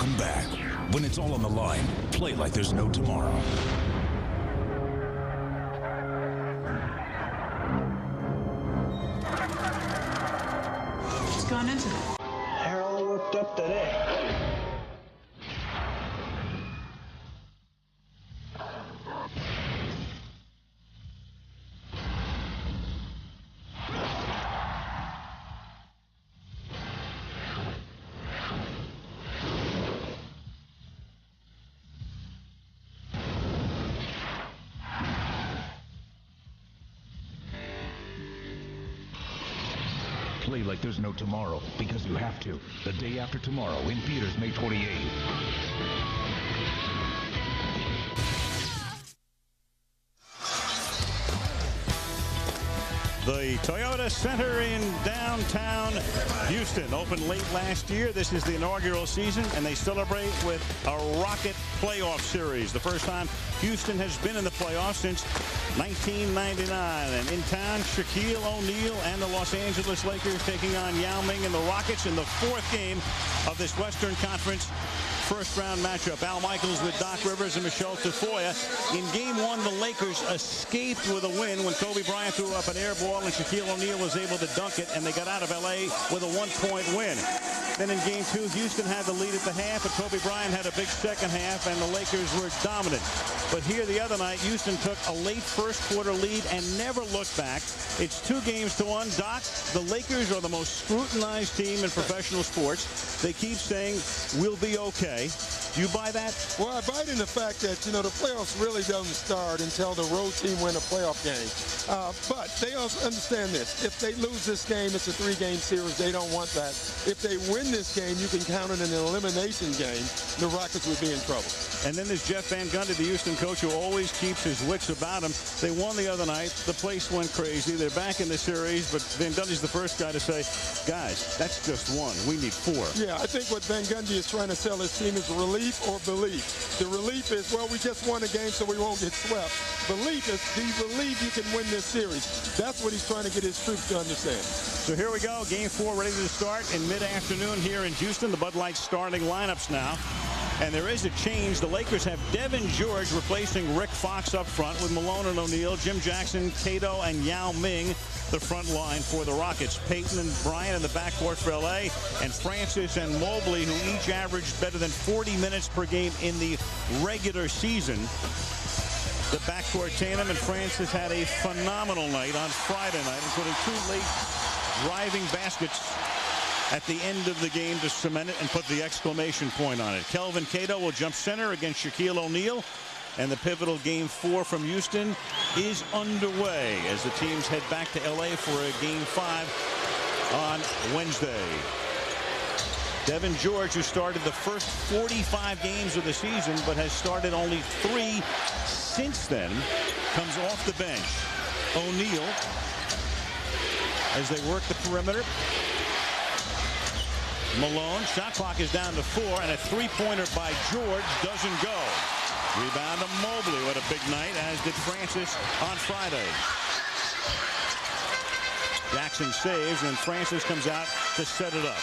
come back. When it's all on the line, play like there's no tomorrow. What's gone into that? Hair all worked up today. Play like there's no tomorrow, because you have to. The Day After Tomorrow in theaters May 28th. The Toyota Center in downtown Houston opened late last year. This is the inaugural season, and they celebrate with a Rocket playoff series. The first time Houston has been in the playoffs since 1999. And in town, Shaquille O'Neal and the Los Angeles Lakers taking on Yao Ming and the Rockets in the fourth game of this Western Conference first-round matchup. Al Michaels with Doc Rivers and Michelle Tafoya. In Game 1, the Lakers escaped with a win when Kobe Bryant threw up an air ball and Shaquille O'Neal was able to dunk it, and they got out of L.A. with a one-point win. Then in Game 2, Houston had the lead at the half, but Kobe Bryant had a big second half, and the Lakers were dominant. But here the other night, Houston took a late first-quarter lead and never looked back. It's 2-1. Doc, the Lakers are the most scrutinized team in professional sports. They keep saying, we'll be okay. Do you buy that? Well, I buy it in the fact that, the playoffs really doesn't start until the road team win a playoff game. But they also understand this. If they lose this game, it's a 3-game series. They don't want that. If they win this game, you can count it an elimination game. The Rockets would be in trouble. And then there's Jeff Van Gundy, the Houston coach, who always keeps his wits about him. They won the other night. The place went crazy. They're back in the series, but Van Gundy's the first guy to say, guys, that's just one. We need 4. Yeah, I think what Van Gundy is trying to sell his team is relief or belief. The relief is, well, we just won a game so we won't get swept. Belief is, do you believe you can win this series? That's what he's trying to get his troops to understand. So here we go. Game 4 ready to start in mid-afternoon here in Houston. The Bud Light starting lineups now. And there is a change. The Lakers have Devin George replacing Rick Fox up front with Malone and O'Neal, Jim Jackson, Cato, and Yao Ming, the front line for the Rockets. Payton and Bryant in the backcourt for L.A., and Francis and Mobley, who each averaged better than 40 minutes per game in the regular season. The backcourt, Tatum and Francis, had a phenomenal night on Friday night, including 2 late driving baskets at the end of the game to cement it and put the exclamation point on it. Kelvin Cato will jump center against Shaquille O'Neal. And the pivotal Game 4 from Houston is underway as the teams head back to L.A. for a Game 5 on Wednesday. Devin George, who started the first 45 games of the season but has started only 3 since then, comes off the bench. O'Neal, as they work the perimeter. Malone, shot clock is down to 4, and a 3-pointer by George doesn't go. Rebound to Mobley with a big night, as did Francis on Friday. Jackson saves, and Francis comes out to set it up.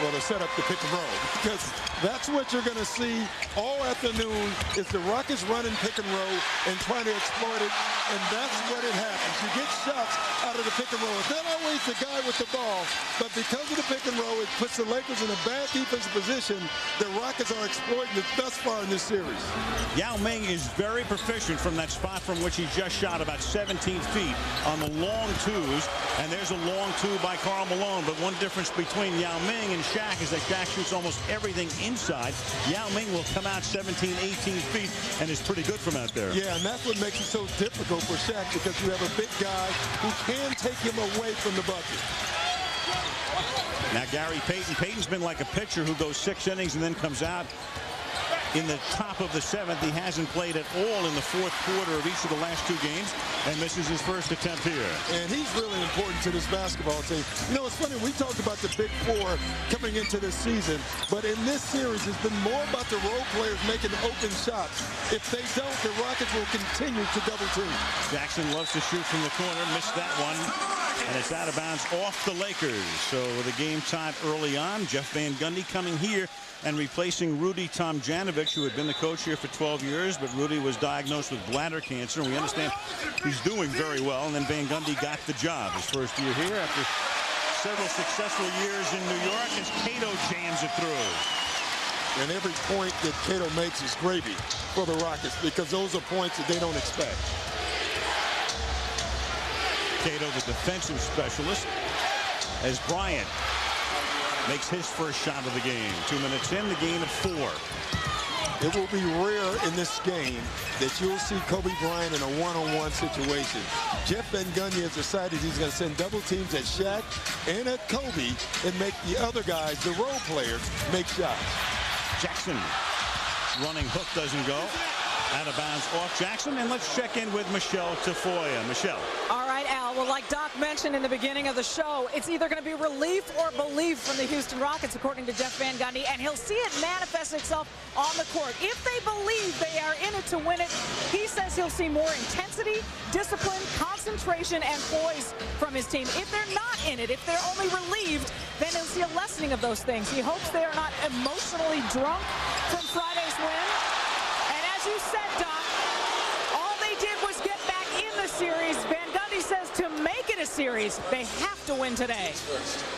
Well, to set up the pick and roll, because that's what you're going to see all afternoon is the Rockets running pick and roll and trying to exploit it, and that's what it happens. You get shots out of the pick and roll. It's not always the guy with the ball, but because of the pick and roll, it puts the Lakers in a bad defensive position. The Rockets are exploiting it thus far in this series. Yao Ming is very proficient from that spot from which he just shot about 17 feet on the long twos, and there's a long two by Karl Malone, but one difference between Yao Ming and Shaq is that Shaq shoots almost everything inside. Yao Ming will come out 17, 18 feet and is pretty good from out there. Yeah, and that's what makes it so difficult for Shaq, because you have a big guy who can take him away from the bucket. Now Gary Payton. Payton's been like a pitcher who goes 6 innings and then comes out in the top of the 7th. He hasn't played at all in the 4th quarter of each of the last 2 games, and this is his first attempt here. And he's really important to this basketball team. It's funny, we talked about the Big 4 coming into this season, but in this series, it's been more about the role players making open shots. If they don't, the Rockets will continue to double team. Jackson loves to shoot from the corner, missed that one. And it's out of bounds off the Lakers. So with the game tied early on, Jeff Van Gundy coming here and replacing Rudy Tomjanovich, who had been the coach here for 12 years, but Rudy was diagnosed with bladder cancer, and we understand he's doing very well. And then Van Gundy got the job his first year here after several successful years in New York as Cato jams it through. And every point that Cato makes is gravy for the Rockets because those are points that they don't expect. Cato, the defensive specialist, as Bryant makes his first shot of the game. 2 minutes in, the game at 4. It will be rare in this game that you'll see Kobe Bryant in a one-on-one situation. Jeff Van Gundy has decided he's going to send double teams at Shaq and at Kobe and make the other guys, the role players, make shots. Jackson, running hook doesn't go. Out of bounds off Jackson, and let's check in with Michelle Tafoya. Michelle. All right, Al. Well, like Doc mentioned in the beginning of the show, it's either going to be relief or belief from the Houston Rockets, according to Jeff Van Gundy, and he'll see it manifest itself on the court. If they believe they are in it to win it, he says he'll see more intensity, discipline, concentration, and poise from his team. If they're not in it, if they're only relieved, then he'll see a lessening of those things. He hopes they are not emotionally drunk from Friday's win. You said, Doc, all they did was get back in the series. Van Gundy says to make it a series, they have to win today.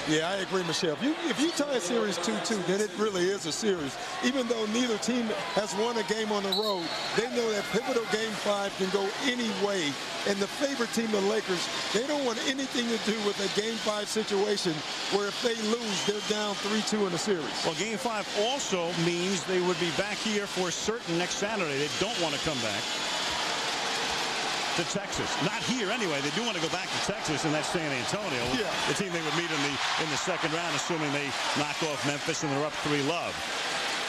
Yeah, I agree, Michelle. If you tie a series 2-2, then it really is a series. Even though neither team has won a game on the road, they know that pivotal game 5 can go any way. And the favorite team, the Lakers, they don't want anything to do with a game 5 situation where if they lose, they're down 3-2 in the series. Well, game 5 also means they would be back here for certain next Saturday. They don't want to come back to Texas. Not here anyway. They do want to go back to Texas, and that's San Antonio. Yeah. The team they would meet in the second round, assuming they knock off Memphis and they're up 3-0.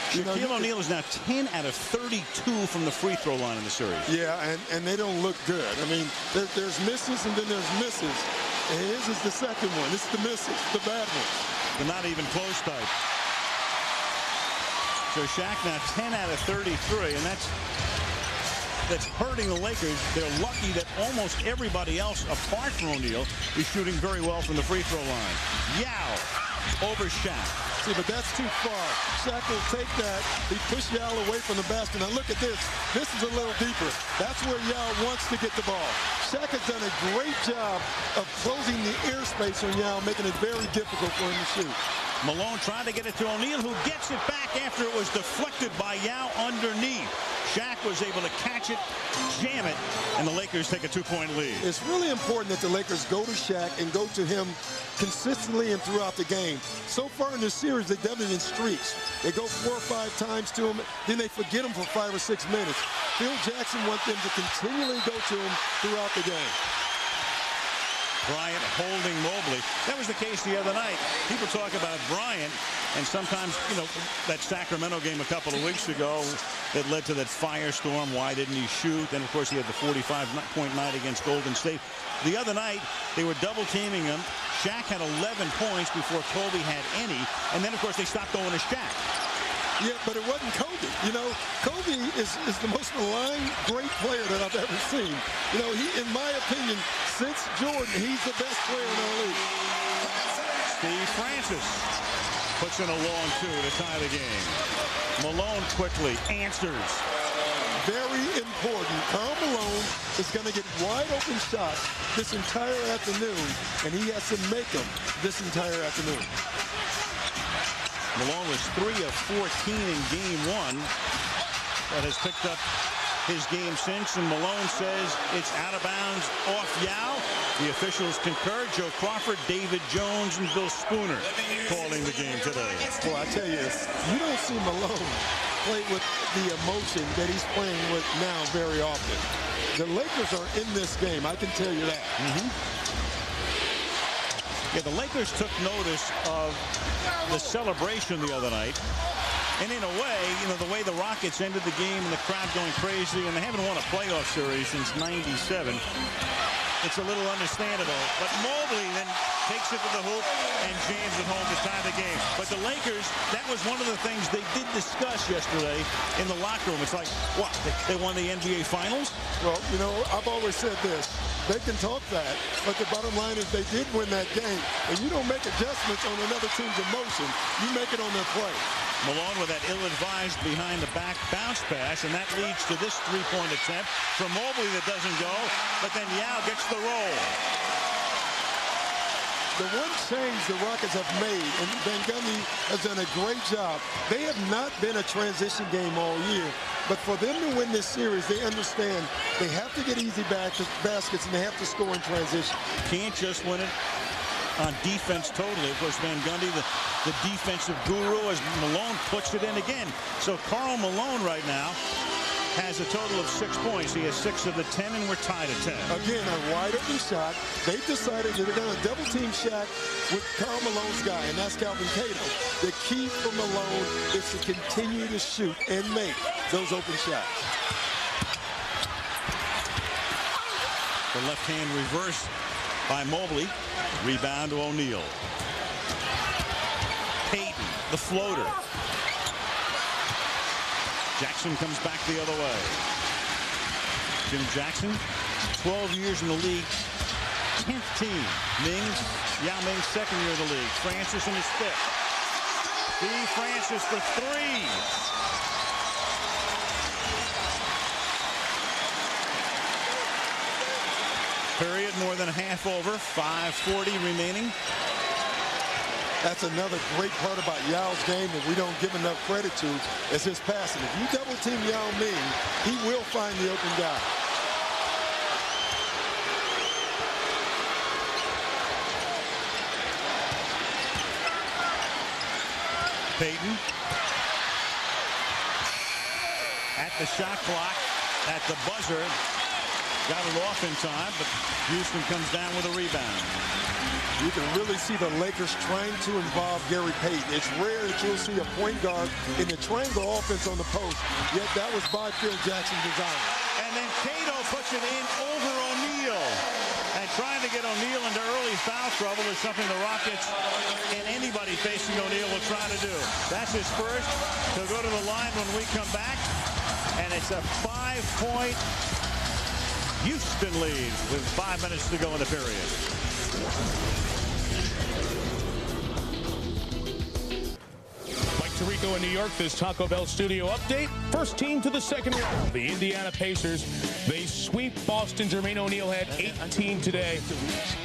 Shaquille O'Neal is now 10 out of 32 from the free throw line in the series. Yeah, and they don't look good. I mean, there's misses and then there's misses. And his is the second one. This is the misses, the bad ones. The not even close type. So Shaq now 10 out of 33, and that's hurting the Lakers. They're lucky that almost everybody else, apart from O'Neal, is shooting very well from the free throw line. Yao over Shaq. See, but that's too far. Shaq will take that. He pushed Yao away from the basket. Now look at this. This is a little deeper. That's where Yao wants to get the ball. Shaq has done a great job of closing the airspace on Yao, making it very difficult for him to shoot. Malone trying to get it to O'Neal, who gets it back after it was deflected by Yao underneath. Shaq was able to catch it, jam it, and the Lakers take a 2-point lead. It's really important that the Lakers go to Shaq and go to him consistently and throughout the game. So far in this series, they've done it in streaks. They go 4 or 5 times to him, then they forget him for 5 or 6 minutes. Phil Jackson wants them to continually go to him throughout the game. Bryant holding Mobley. That was the case the other night. People talk about Bryant, and sometimes, you know, that Sacramento game a couple of weeks ago that led to that firestorm. Why didn't he shoot? Then, of course, he had the 45-point night against Golden State. The other night, they were double-teaming him. Shaq had 11 points before Kobe had any, and then, of course, they stopped going to Shaq. Yeah, but it wasn't Kobe. You know, Kobe is the most maligned great player that I've ever seen. You know, in my opinion, since Jordan, he's the best player in our league. Steve Francis puts in a long 2 to tie the game. Malone quickly answers. Very important. Karl Malone is going to get wide open shots this entire afternoon, and he has to make them this entire afternoon. Malone was 3 of 14 in game 1, but has picked up his game since, and Malone says it's out of bounds off Yao. The officials concur. Joe Crawford, David Jones, and Bill Spooner calling the game today. Well, I tell you, you don't see Malone play with the emotion that he's playing with now very often. The Lakers are in this game, I can tell you that. Yeah, the Lakers took notice of the celebration the other night. And in a way, you know, the way the Rockets ended the game and the crowd going crazy, and they haven't won a playoff series since '97. It's a little understandable. But Mobley then takes it to the hoop and jams it home to tie the game. But the Lakers, that was one of the things they did discuss yesterday in the locker room. It's like, what, they won the NBA Finals? Well, you know, I've always said this. They can talk that, but the bottom line is they did win that game. And you don't make adjustments on another team's emotion. You make it on their play. Malone with that ill-advised behind-the-back bounce pass, and that leads to this three-point attempt from Mobley that doesn't go, but then Yao gets the roll. The one change the Rockets have made, and Van Gundy has done a great job, they have not been a transition game all year. But for them to win this series, they understand they have to get easy baskets and they have to score in transition. Can't just win it on defense totally. Of course, Van Gundy, the defensive guru, as Malone puts it in again. So Karl Malone right now has a total of 6 points. He has 6 of the 10, and we're tied at 10. Again, a wide open shot. They've decided that they're going to double team Shaq with Karl Malone's guy, and that's Calvin Cato. The key for Malone is to continue to shoot and make those open shots. The left hand reverse by Mobley. Rebound to O'Neal. Payton, the floater. Jackson comes back the other way. Jim Jackson, 12 years in the league, 10th team. Yao Ming, second year of the league. Francis in his 5th. Steve Francis for 3. Period more than half over. 5:40 remaining. That's another great part about Yao's game that we don't give enough credit to is his passing. If you double team Yao Ming, he will find the open guy. Payton at the shot clock, at the buzzer. Got it off in time, but Houston comes down with a rebound. You can really see the Lakers trying to involve Gary Payton. It's rare that you'll see a point guard in the triangle offense on the post, yet that was by Phil Jackson's design. And then Cato puts it in over O'Neal. And trying to get O'Neal into early foul trouble is something the Rockets and anybody facing O'Neal will try to do. That's his first. He'll go to the line when we come back. And it's a 5-point Houston lead with 5 minutes to go in the period. Tirico in New York, this Taco Bell studio update. First team to the second round, the Indiana Pacers. They sweep Boston. Jermaine O'Neal had 18 today.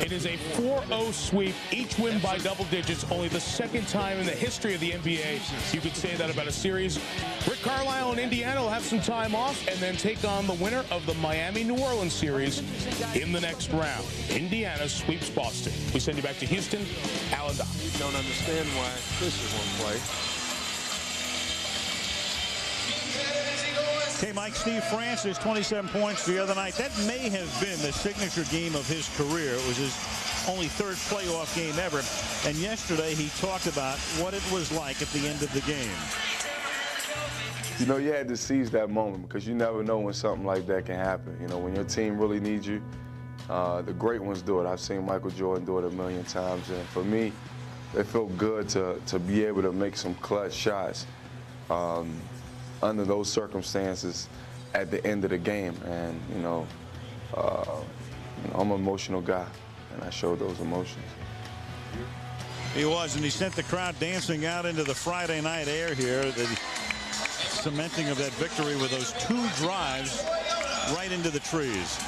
It is a 4-0 sweep, each win by double digits. Only the second time in the history of the NBA you could say that about a series. Rick Carlisle and Indiana will have some time off and then take on the winner of the Miami-New Orleans series in the next round. Indiana sweeps Boston. We send you back to Houston. Alan Dock. Don't understand why Fisher won't play. Okay, Mike, Steve Francis, 27 points the other night. That may have been the signature game of his career. It was his only 3rd playoff game ever. And yesterday he talked about what it was like at the end of the game. You know, you had to seize that moment because you never know when something like that can happen. You know, when your team really needs you, the great ones do it. I've seen Michael Jordan do it a million times. And for me, it felt good to be able to make some clutch shots under those circumstances at the end of the game. And, I'm an emotional guy, and I showed those emotions. He was, and he sent the crowd dancing out into the Friday night air here. The cementing of that victory with those 2 drives right into the trees.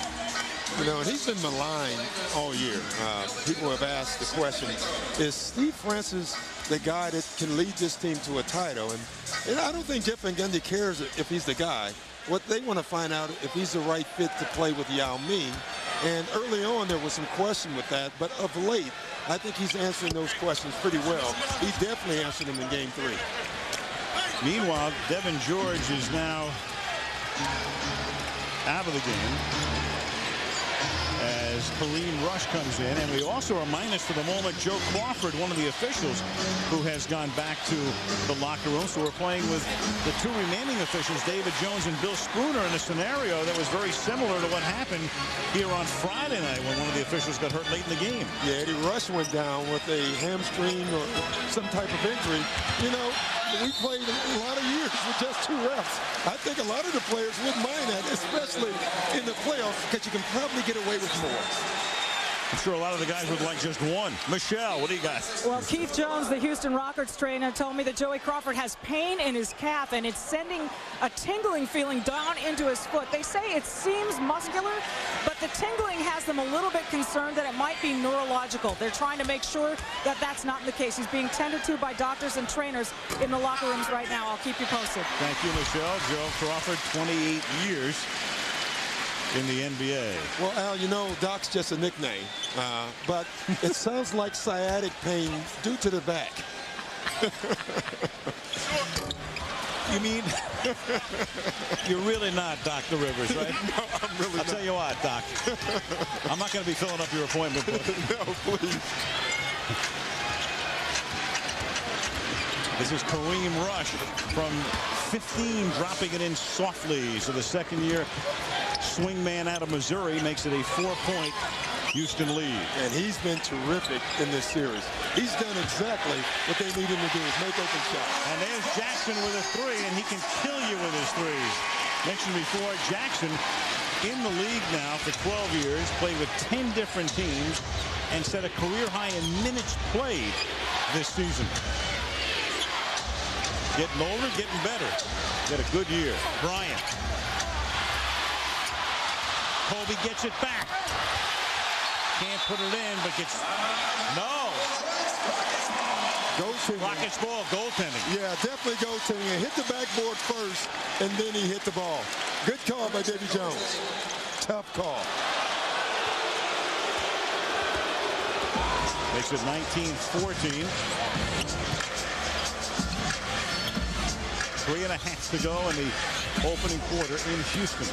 You know, and he's been maligned all year. People have asked the question, is Steve Francis the guy that can lead this team to a title? And I don't think Jeff Van Gundy cares if he's the guy. What they want to find out if he's the right fit to play with Yao Ming. And early on, there was some question with that. But of late, I think he's answering those questions pretty well. He definitely answered them in Game 3. Meanwhile, Devin George is now out of the game as Helene Rush comes in. And we also are minus for the moment Joe Crawford, one of the officials who has gone back to the locker room. So we're playing with the 2 remaining officials, David Jones and Bill Spooner, in a scenario that was very similar to what happened here on Friday night when one of the officials got hurt late in the game. Yeah, Eddie Rush went down with a hamstring or some type of injury. You know, we played a lot of years with just 2 refs. I think a lot of the players wouldn't mind that, especially in the playoffs, because you can probably get away with more. I'm sure a lot of the guys would like just one. Michelle, what do you got? Well, Keith Jones, the Houston Rockets trainer, told me that Joey Crawford has pain in his calf, and it's sending a tingling feeling down into his foot. They say it seems muscular, but the tingling has them a little bit concerned that it might be neurological. They're trying to make sure that that's not the case. He's being tended to by doctors and trainers in the locker rooms right now. I'll keep you posted. Thank you, Michelle. Joe Crawford, 28 years in the NBA. Well, Al, you know, Doc's just a nickname, but it sounds like sciatic pain due to the back. You mean you're really not Dr. Rivers, right? No, I'm really not. I'll tell you what, Doc. I'm not going to be filling up your appointment book. No, please. This is Kareem Rush from 15, dropping it in softly. So the second-year swingman out of Missouri makes it a 4-point Houston lead. And he's been terrific in this series. He's done exactly what they need him to do, is make open shots. And there's Jackson with a 3, and he can kill you with his threes. Mentioned before, Jackson in the league now for 12 years, played with 10 different teams, and set a career high in minutes played this season. Getting older, getting better. Had a good year. Bryant. Kobe gets it back. Can't put it in, but gets... No! Goaltending. Rockets ball, goaltending. Yeah, definitely goaltending. He hit the backboard first, and then he hit the ball. Good call by Davy Jones. Tough call. Makes it 19-14. 3.5 to go in the opening quarter in Houston.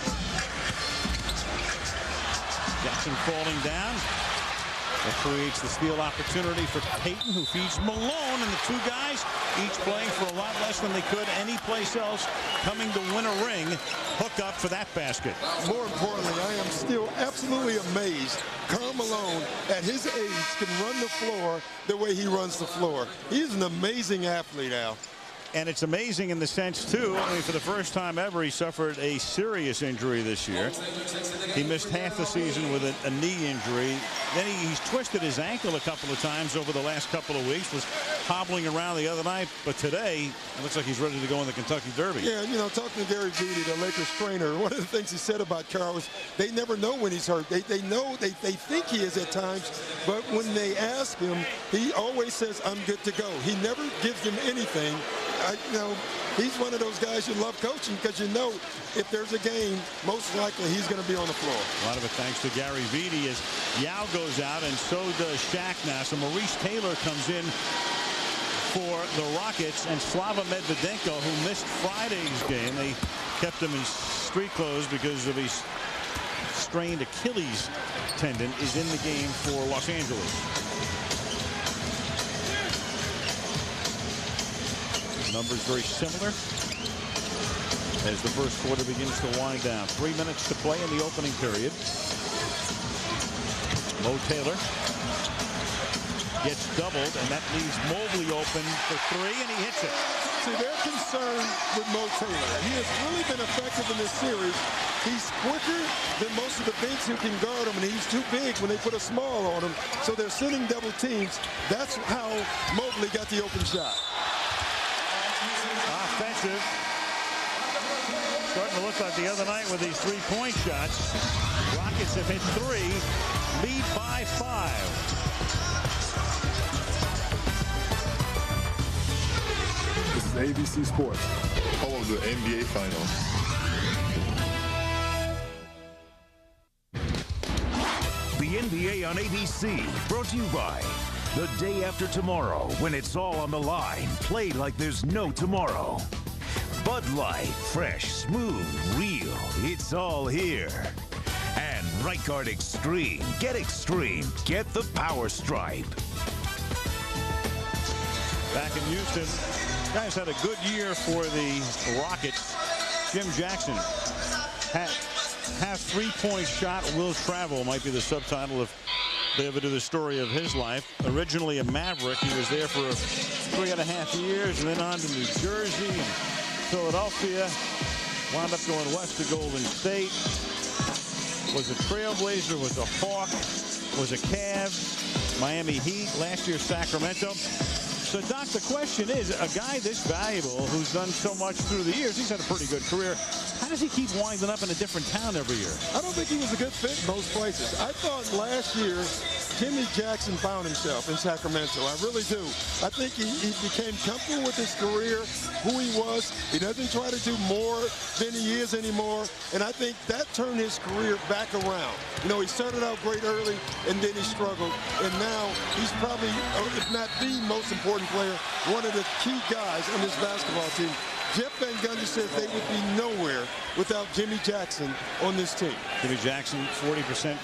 Jackson falling down. That creates the steal opportunity for Payton, who feeds Malone, and the 2 guys, each playing for a lot less than they could anyplace else, coming to win a ring. Hook up for that basket. More importantly, I am still absolutely amazed. Karl Malone, at his age, can run the floor the way he runs the floor. He's an amazing athlete, Al. And it's amazing in the sense, too, I mean, for the first time ever, he suffered a serious injury this year. He missed half the season with a knee injury. Then he's twisted his ankle a couple of times over the last couple of weeks, was hobbling around the other night. But today, it looks like he's ready to go in the Kentucky Derby. Yeah, you know, talking to Gary Beatty, the Lakers trainer, one of the things he said about Karl was they never know when he's hurt. They know, they think he is at times, but when they ask him, he always says, I'm good to go. He never gives them anything. You know, he's one of those guys you love coaching because you know if there's a game, most likely he's going to be on the floor. A lot of it thanks to Gary Beatty as Yao goes out, and so does Shaq now. So Maurice Taylor comes in for the Rockets, and Slava Medvedenko, who missed Friday's game. They kept him in street clothes because of his strained Achilles tendon, is in the game for Los Angeles. Numbers very similar as the first quarter begins to wind down. 3 minutes to play in the opening period. Mo Taylor gets doubled, and that leaves Mobley open for 3, and he hits it. See, they're concerned with Mo Taylor. He has really been effective in this series. He's quicker than most of the bigs who can guard him, and he's too big when they put a small on him. So they're sending double teams. That's how Mobley got the open shot. Offensive. Starting to look like the other night with these 3-point shots. Rockets have hit 3, lead by 5. This is ABC Sports, home of the NBA Finals. The NBA on ABC, brought to you by The Day After Tomorrow, when it's all on the line. Play like there's no tomorrow. Bud Light, fresh, smooth, real. It's all here. And Right Guard Extreme. Get extreme. Get the Power Stripe. Back in Houston, guys had a good year for the Rockets. Jim Jackson, half 3-point shot will travel might be the subtitle if they ever do the story of his life. Originally a Maverick, he was there for 3.5 years, and then on to New Jersey and Philadelphia. Wound up going west to Golden State. Was a Trailblazer, was a Hawk, was a Cav, Miami Heat, last year Sacramento. So, Doc, the question is, a guy this valuable who's done so much through the years, he's had a pretty good career. How does he keep winding up in a different town every year? I don't think he was a good fit most places. I thought last year Jimmy Jackson found himself in Sacramento. I really do. I think he became comfortable with his career, who he was. He doesn't try to do more than he is anymore. And I think that turned his career back around. You know, he started out great early, and then he struggled. And now he's probably, if not the most important player, one of the key guys on this basketball team. Jeff Van Gundy says they would be nowhere without Jimmy Jackson on this team. Jimmy Jackson, 40%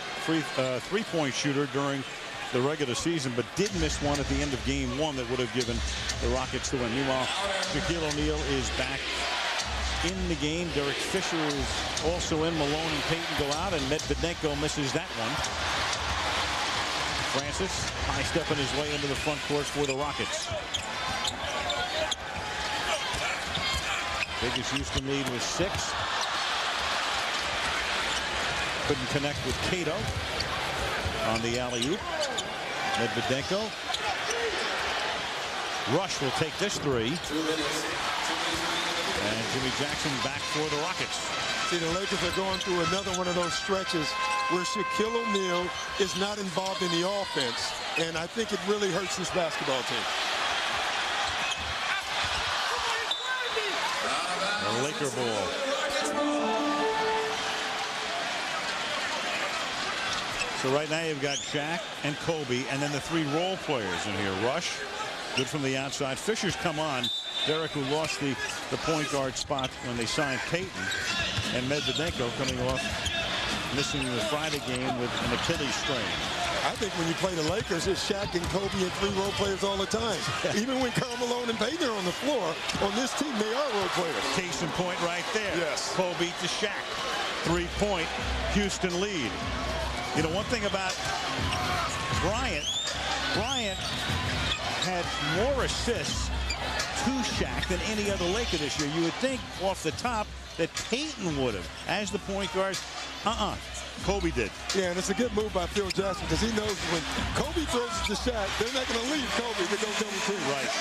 three-point shooter during the regular season, but did miss one at the end of game 1 that would have given the Rockets the win. Meanwhile, Shaquille O'Neal is back in the game. Derek Fisher is also in. Malone and Payton go out, and Medvedenko misses that one. Francis high-stepping his way into the front court for the Rockets. Biggest Houston lead was 6. Couldn't connect with Cato on the alley-oop. Medvedenko. Rush will take this 3. And Jimmy Jackson back for the Rockets. See, the Lakers are going through another one of those stretches where Shaquille O'Neal is not involved in the offense. And I think it really hurts this basketball team. The Laker ball. So right now you've got Shaq and Kobe, and then the 3 role players in here. Rush, good from the outside. Fisher's come on. Derek, who lost the point guard spot when they signed Payton, and Medvedenko coming off missing the Friday game with an Achilles strain. I think when you play the Lakers, it's Shaq and Kobe and 3 role players all the time. Even when Karl Malone and Payton are on the floor, on this team, they are role players. Case in point right there. Yes. Kobe to Shaq. 3-point Houston lead. You know, one thing about Bryant had more assists to Shaq than any other Laker this year. You would think off the top that Payton would have as the point guard. Kobe did. Yeah, and it's a good move by Phil Jackson because he knows when Kobe throws it to Shaq, they're not going to leave Kobe to go double team. Right.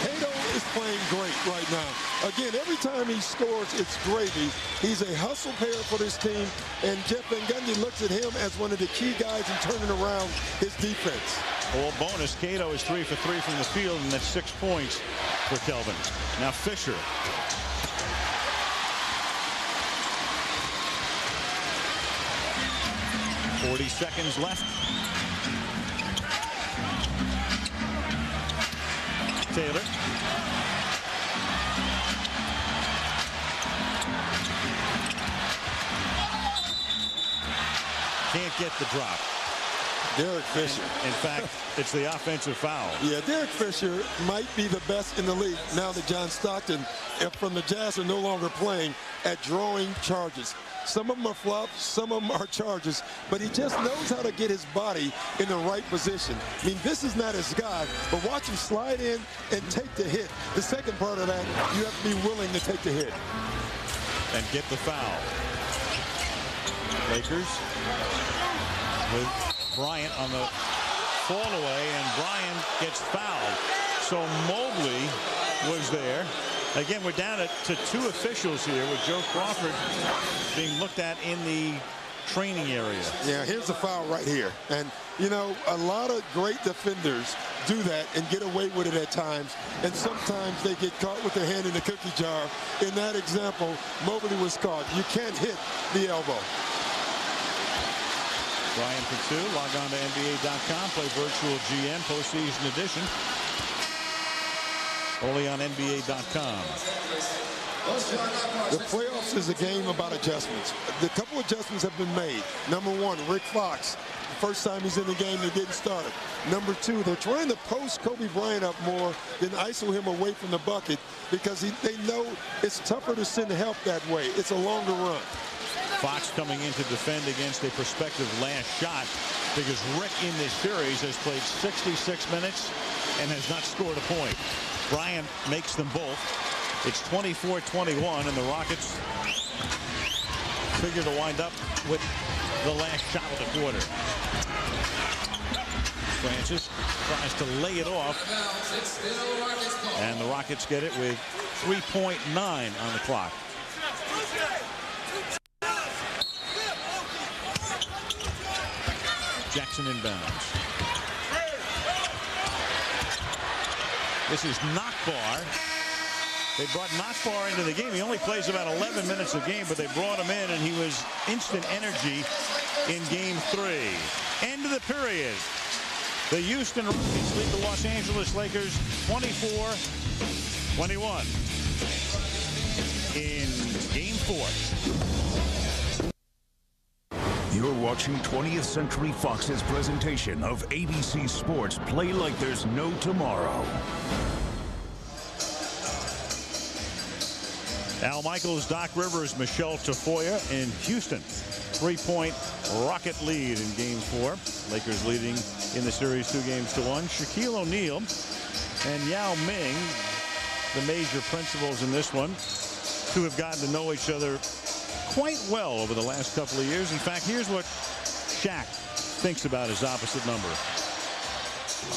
Cato is playing great right now. Again, every time he scores, it's gravy. He's a hustle player for this team, and Jeff Van Gundy looks at him as one of the key guys in turning around his defense. Well, bonus, Cato is 3 for 3 from the field, and that's 6 points for Kelvin. Now Fisher. .40 seconds left. Taylor. Can't get the drop. Derek Fisher. In fact, it's the offensive foul. Yeah, Derek Fisher might be the best in the league now that John Stockton from the Jazz are no longer playing at drawing charges. Some of them are flops, some of them are charges, but he just knows how to get his body in the right position. I mean, this is not his guy, but watch him slide in and take the hit. The second part of that, you have to be willing to take the hit. And get the foul. Lakers with Bryant on the fall away, and Bryant gets fouled. So Mobley was there. Again, we're down to 2 officials here with Joe Crawford being looked at in the training area. Yeah, here's the foul right here. And, you know, a lot of great defenders do that and get away with it at times. And sometimes they get caught with their hand in the cookie jar. In that example, Mobley was caught. You can't hit the elbow. Bryant for 2. Log on to NBA.com. Play virtual GM postseason edition. Only on NBA.com. The playoffs is a game about adjustments. A couple adjustments have been made. Number 1, Rick Fox. The first time he's in the game, they didn't start it. Number 2, they're trying to post Kobe Bryant up more than ISO him away from the bucket because they know it's tougher to send help that way. It's a longer run. Fox coming in to defend against a prospective last shot because Rick in this series has played 66 minutes and has not scored a point. Bryant makes them both. It's 24-21, and the Rockets figure to wind up with the last shot of the quarter. Francis tries to lay it off, and the Rockets get it with 3.9 on the clock. Jackson inbounds. This is Nakbar. They brought Nakbar into the game. He only plays about 11 minutes a game, but they brought him in, and he was instant energy in game 3. End of the period. The Houston Rockets lead the Los Angeles Lakers 24-21 in game 4. You're watching 20th Century Fox's presentation of ABC Sports Play Like There's No Tomorrow. Al Michaels, Doc Rivers, Michelle Tafoya in Houston. 3-point Rocket lead in game 4. Lakers leading in the series 2-1. Shaquille O'Neal and Yao Ming, the major principals in this one, who have gotten to know each other quite well over the last couple of years. In fact, here's what Shaq thinks about his opposite number.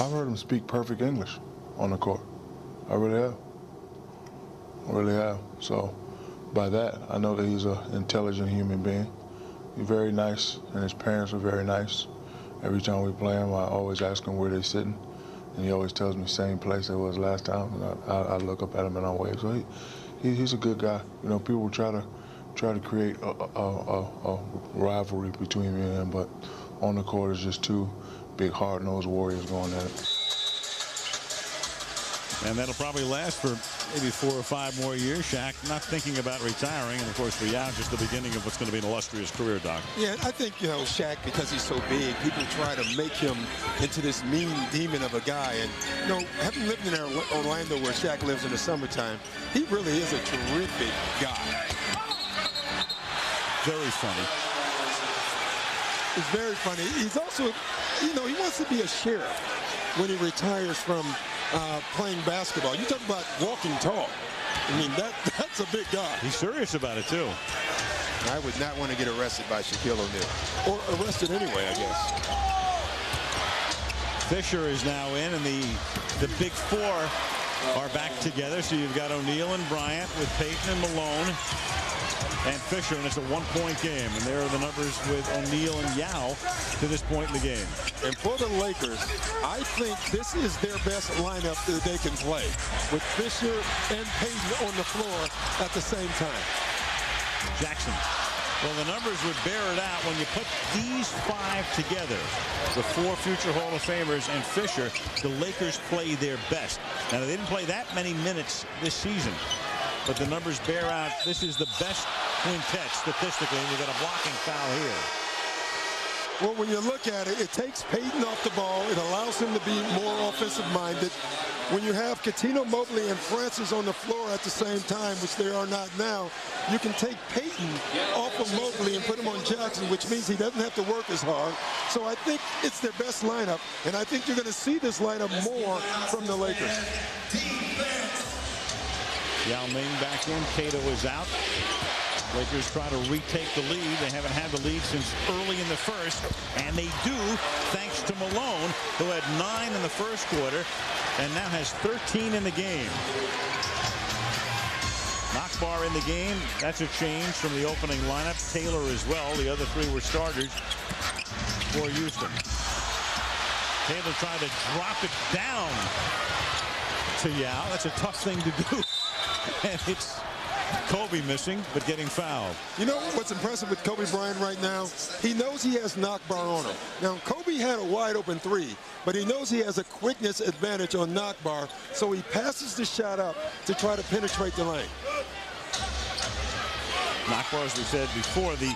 I've heard him speak perfect English on the court. I really have. So by that, I know that he's an intelligent human being. He's very nice, and his parents are very nice. Every time we play him, I always ask him where they're sitting, and he always tells me same place it was last time. And I look up at him and I wave. So he's a good guy. You know, people try to create a rivalry between me and him, but on the court, it's just two big, hard-nosed warriors going at it. And that'll probably last for maybe 4 or 5 more years. Shaq not thinking about retiring, and of course for Yao, just the beginning of what's going to be an illustrious career, Doc. Yeah, I think, you know, Shaq, because he's so big, people try to make him into this mean demon of a guy. And, you know, having lived in Orlando where Shaq lives in the summertime, he really is a terrific guy. Very funny. He's very funny. He's also, you know, he wants to be a sheriff when he retires from playing basketball. You talk about walking tall. I mean, that's a big guy. He's serious about it, too. I would not want to get arrested by Shaquille O'Neal. Or arrested anyway, I guess. Fisher is now in, and the big 4 are back together. So you've got O'Neal and Bryant with Payton and Malone and Fisher, and it's a 1-point game. And there are the numbers with O'Neal and Yao to this point in the game. And for the Lakers, I think this is their best lineup that they can play, with Fisher and Payton on the floor at the same time. Jackson. Well, the numbers would bear it out when you put these 5 together, the 4 future Hall of Famers and Fisher. The Lakers play their best. Now, they didn't play that many minutes this season, but the numbers bear out this is the best quintet statistically. We've got a blocking foul here. Well, when you look at it, it takes Payton off the ball. It allows him to be more offensive-minded. When you have Coutinho, Mobley, and Francis on the floor at the same time, which they are not now, you can take Payton off of Mobley and put him on Jackson, which means he doesn't have to work as hard. So I think it's their best lineup, and I think you're going to see this lineup more from the Lakers. Yao Ming back in. Cato is out. Lakers try to retake the lead. They haven't had the lead since early in the first, and they do thanks to Malone, who had 9 in the first quarter and now has 13 in the game. Nakbar in the game. That's a change from the opening lineup. Taylor as well. The other 3 were starters for Houston. Taylor tried to drop it down to Yao. That's a tough thing to do. And it's Kobe missing, but getting fouled. You know what's impressive with Kobe Bryant right now? He knows he has Nakbar on him. Now, Kobe had a wide-open 3, but he knows he has a quickness advantage on Nakbar, so he passes the shot up to try to penetrate the lane. Nakbar, as we said before, a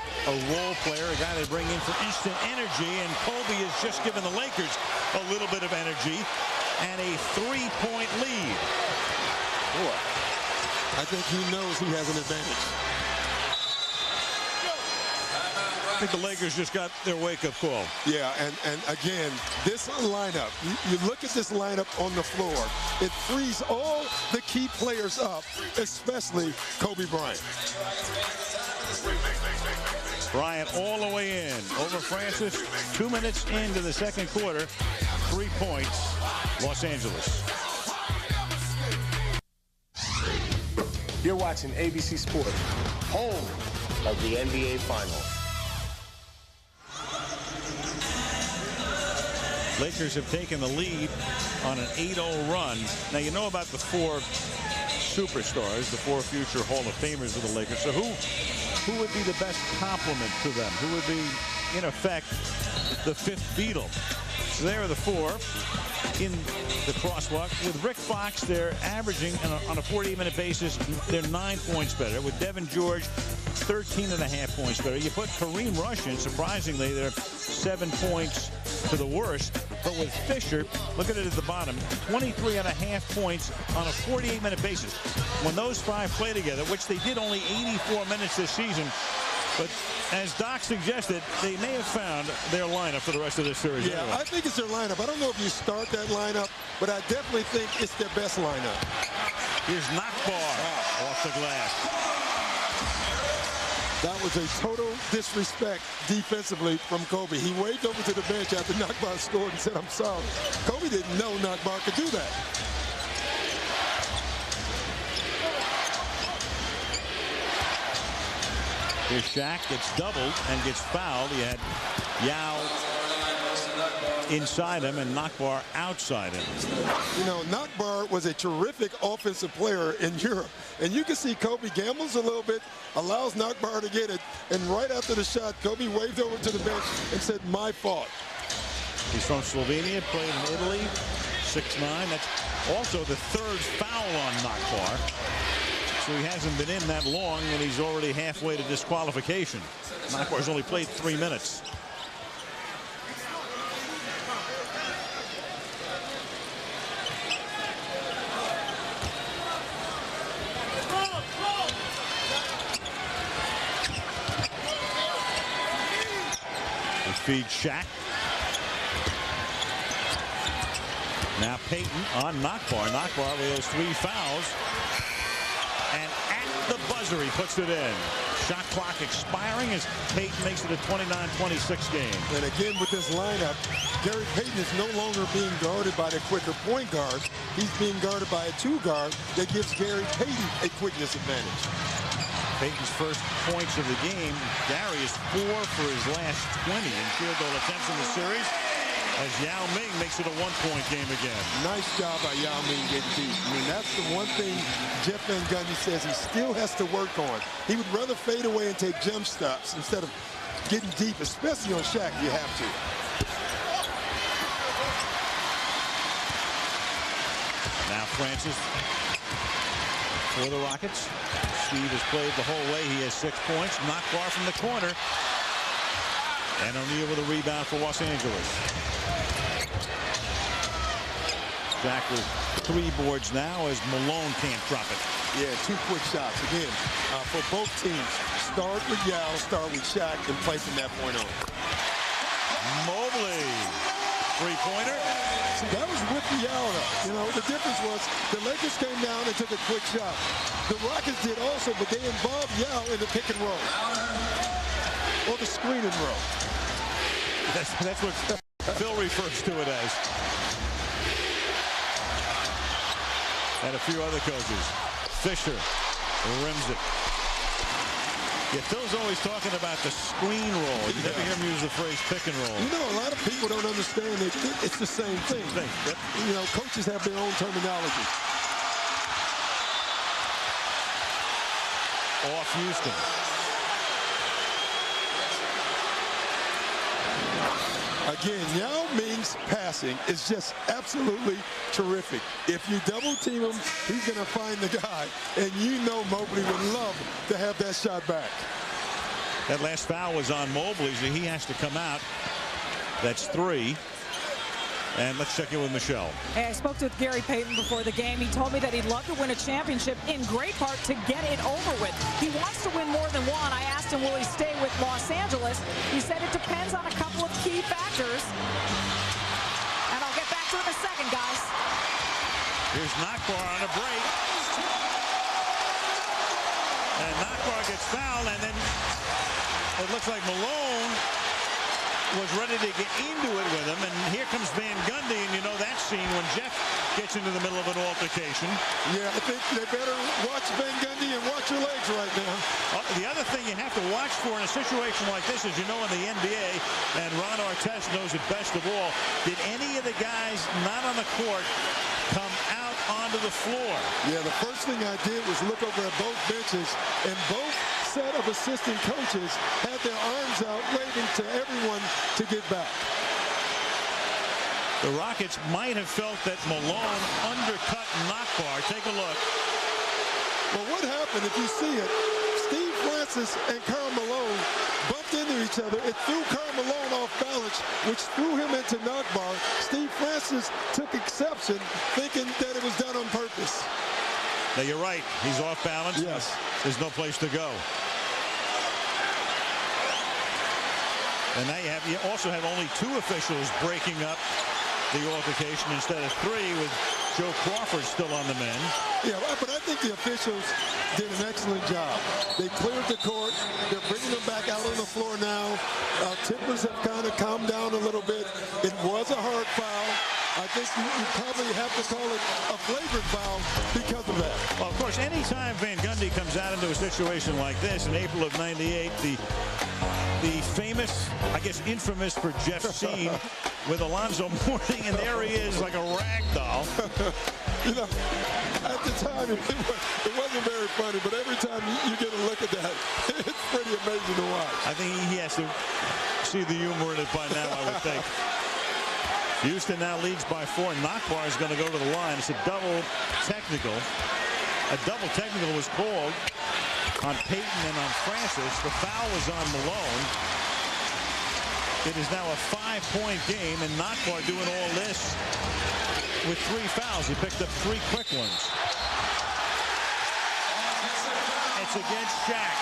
role player, a guy they bring in for instant energy, and Kobe has just given the Lakers a little bit of energy and a 3-point lead. Boy, I think he knows he has an advantage. I think the Lakers just got their wake-up call. Yeah, and again, this lineup, you look at this lineup on the floor, it frees all the key players up, especially Kobe Bryant. Bryant all the way in over Francis. 2 minutes into the second quarter. 3 points, Los Angeles. You're watching ABC Sports, home of the NBA Finals. Lakers have taken the lead on an 8-0 run. Now, you know about the 4 superstars, the 4 future Hall of Famers of the Lakers. So who would be the best complement to them? Who would be, in effect, the 5th Beatle? So there are the 4 in the crosswalk. With Rick Fox, they're averaging on a 48-minute basis, they're 9 points better. With Devin George, 13.5 points better. You put Kareem Rush in, surprisingly, they're 7 points to the worst. But with Fisher, look at it at the bottom, 23.5 points on a 48-minute basis. When those 5 play together, which they did only 84 minutes this season, but as Doc suggested, they may have found their lineup for the rest of this series. Yeah, anyway. I think it's their lineup. I don't know if you start that lineup, but I definitely think it's their best lineup. Here's Nakbar off the glass. That was a total disrespect defensively from Kobe. He waved over to the bench after Nakbar scored and said, "I'm sorry." Kobe didn't know Nakbar could do that. Here's Shaq, gets doubled and gets fouled. He had Yao inside him and Nakbar outside him. You know, Nakbar was a terrific offensive player in Europe. And you can see Kobe gambles a little bit, allows Nakbar to get it. And right after the shot, Kobe waved over to the bench and said, "My fault." He's from Slovenia, played in Italy, 6'9". That's also the 3rd foul on Nakbar. So he hasn't been in that long, and he's already halfway to disqualification. Nakbar's only played 3 minutes. They feed Shaq. Now Payton on Nakbar. Nakbar with those 3 fouls. And at the buzzer, he puts it in. Shot clock expiring as Payton makes it a 29-26 game. And again, with this lineup, Gary Payton is no longer being guarded by the quicker point guard. He's being guarded by a 2 guard that gives Gary Payton a quickness advantage. Payton's first points of the game. Gary is 4 for his last 20 in field goal attempts in the series, as Yao Ming makes it a 1-point game again. Nice job by Yao Ming getting deep. I mean, that's the one thing Jeff Van Gundy says he still has to work on. He would rather fade away and take jump stops instead of getting deep, especially on Shaq. You have to. Now Francis for the Rockets. Steve has played the whole way. He has 6 points. Not far from the corner. And O'Neal with a rebound for Los Angeles. Jack with 3 boards now as Malone can't drop it. Yeah, 2 quick shots. Again, for both teams, start with Yao, start with Shaq, and play from that point on. Mobley. 3-pointer. See, that was with Yao, though. You know, the difference was the Lakers came down and took a quick shot. The Rockets did also, but they involved Yao in the pick and roll. Or the screen and roll. That's what Phil refers to it as. And a few other coaches. Fisher rims it. Yeah, Phil's always talking about the screen roll. You never hear him use the phrase pick and roll. You know, a lot of people don't understand it. It's the same thing. Yep. You know, coaches have their own terminology. Off Houston. Again, Yao Ming's passing is just absolutely terrific. If you double team him, he's going to find the guy. And you know Mobley would love to have that shot back. That last foul was on Mobley, so he has to come out. That's 3. And let's check in with Michelle. Hey, I spoke with Gary Payton before the game. He told me that he'd love to win a championship, in great part to get it over with. He wants to win more than one. I asked him, will he stay with Los Angeles? He said it depends on a couple of key factors. And I'll get back to it in a second, guys. Here's Nakbar on a break. And Nakbar gets fouled, and then it looks like Malone was ready to get into it with him, and here comes Van Gundy, and you know that scene when Jeff gets into the middle of an altercation. Yeah, I think they better watch Van Gundy and watch your legs right now. The other thing you have to watch for in a situation like this is, you know, in the NBA, and Ron Artest knows it best of all, did any of the guys not on the court come out onto the floor? Yeah, the first thing I did was look over at both benches, and both set of assistant coaches had their arms out waving to everyone to get back. The Rockets might have felt that Malone undercut Nakbar. Take a look. Well, what happened, if you see it, Steve Francis and Karl Malone bumped into each other. It threw Karl Malone off balance, which threw him into Nakbar. Steve Francis took exception, thinking that it was done on purpose. Now, you're right. He's off balance. Yes. There's no place to go. And now you also have only 2 officials breaking up the altercation instead of 3, with Joe Crawford still on the men. Yeah, but I think the officials did an excellent job. They cleared the court. They're bringing them back out on the floor now. Tippers have kind of calmed down a little bit. It was a hard foul. I think you probably have to call it a flavored foul because of that. Well, of course, anytime Van Gundy comes out into a situation like this in April of '98, the famous, I guess infamous for Jeff scene with Alonzo Mourning, and there he is like a rag doll. You know, at the time, it wasn't very funny, but every time you get a look at that, it's pretty amazing to watch. I think he has to see the humor in it by now, I would think. Houston now leads by 4. Nakbar is going to go to the line. It's a double technical. A double technical was called on Payton and on Francis. The foul was on Malone. It is now a 5-point game, and Nakbar doing all this with 3 fouls. He picked up 3 quick ones. It's against Shaq.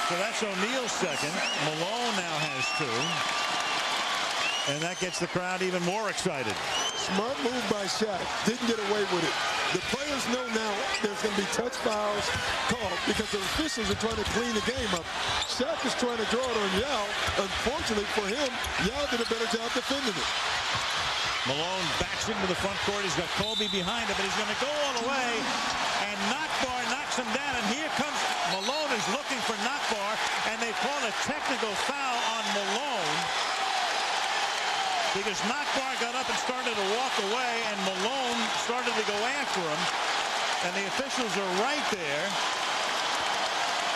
So that's O'Neal's second. Malone now has 2. And that gets the crowd even more excited. Smart move by Shaq. Didn't get away with it. The players know now there's going to be touch fouls called because the officials are trying to clean the game up. Shaq is trying to draw it on Yao. Unfortunately for him, Yao did a better job defending it. Malone backs into the front court. He's got Kobe behind him, but he's going to go all the way. And Nakbar knocks him down. And here comes Malone, is looking for Nakbar. And they call a technical foul on Malone, because Nakbar got up and started to walk away, and Malone started to go after him. And the officials are right there.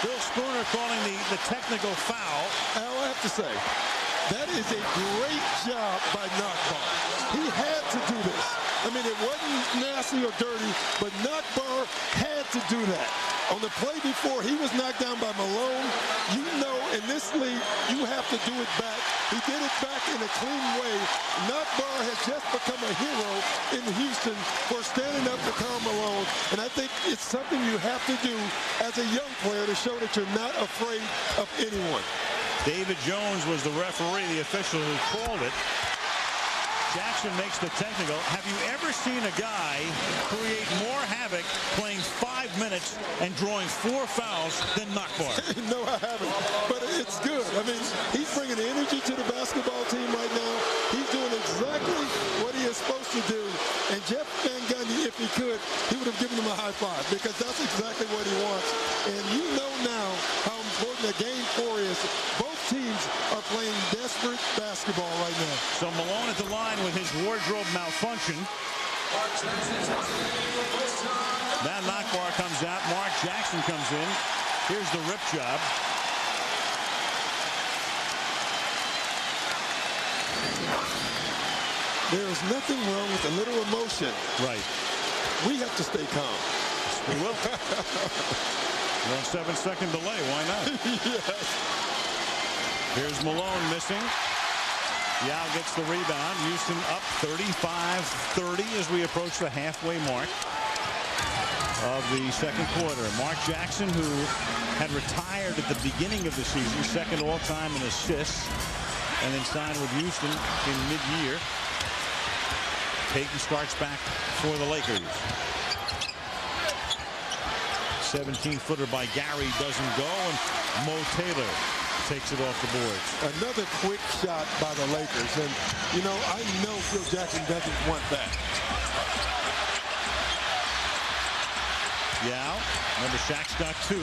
Bill Spooner calling the technical foul. All I have to say, that is a great job by Nakbar. He had to do this. I mean, it wasn't nasty or dirty, but Nakbar had to do that. On the play before he was knocked down by Malone, you know in this league, you have to do it back. He did it back in a clean way. Nakbar has just become a hero in Houston for standing up for Karl Malone, and I think it's something you have to do as a young player to show that you're not afraid of anyone. David Jones was the referee, the official who called it. Jackson makes the technical. Have you ever seen a guy create more havoc playing 5 minutes and drawing 4 fouls than Nakbar? No, I haven't. But it's good. I mean, he's bringing energy to the basketball team right now. He's doing exactly what he is supposed to do. And Jeff Van Gundy, if he could, he would have given him a high five, because that's exactly what he wants. And you know now how important a game 4 is. Both teams are playing desperate basketball right now. So Malone at the line with his wardrobe malfunction. Now Nakbar comes out. Mark Jackson comes in. Here's the rip job. There is nothing wrong with a little emotion. Right. We have to stay calm. We will. Well, 7-second delay. Why not? Yes. Here's Malone missing. Yao gets the rebound. Houston up 35-30 as we approach the halfway mark of the second quarter. Mark Jackson, who had retired at the beginning of the season, second all-time in assists, and then signed with Houston in mid-year. Payton starts back for the Lakers. 17-footer by Gary doesn't go, and Mo Taylor takes it off the boards. Another quick shot by the Lakers, and you know, I know Phil Jackson doesn't want that. Yao, remember Shaq's got 2.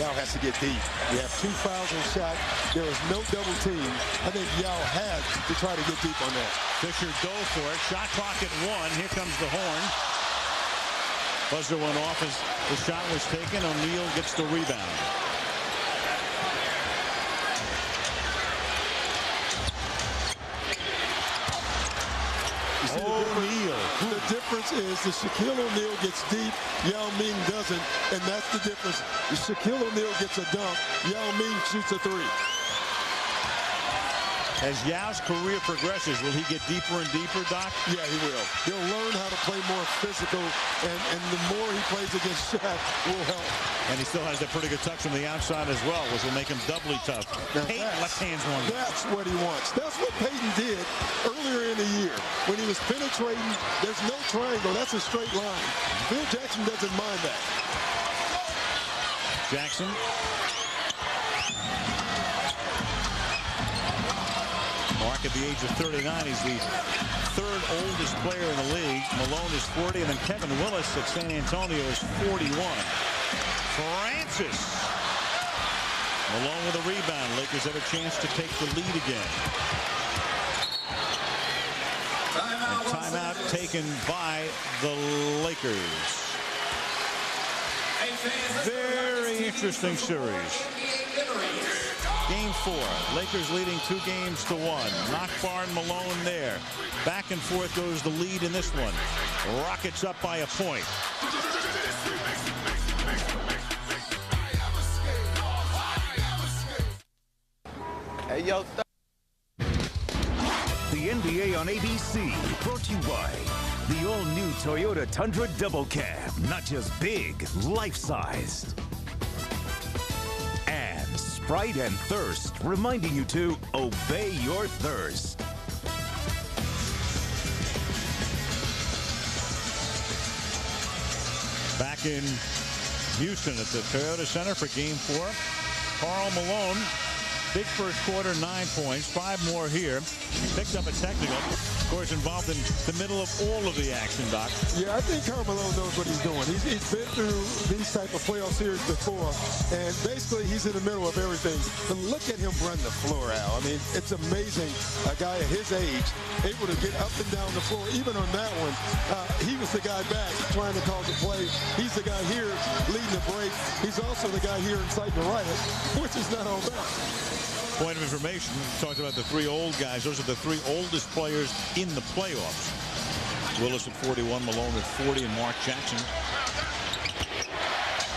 Yao has to get deep. We have 2 fouls on shot. There is no double team. I think Yao has to try to get deep on that. Fisher dove for it. Shot clock at 1. Here comes the horn. Buzzer went off as the shot was taken. O'Neal gets the rebound. O'Neal. The difference is that Shaquille O'Neal gets deep, Yao Ming doesn't, and that's the difference. If Shaquille O'Neal gets a dunk, Yao Ming shoots a 3. As Yao's career progresses, will he get deeper and deeper, Doc? Yeah, he will. He'll learn how to play more physical, and the more he plays against Shaq will help. And he still has that pretty good touch from the outside as well, which will make him doubly tough. Now Payton, left hand's one. That's what he wants. That's what Payton did earlier in the year. When he was penetrating, there's no triangle. That's a straight line. Phil Jackson doesn't mind that. Jackson. Mark at the age of 39. He's the 3rd oldest player in the league. Malone is 40, and then Kevin Willis at San Antonio is 41. Francis. Malone with a rebound. Lakers have a chance to take the lead again. And timeout taken by the Lakers. Very interesting series. Game 4. Lakers leading 2-1. Knockbar and Malone there. Back and forth goes the lead in this one. Rockets up by a point. Hey, yo. The NBA on ABC, brought to you by the all-new Toyota Tundra Double Cab. Not just big, life-sized. And Sprite and Thirst, reminding you to obey your thirst. Back in Houston at the Toyota Center for Game 4. Karl Malone, big first quarter, 9 points, 5 more here. Picked up a technical. Of course, involved in the middle of all of the action, Doc. Yeah, I think Karl Malone knows what he's doing. He's been through these type of playoff series before, and basically he's in the middle of everything. But look at him run the floor out. I mean, it's amazing. A guy at his age able to get up and down the floor. Even on that one, he was the guy back trying to cause a play. He's the guy here leading the break. He's also the guy here inciting the riot, which is not all bad. Point of information, we talked about the 3 old guys. Those are the 3 oldest players in the playoffs. Willis at 41, Malone at 40, and Mark Jackson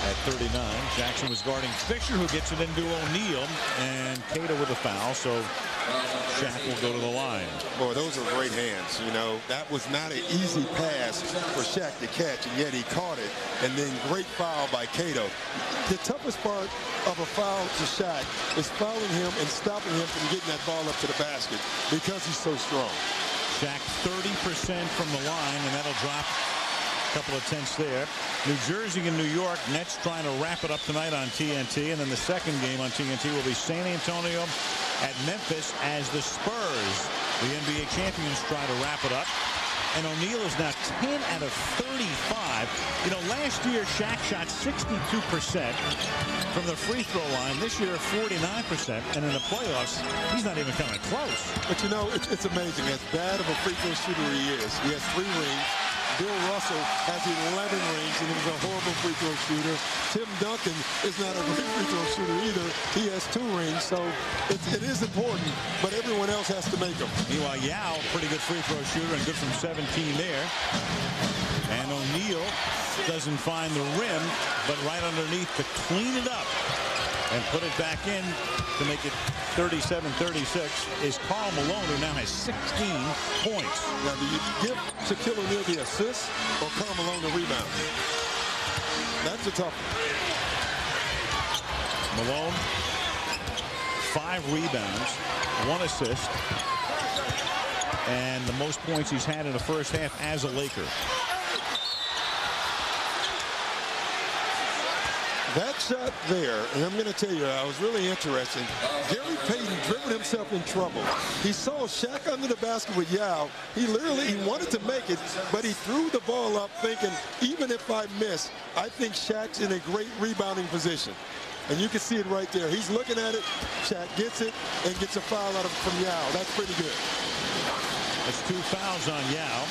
at 39. Jackson was guarding Fisher, who gets it into O'Neal, and Cato with a foul, so Shaq will go to the line. Boy, those are great hands. You know, that was not an easy pass for Shaq to catch, and yet he caught it. And then great foul by Cato. The toughest part of a foul to Shaq is fouling him and stopping him from getting that ball up to the basket because he's so strong. Shaq 30% from the line, and that'll drop a couple of tenths there. New Jersey and New York, Nets trying to wrap it up tonight on TNT, and then the second game on TNT will be San Antonio at Memphis as the Spurs, the NBA champions, try to wrap it up. And O'Neal is now 10 out of 35. You know, last year Shaq shot 62% from the free throw line. This year 49%. And in the playoffs, he's not even coming close. But you know, it's amazing. As bad of a free throw shooter he is. He has 3 rings. Bill Russell has 11 rings, and he was a horrible free throw shooter. Tim Duncan is not a great free throw shooter either. He has 2 rings, so it is important, but everyone else has to make them. Meanwhile, Yao, pretty good free throw shooter and good from 17 there. And O'Neal doesn't find the rim, but right underneath to clean it up. And put it back in to make it 37-36 is Karl Malone, who now has 16 points. Now, do you give Shaquille O'Neal the assist or Karl Malone the rebound? That's a tough one. Malone, 5 rebounds, 1 assist, and the most points he's had in the first half as a Laker. That shot there, and I'm going to tell you, I was really interesting. Gary Payton dribbled himself in trouble. He saw Shaq under the basket with Yao. He wanted to make it, but he threw the ball up thinking, even if I miss, I think Shaq's in a great rebounding position. And you can see it right there. He's looking at it. Shaq gets it and gets a foul out of from Yao. That's pretty good. That's 2 fouls on Yao.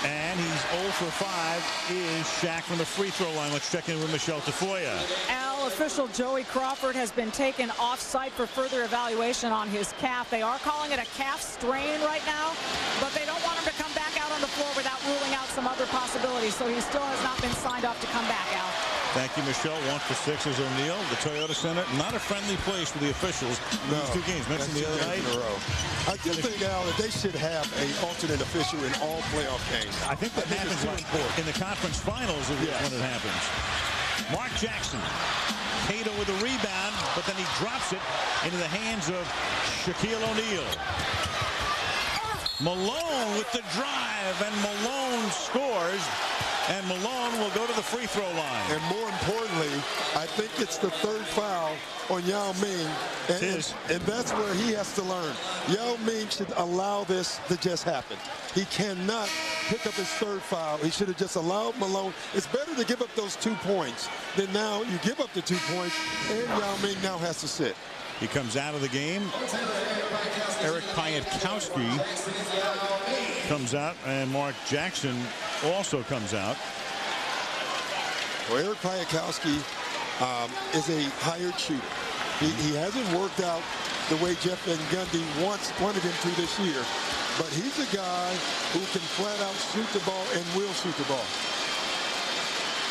And he's 0 for 5 is Shaq from the free throw line. Let's check in with Michelle Tafoya. Al, official Joey Crawford has been taken off-site for further evaluation on his calf. They are calling it a calf strain right now, but they don't want him to come back out on the floor without ruling out some other possibilities. So he still has not been signed off to come back, Al. Thank you, Michelle. 1 for 6 is O'Neal. The Toyota Center, not a friendly place for the officials in these 2 games. Mentioned the other night. In a row. I do think, Al, that they should have an alternate official in all playoff games. I think that happens in the conference finals when it happens. Mark Jackson. Cato with a rebound, but then he drops it into the hands of Shaquille O'Neal. Malone with the drive, and Malone scores. And Malone will go to the free throw line. And more importantly, I think it's the 3rd foul on Yao Ming. And that's where he has to learn. Yao Ming should allow this to just happen. He cannot pick up his 3rd foul. He should have just allowed Malone. It's better to give up those 2 points than now you give up the 2 points, and Yao Ming now has to sit. He comes out of the game. Eric Piatkowski comes out, and Mark Jackson also comes out. Well, Eric Piatkowski is a hired shooter. He hasn't worked out the way Jeff Van Gundy wanted him to this year, but he's a guy who can flat out shoot the ball and will shoot the ball.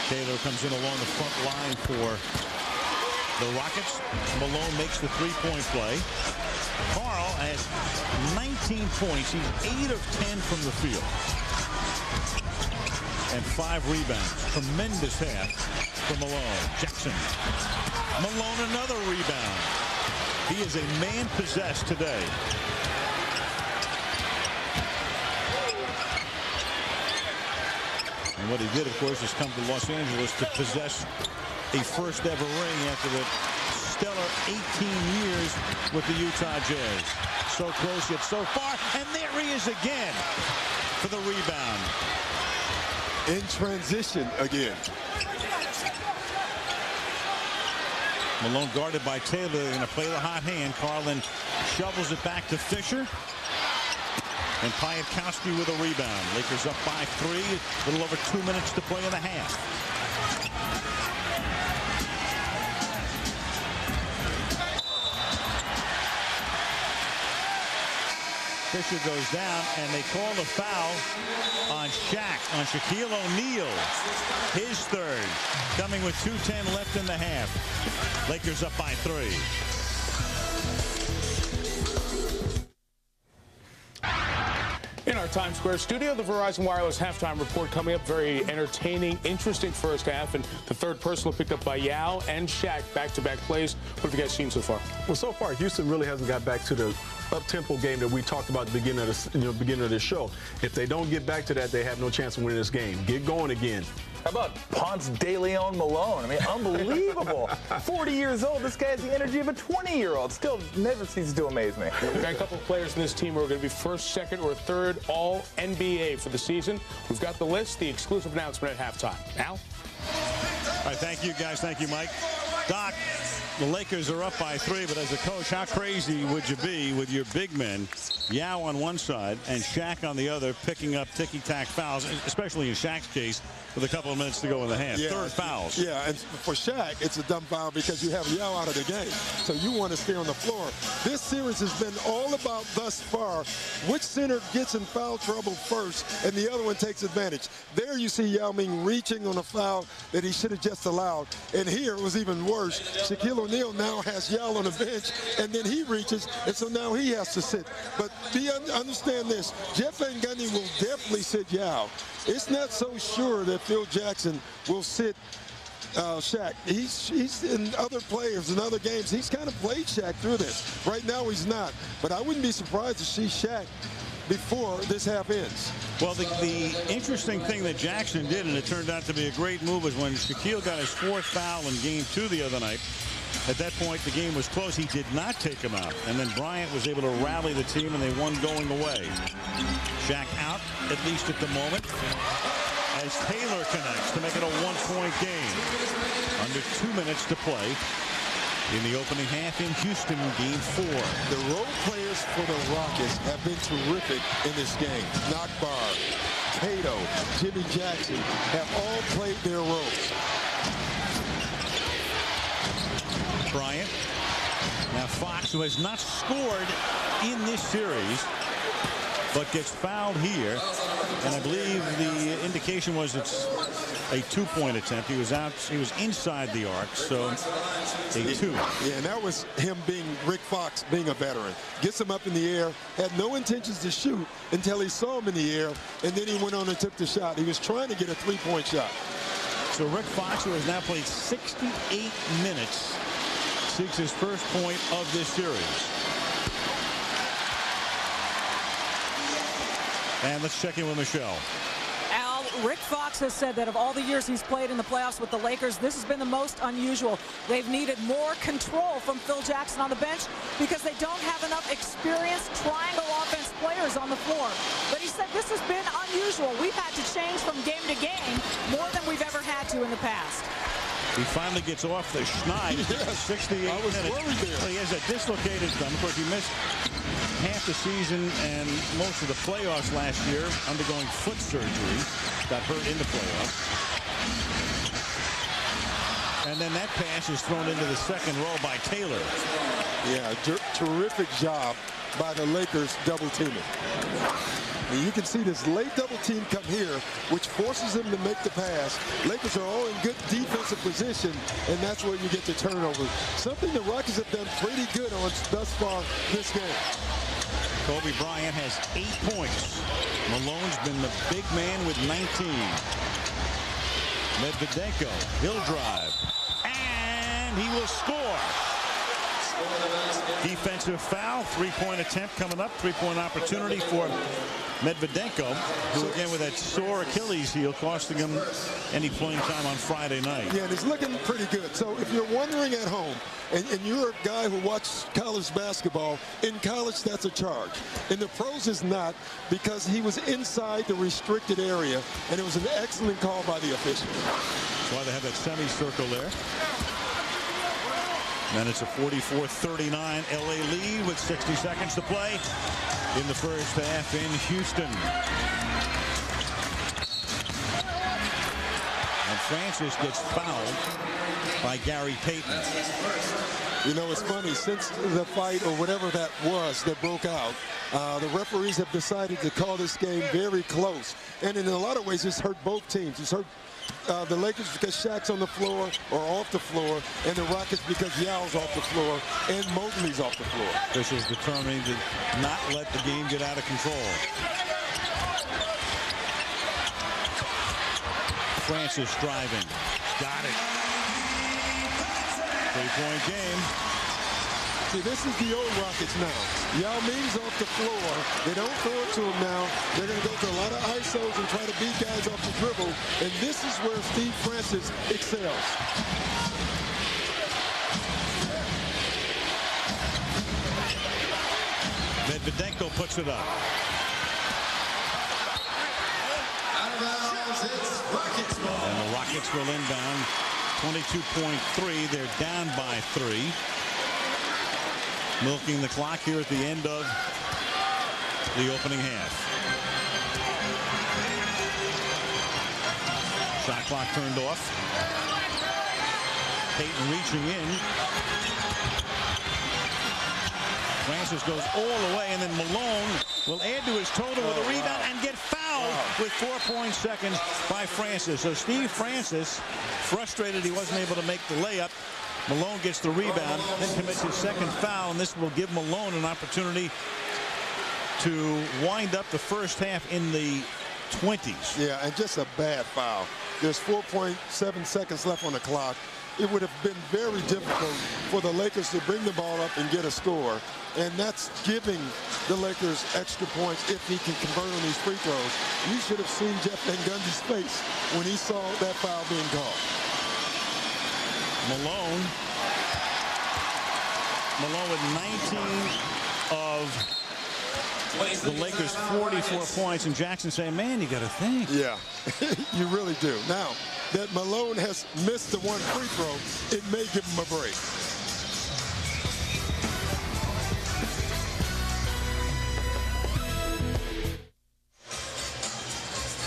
Taylor comes in along the front line for the Rockets. Malone makes the 3-point play. Karl has 19 points. He's 8 of 10 from the field. And 5 rebounds. Tremendous half for Malone. Jackson. Malone another rebound. He is a man possessed today. And what he did, of course, is come to Los Angeles to possess a first ever ring after the stellar 18 years with the Utah Jazz. So close yet so far, and there he is again for the rebound. In transition again. Malone guarded by Taylor. They're going to play the hot hand. Carlin shovels it back to Fisher. And Piatkowski with a rebound. Lakers up by 3. A little over 2 minutes to play in the half. Fisher goes down, and they call the foul on Shaq, on Shaquille O'Neal. His 3rd, coming with 2:10 left in the half. Lakers up by 3. In our Times Square studio, the Verizon Wireless halftime report coming up. Very entertaining, interesting first half, and the 3rd personal picked up by Yao and Shaq, back-to-back plays. What have you guys seen so far? Well, so far, Houston really hasn't got back to the up-tempo game that we talked about at the beginning of this show. If they don't get back to that, they have no chance of winning this game. Get going again. How about Ponce de Leon Malone? I mean, unbelievable. 40 years old. This guy has the energy of a 20-year-old. Still never ceases to amaze me. We've got a couple of players in this team who are going to be 1st, 2nd, or 3rd All-NBA for the season. We've got the list, the exclusive announcement at halftime. Al? All right, thank you, guys. Thank you, Mike. Doc, The Lakers are up by 3, but as a coach, how crazy would you be with your big men, Yao on one side and Shaq on the other, picking up ticky-tack fouls, especially in Shaq's case, with a couple of minutes to go in the half. Yeah. Third fouls. Yeah, and for Shaq, it's a dumb foul because you have Yao out of the game. So you want to stay on the floor. This series has been all about thus far which center gets in foul trouble first and the other one takes advantage. There you see Yao Ming reaching on a foul that he should have just allowed. And here it was even worse. Shaquille O'Neal now has Yao on the bench, and then he reaches, and so now he has to sit. But understand this, Jeff Van Gundy will definitely sit Yao. It's not so sure that Phil Jackson will sit Shaq. He's in other players in other games. He's kind of played Shaq through this. Right now he's not. But I wouldn't be surprised to see Shaq before this half ends. Well, the interesting thing that Jackson did, and it turned out to be a great move, was when Shaquille got his 4th foul in Game 2 the other night. At that point, the game was close. He did not take him out. And then Bryant was able to rally the team, and they won going away. Shaq out, at least at the moment, as Taylor connects to make it a 1-point game. Under 2 minutes to play in the opening half in Houston, Game 4. The role players for the Rockets have been terrific in this game. Nakbar, Cato, Jimmy Jackson have all played their roles. Bryant. Now Fox, who has not scored in this series, but gets fouled here. And I believe the indication was it's a 2-point attempt. He was out. He was inside the arc, so a 2. Yeah, and that was him being Rick Fox, being a veteran. Gets him up in the air, had no intentions to shoot until he saw him in the air, and then he went on and took the shot. He was trying to get a 3-point shot. So Rick Fox, who has now played 68 minutes, seeks his first point of this series. And let's check in with Michelle. Al, Rick Fox has said that of all the years he's played in the playoffs with the Lakers, this has been the most unusual. They've needed more control from Phil Jackson on the bench because they don't have enough experienced triangle offense players on the floor. But he said this has been unusual. We've had to change from game to game more than we've ever had to in the past. He finally gets off the schneid. Yes, 68 I was minutes. worried there. He has a dislocated thumb. Of course, he missed half the season and most of the playoffs last year, undergoing foot surgery. Got hurt in the playoffs. And then that pass is thrown into the second row by Taylor. Yeah, terrific job by the Lakers double teaming. And you can see this late double team come here, which forces them to make the pass. Lakers are all in good defensive position, and that's where you get the turnover. Something the Rockets have done pretty good on thus far this game. Kobe Bryant has 8 points. Malone's been the big man with 19. Medvedenko, he'll drive. And he will score. Defensive foul, 3-point attempt coming up, 3-point opportunity for Medvedenko, who again with that sore Achilles heel costing him any playing time on Friday night. Yeah, and he's looking pretty good. So if you're wondering at home, and you're a guy who watches college basketball, in college that's a charge. In the pros is not, because he was inside the restricted area, and it was an excellent call by the official. That's why they have that semicircle there. And it's a 44-39 LA lead with 60 seconds to play in the first half in Houston. And Francis gets fouled by Gary Payton. You know, it's funny, since the fight or whatever that was that broke out, the referees have decided to call this game very close. And in a lot of ways, it's hurt both teams. It's hurt the Lakers because Shaq's on the floor or off the floor, and the Rockets because Yao's off the floor and Mobley's off the floor. This is determined to not let the game get out of control. Francis driving. Got it. 3-point game. See, this is the old Rockets now. Yao Ming's off the floor. They don't throw it to him now. They're going to go to a lot of ISOs and try to beat guys off the dribble. And this is where Steve Francis excels. Medvedenko puts it up. Out of bounds, it's Rockets ball. And the Rockets will inbound 22.3. They're down by 3. Milking the clock here at the end of the opening half. Shot clock turned off. Payton reaching in. Francis goes all the way, and then Malone will add to his total with a rebound and get fouled with 4 seconds by Francis. So Steve Francis, frustrated he wasn't able to make the layup. Malone gets the rebound, then commits his second foul, and this will give Malone an opportunity to wind up the first half in the 20s. Yeah, and just a bad foul. There's 4.7 seconds left on the clock. It would have been very difficult for the Lakers to bring the ball up and get a score. And that's giving the Lakers extra points if he can convert on these free throws. You should have seen Jeff Van Gundy's face when he saw that foul being called. Malone with 19 of the Lakers' 44 points, and Jackson saying, man, you got to think. Yeah, you really do. Now that Malone has missed the one free throw, it may give him a break.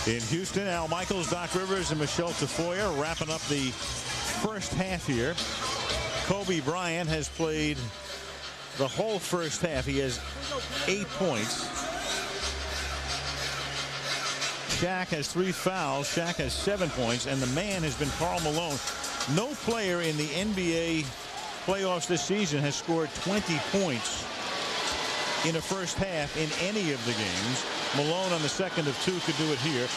In Houston, Al Michaels, Doc Rivers, and Michelle Tafoya wrapping up the first half here. Kobe Bryant has played the whole first half. He has 8 points. Shaq has 3 fouls. Shaq has 7 points, and the man has been Karl Malone. No player in the NBA playoffs this season has scored 20 points in a first half in any of the games. Malone on the second of 2 could do it here.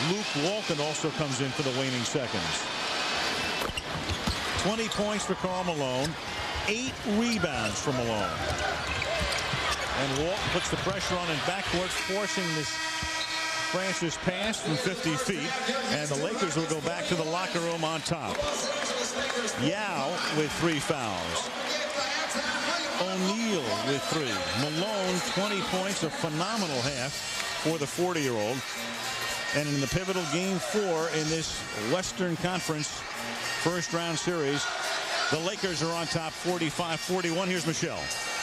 Luke Walton also comes in for the waning seconds. 20 points for Karl Malone. 8 rebounds for Malone. And Walton puts the pressure on in backcourt, forcing this Francis pass from 50 feet. And the Lakers will go back to the locker room on top. Yao with 3 fouls. O'Neal with 3. Malone, 20 points, a phenomenal half for the 40-year-old. And in the pivotal game 4 in this Western Conference first round series, the Lakers are on top 45-41. Here's Michelle.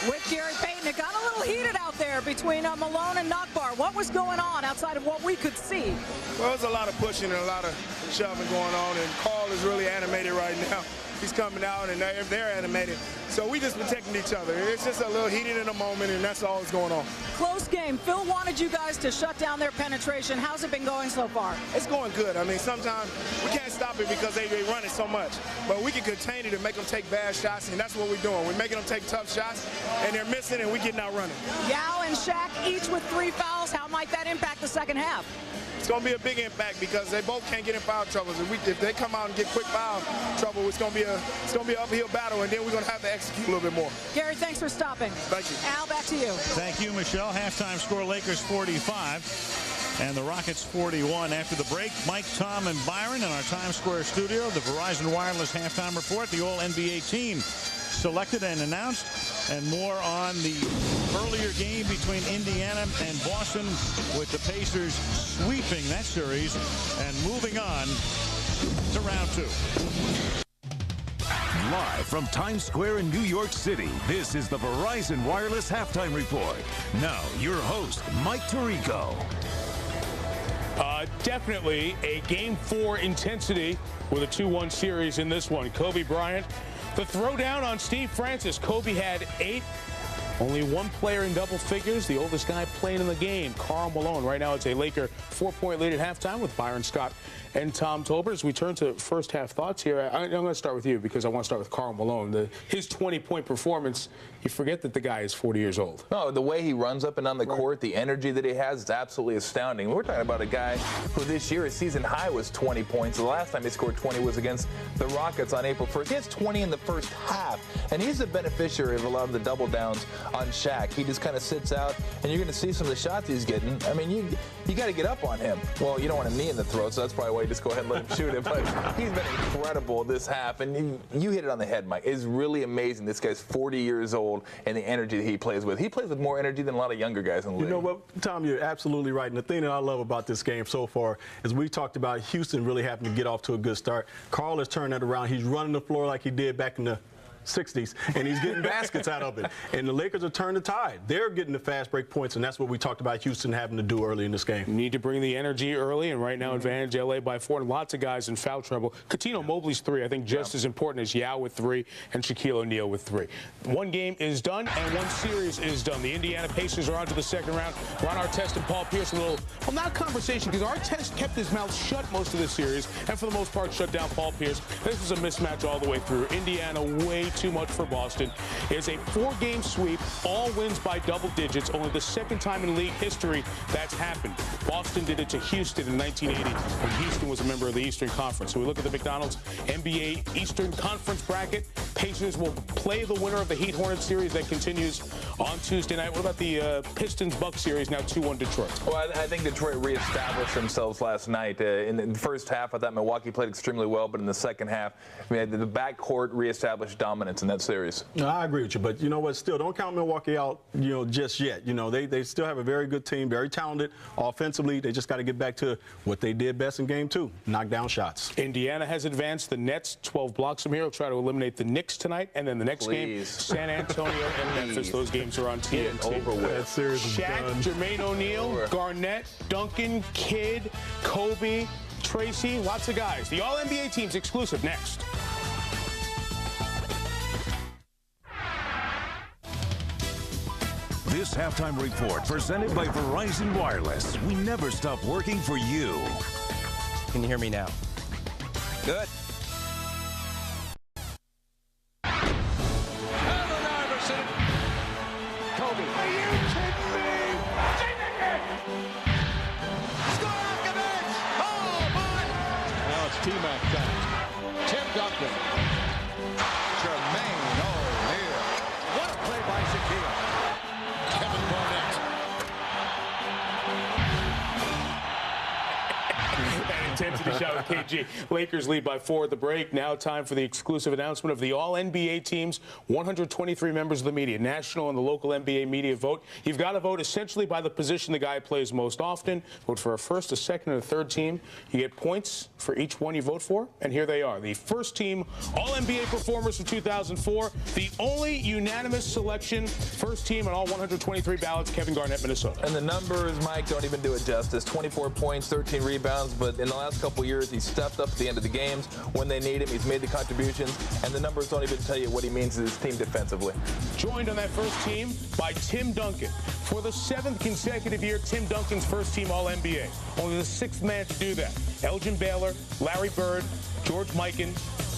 With Gary Payton, it got a little heated out there between Malone and Nakbar. What was going on outside of what we could see? Well, there's a lot of pushing and a lot of shoving going on, and Karl is really animated right now. He's coming out, and they're animated. So we just protecting each other. It's just a little heated in a moment, and that's all that's going on. Close game. Phil wanted you guys to shut down their penetration. How's it been going so far? It's going good. I mean, sometimes we can't stop it because they run it so much. But we can contain it and make them take bad shots, and that's what we're doing. We're making them take tough shots, and they're missing, and we're getting out running. Yao and Shaq each with 3 fouls. How might that impact the second half? It's going to be a big impact because they both can't get in foul trouble. If they come out and get quick foul trouble, it's going to be an uphill battle, and then we're going to have to execute a little bit more. Gary, thanks for stopping. Thank you. Al, back to you. Thank you, Michelle. Halftime score, Lakers 45 and the Rockets 41. After the break, Mike, Tom, and Byron in our Times Square studio. The Verizon Wireless halftime report, the All-NBA team selected and announced, and more on the earlier game between Indiana and Boston, with the Pacers sweeping that series and moving on to round 2. Live from Times Square in New York City, this is the Verizon Wireless Halftime Report. Now, your host, Mike Tirico. Definitely a Game 4 intensity with a 2-1 series in this one. Kobe Bryant, the throwdown on Steve Francis. Kobe had 8. Only one player in double figures, the oldest guy playing in the game, Karl Malone. Right now it's a Laker 4-point lead at halftime with Byron Scott and Tom Tolbert. As we turn to first half thoughts here, I'm going to start with you because I want to start with Karl Malone. His 20-point performance, you forget that the guy is 40 years old. No, the way he runs up and down the court, the energy that he has is absolutely astounding. We're talking about a guy who this year, his season high was 20 points. The last time he scored 20 was against the Rockets on April 1st. He has 20 in the first half, and he's a beneficiary of a lot of the double downs on Shaq. He just kind of sits out, and you're going to see some of the shots he's getting. I mean, you got to get up on him. Well, you don't want a knee in the throat, so that's probably why you just go ahead and let him shoot it. But he's been incredible this half, and you hit it on the head, Mike. It's really amazing. This guy's 40 years old, and the energy that he plays with. He plays with more energy than a lot of younger guys in the league. You know what, Tom, you're absolutely right. And the thing that I love about this game so far is we talked about Houston really having to get off to a good start. Karl has turned that around. He's running the floor like he did back in the 60s, and he's getting baskets out of it. And the Lakers are turning the tide. They're getting the fast break points, and that's what we talked about Houston having to do early in this game. You need to bring the energy early, and right now advantage LA by 4. And lots of guys in foul trouble. Coutinho Mobley's 3, I think, just as important as Yao with 3 and Shaquille O'Neal with 3. One game is done, and one series is done. The Indiana Pacers are on to the second round. Ron Artest and Paul Pierce, a little, well, not conversation, because Artest kept his mouth shut most of the series, and for the most part shut down Paul Pierce. This was a mismatch all the way through. Indiana way too much for Boston. It's a 4-game sweep, all wins by double digits, only the second time in league history that's happened. Boston did it to Houston in 1980 when Houston was a member of the Eastern Conference. So we look at the McDonald's NBA Eastern Conference bracket. Pacers will play the winner of the Heat-Hornets series that continues on Tuesday night. What about the Pistons-Bucks series, now 2-1 Detroit? Well, I think Detroit reestablished themselves last night. In the first half, I thought Milwaukee played extremely well, but in the second half, I mean, the backcourt reestablished dominance in that series. No, I agree with you, but you know what? Still, don't count Milwaukee out, just yet. They still have a very good team, very talented offensively. They just got to get back to what they did best in Game 2, knock down shots. Indiana has advanced. The Nets 12 blocks from here will try to eliminate the Knicks tonight, and then the next game, San Antonio and Memphis. Those games are on TNT. Over with. That series is Shaq, done. Jermaine O'Neal, Garnett, Duncan, Kidd, Kobe, Tracy, lots of guys. The All-NBA teams exclusive next. This halftime report presented by Verizon Wireless. We never stop working for you. Can you hear me now? Good. Allen Iverson. Kobe. Are you kidding me? Stojakovic. Oh, my. Now it's T-Mac time. Tim Duncan. Jermaine O'Neal. What a play by Shaquille. Kevin Garnett. An intensity shot with KG. Lakers lead by 4 at the break. Now time for the exclusive announcement of the All-NBA teams. 123 members of the media, national and the local NBA media vote. You've got to vote essentially by the position the guy plays most often. Vote for a first, a second, and a third team. You get points for each one you vote for, and here they are. The first team All-NBA performers from 2004. The only unanimous selection. First team on all 123 ballots, Kevin Garnett, Minnesota. And the numbers, Mike, don't even do it justice. 24 points, 13 rebounds, but in the last couple years, he's stepped up at the end of the games. When they need him, he's made the contributions, and the numbers don't even tell you what he means to his team defensively. Joined on that first team by Tim Duncan. For the 7th consecutive year, Tim Duncan's first team All-NBA. Only the 6th man to do that. Elgin Baylor, Larry Bird, George Mikan,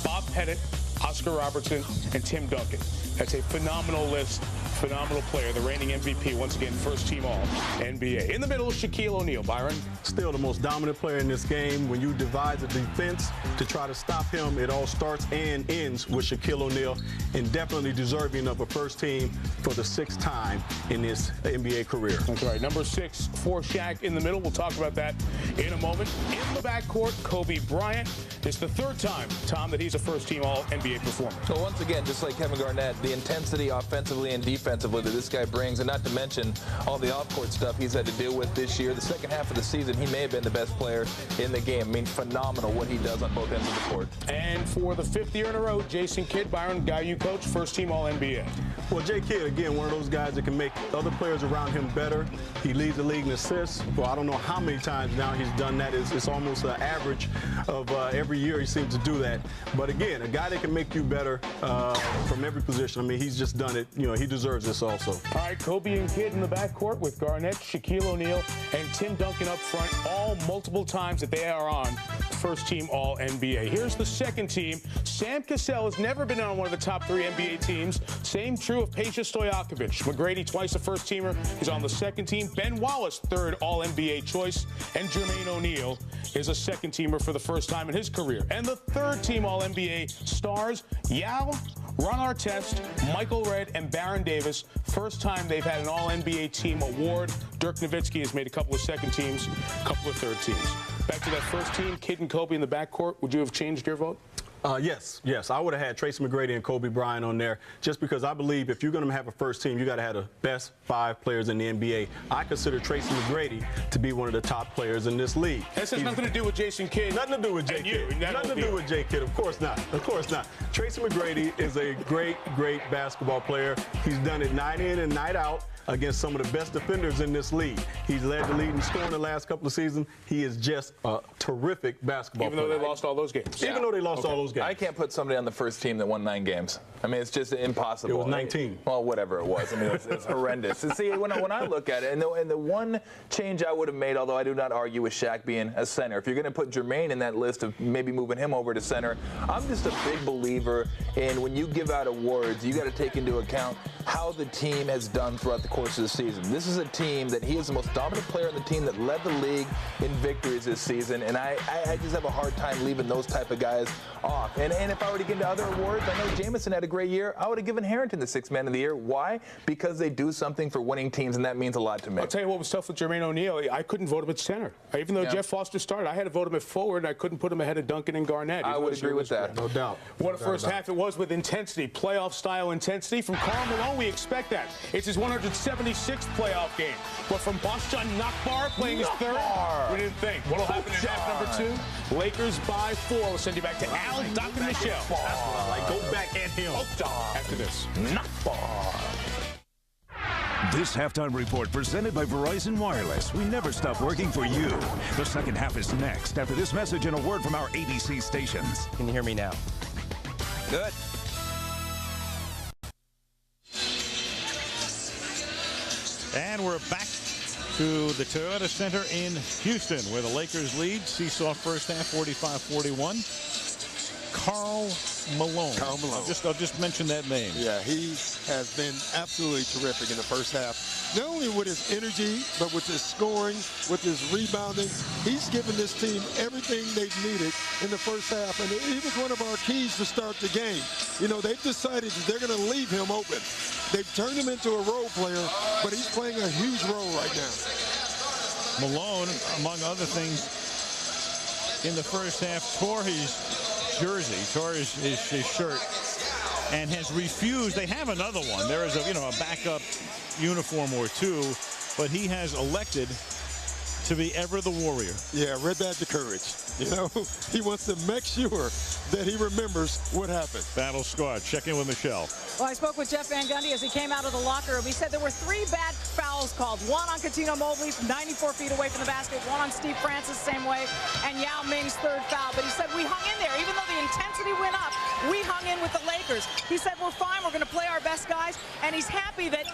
Bob Pettit, Oscar Robertson, and Tim Duncan. That's a phenomenal list. Phenomenal player, the reigning MVP, once again, first team All-NBA. In the middle, Shaquille O'Neal. Byron? Still the most dominant player in this game. When you divide the defense to try to stop him, it all starts and ends with Shaquille O'Neal, and definitely deserving of a first team for the 6th time in his NBA career. That's right. Number 6 for Shaq in the middle. We'll talk about that in a moment. In the backcourt, Kobe Bryant. It's the 3rd time, Tom, that he's a first team All-NBA performer. So once again, just like Kevin Garnett, the intensity offensively and defensively that this guy brings, and not to mention all the off-court stuff he's had to deal with this year. The second half of the season, he may have been the best player in the game. I mean, phenomenal what he does on both ends of the court. And for the 5th year in a row, Jason Kidd, Byron, guy you coach, first team All-NBA. Well, Jay Kidd, again, one of those guys that can make other players around him better. He leads the league in assists. Well, I don't know how many times now he's done that. It's almost an average of every year he seems to do that. But again, a guy that can make you better from every position. I mean, he's just done it. He deserves this also. All right, Kobe and Kidd in the backcourt with Garnett, Shaquille O'Neal, and Tim Duncan up front, all multiple times that they are on first team All-NBA. Here's the second team. Sam Cassell has never been on one of the top 3 NBA teams. Same true of Peja Stojakovic. McGrady, twice a first teamer, is on the second team. Ben Wallace, 3rd All-NBA choice. And Jermaine O'Neal is a second teamer for the first time in his career. And the 3rd team All-NBA stars, Yao Ron Artest, Michael Redd, and Baron Davis. First time they've had an All-NBA team award. Dirk Nowitzki has made a couple of second teams, a couple of third teams. Back to that first team, Kidd and Kobe in the backcourt. Would you have changed your vote? Yes. I would have had Tracy McGrady and Kobe Bryant on there, just because I believe if you're going to have a first team, you got to have the best 5 players in the NBA. I consider Tracy McGrady to be one of the top players in this league. This has nothing to do with Jason Kidd. Nothing to do with Jay Kidd. Nothing to do with Jay Kidd. Of course not. Of course not. Tracy McGrady is a great basketball player. He's done it night in and night out against some of the best defenders in this league. He's led the lead in scoring the last couple of seasons. He is just a terrific basketball player. Even though they lost all those games. Even though they lost all those games. I can't put somebody on the first team that won 9 games. I mean, it's just impossible. It was 19. Well, whatever it was. I mean, it's horrendous. And see, when I look at it, and the one change I would have made, although I do not argue with Shaq being a center, if you're going to put Jermaine in that list of maybe moving him over to center, I'm just a big believer in when you give out awards, you got to take into account how the team has done throughout the course of the season. This is a team that he is the most dominant player on the team that led the league in victories this season, and I just have a hard time leaving those type of guys off. And if I were to get into other awards, I know Jamison had a great year. I would have given Harrington the 6th Man of the Year. Why? Because they do something for winning teams, and that means a lot to me. I'll tell you what was tough with Jermaine O'Neal. I couldn't vote him at center. Even though Jeff Foster started, I had to vote him at forward, and I couldn't put him ahead of Duncan and Garnett. I would agree with that. No doubt. What a first half it was with intensity, playoff-style intensity. From Karl Malone, we expect that. It's his 176th playoff game. But from Boston Nakbar playing his third, we didn't think. What'll happen in half number 2? Lakers by 4. We'll send you back to Al, Doc, and Michelle. That's what I like. Go back at him. After this. Nakbar. This halftime report presented by Verizon Wireless. We never stop working for you. The second half is next after this message and a word from our ABC stations. Can you hear me now? Good. And we're back to the Toyota Center in Houston, where the Lakers lead. Seesaw first half, 45-41. Karl Malone. I'll just mention that name. Yeah, he has been absolutely terrific in the first half. Not only with his energy, but with his scoring, with his rebounding. He's given this team everything they've needed in the first half, and he was one of our keys to start the game. You know, they've decided that they're going to leave him open. They've turned him into a role player, but he's playing a huge role right now. Malone, among other things, in the first half, tore his jersey, tore his shirt, and has refused. They have another one. There is a backup uniform or two, but he has elected to be ever the warrior. Yeah, red badge of courage. You know, he wants to make sure that he remembers what happened. Battle scarred. Check in with Michelle. Well, I spoke with Jeff Van Gundy as he came out of the locker room. He said there were 3 bad fouls called. One on Coutinho Mobley from 94 feet away from the basket. One on Steve Francis, same way. And Yao Ming's 3rd foul. But he said we hung in there. Even though the intensity went up, we hung in with the Lakers. He said we're fine. We're going to play our best guys. And he's happy that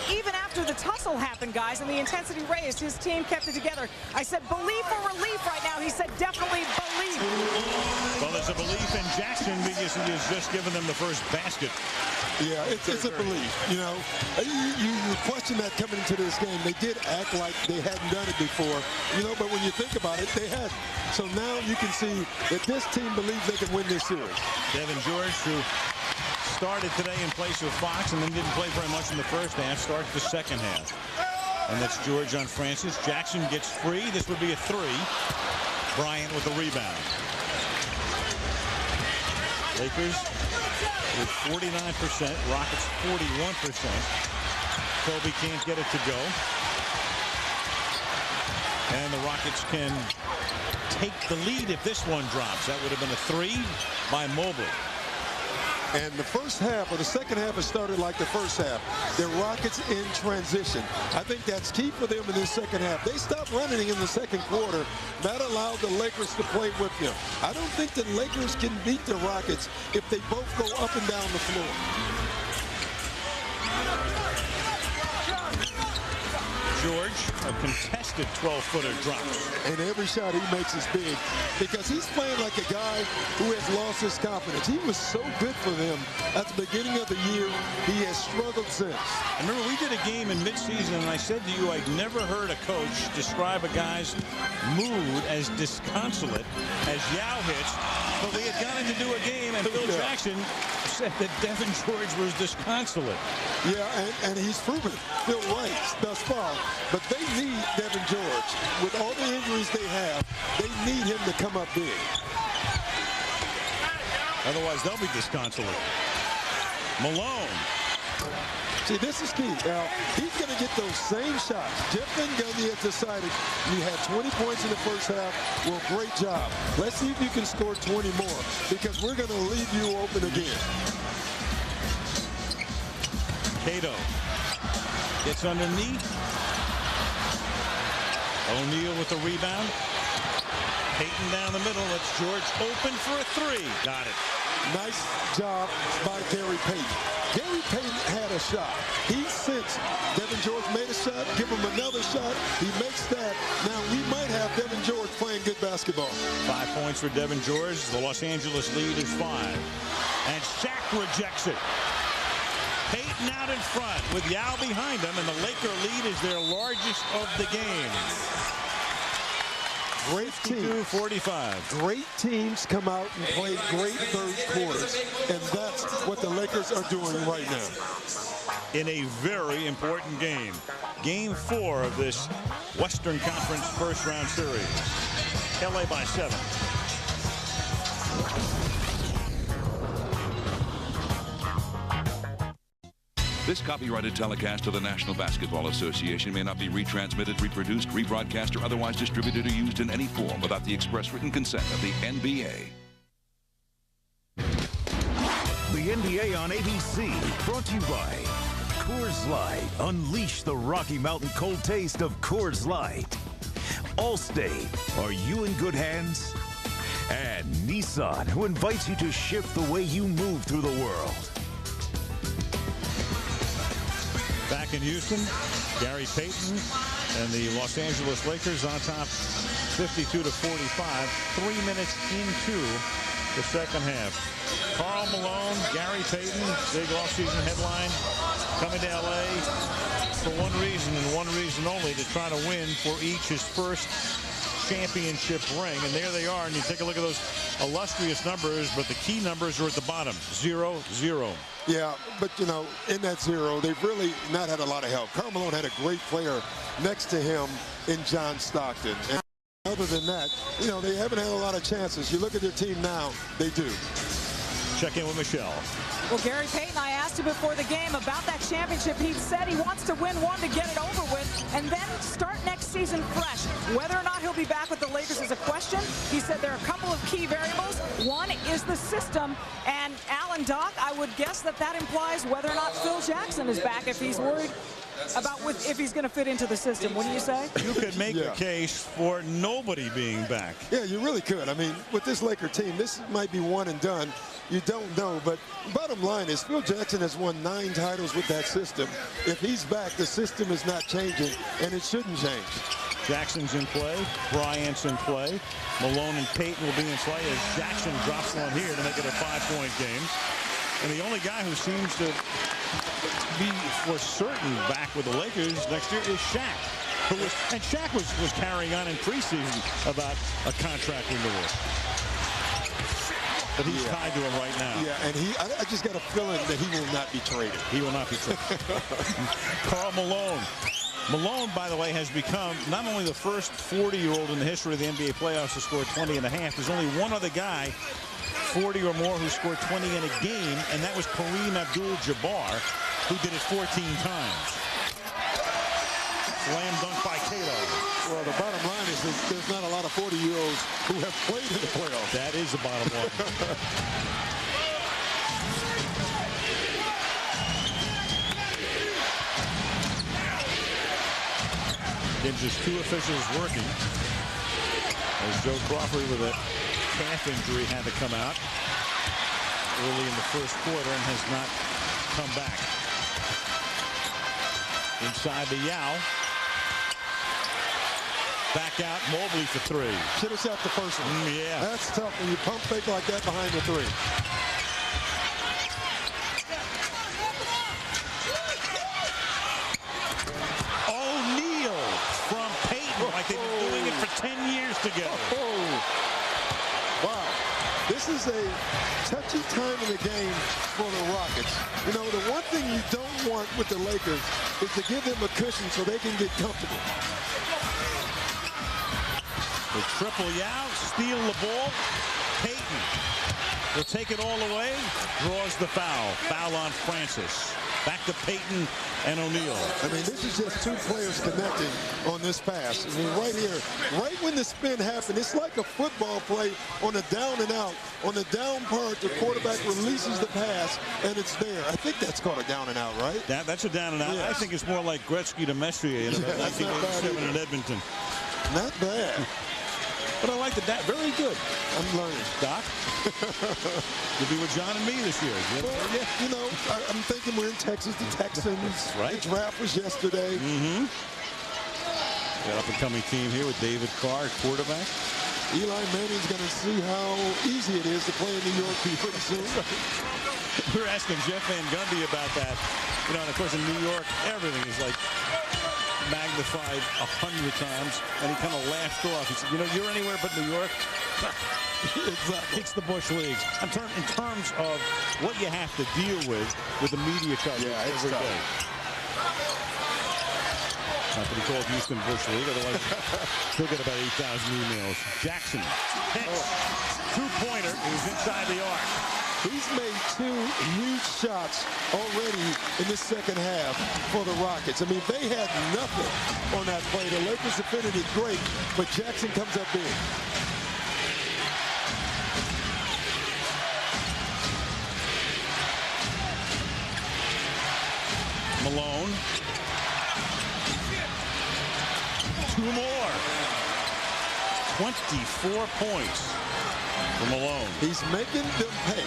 even after the tussle happened, guys, and the intensity raised, his team kept it together. I said, belief or relief right now? He said, definitely belief. Well, there's a belief in Jackson because he has just given them the first basket. Yeah, it's a belief, you know. You question that coming into this game. They did act like they hadn't done it before, you know, but when you think about it, they hadn't. So now you can see that this team believes they can win this series. Devin George, who started today in place of Fox and then didn't play very much in the first half, starts the second half. And that's George on Francis. Jackson gets free. This would be a 3. Bryant with the rebound. Lakers with 49%. Rockets 41%. Kobe can't get it to go. And the Rockets can take the lead if this one drops. That would have been a 3 by Mobley. And the first half or the second half has started like the first half. The Rockets in transition. I think that's key for them in this second half. They stopped running in the second quarter. That allowed the Lakers to play with them. I don't think the Lakers can beat the Rockets if they both go up and down the floor. George, a contested 12-footer drops. And every shot he makes is big because he's playing like a guy who has lost his confidence. He was so good for them at the beginning of the year. He has struggled since. I remember we did a game in midseason, and I said to you I'd never heard a coach describe a guy's mood as disconsolate as Yao hits. But we had gotten to do a game, and Phil Jackson upset that Devin George was disconsolate. Yeah, and he's proven still right thus far. But they need Devin George. With all the injuries they have, they need him to come up big. Otherwise, they'll be disconsolate. Malone. See, this is key. Now, he's going to get those same shots. Jeff Van Gundy has decided you had 20 points in the first half. Well, great job. Let's see if you can score 20 more, because we're going to leave you open again. Cato gets underneath. O'Neal with the rebound. Payton down the middle. That's George open for a three. Got it. Nice job by Gary Payton. Gary Payton had a shot. He sensed Devin George made a shot, give him another shot. He makes that. Now we might have Devin George playing good basketball. 5 points for Devin George. The Los Angeles lead is 5. And Shaq rejects it. Payton out in front with Yao behind him, and the Laker lead is their largest of the game. Great team. 45. Great teams come out and play great third quarters, and that's what the Lakers are doing right now. In a very important game. Game 4 of this Western Conference first round series. LA by 7. This copyrighted telecast of the National Basketball Association may not be retransmitted, reproduced, rebroadcast, or otherwise distributed or used in any form without the express written consent of the NBA. The NBA on ABC, brought to you by Coors Light. Unleash the Rocky Mountain cold taste of Coors Light. Allstate, are you in good hands? And Nissan, who invites you to shift the way you move through the world. Back in Houston, Gary Payton and the Los Angeles Lakers on top 52-45, 3 minutes into the second half. Karl Malone, Gary Payton, big offseason headline, coming to LA for one reason and one reason only, to try to win for each his first championship ring. And there they are, and you take a look at those illustrious numbers, but the key numbers are at the bottom. 0-0. Yeah, but, you know, in that 0, they've really not had a lot of help. Karl Malone had a great player next to him in John Stockton. And other than that, you know, they haven't had a lot of chances. You look at their team now, they do. Check in with Michelle. Well, Gary Payton, I asked him before the game about that championship. He said he wants to win one to get it over with and then start next season fresh. Whether or not he'll be back with the Lakers is a question. He said there are a couple of key variables. One is the system. And Alan Doc, I would guess that that implies whether or not Phil Jackson is back, if he's worried about if he's going to fit into the system. Wouldn't you say? You could make the case for nobody being back. Yeah, you really could. I mean, with this Laker team, this might be one and done. You don't know, but bottom line is Phil Jackson has won 9 titles with that system. If he's back, the system is not changing, and it shouldn't change. Jackson's in play. Bryant's in play. Malone and Payton will be in play as Jackson drops one here to make it a 5-point game. And the only guy who seems to be for certain back with the Lakers next year is Shaq. And Shaq was carrying on in preseason about a contract renewal. But he's tied to him right now. Yeah, and I just got a feeling that he will not be traded. He will not be traded. Karl Malone. Malone, by the way, has become not only the first 40-year-old in the history of the NBA playoffs to score 20 and a half. There's only one other guy, 40 or more, who scored 20 in a game, and that was Kareem Abdul-Jabbar, who did it 14 times. Slam dunk by Cato. Well, the bottom line is there's not a lot of 40-year-olds who have played in the playoffs. That is the bottom line. Gives us 2 officials working as Joe Crawford with a calf injury had to come out early in the first quarter and has not come back. Inside to Yao. Back out, Mobley for 3. Should have shot the first one. Yeah. That's tough when you pump fake like that behind the 3. O'Neal from Payton, like they've been doing it for 10 years together. Wow. This is a touchy time in the game for the Rockets. You know, the one thing you don't want with the Lakers is to give them a cushion so they can get comfortable. The triple Yao, steal the ball. Payton will take it all away, draws the foul. Foul on Francis. Back to Payton and O'Neal. I mean, this is just two players connecting on this pass. I mean, right here, right when the spin happened, it's like a football play on a down and out. On the down part, the quarterback releases the pass, and it's there. I think that's called a down and out, right? That's a down and out. Yes. I think it's more like Gretzky to Messier in 1987 in Edmonton. Not bad. But I like the very good. I'm learning. Doc, you'll be with John and me this year. Well, yeah, you know, I'm thinking we're in Texas, the Texans. Right. The draft was yesterday. Mm-hmm. Got up-and-coming team here with David Carr, quarterback. Eli Manning's going to see how easy it is to play in New York pretty soon. We were asking Jeff Van Gundy about that. You know, and of course in New York, everything is like magnified 100 times, and he kind of laughed off. He said, you know, you're anywhere but New York. Exactly. It's the Bush Leagues. In terms of what you have to deal with the media coverage every day. Not that he called Houston Bush League, otherwise he'll get about 8,000 emails. Jackson hits. Two-pointer is inside the arc. He's made two huge shots already in the second half for the Rockets. I mean, they had nothing on that play. The Lakers defended it great, but Jackson comes up big. Malone. Two more. 24 points. Malone. He's making them pay.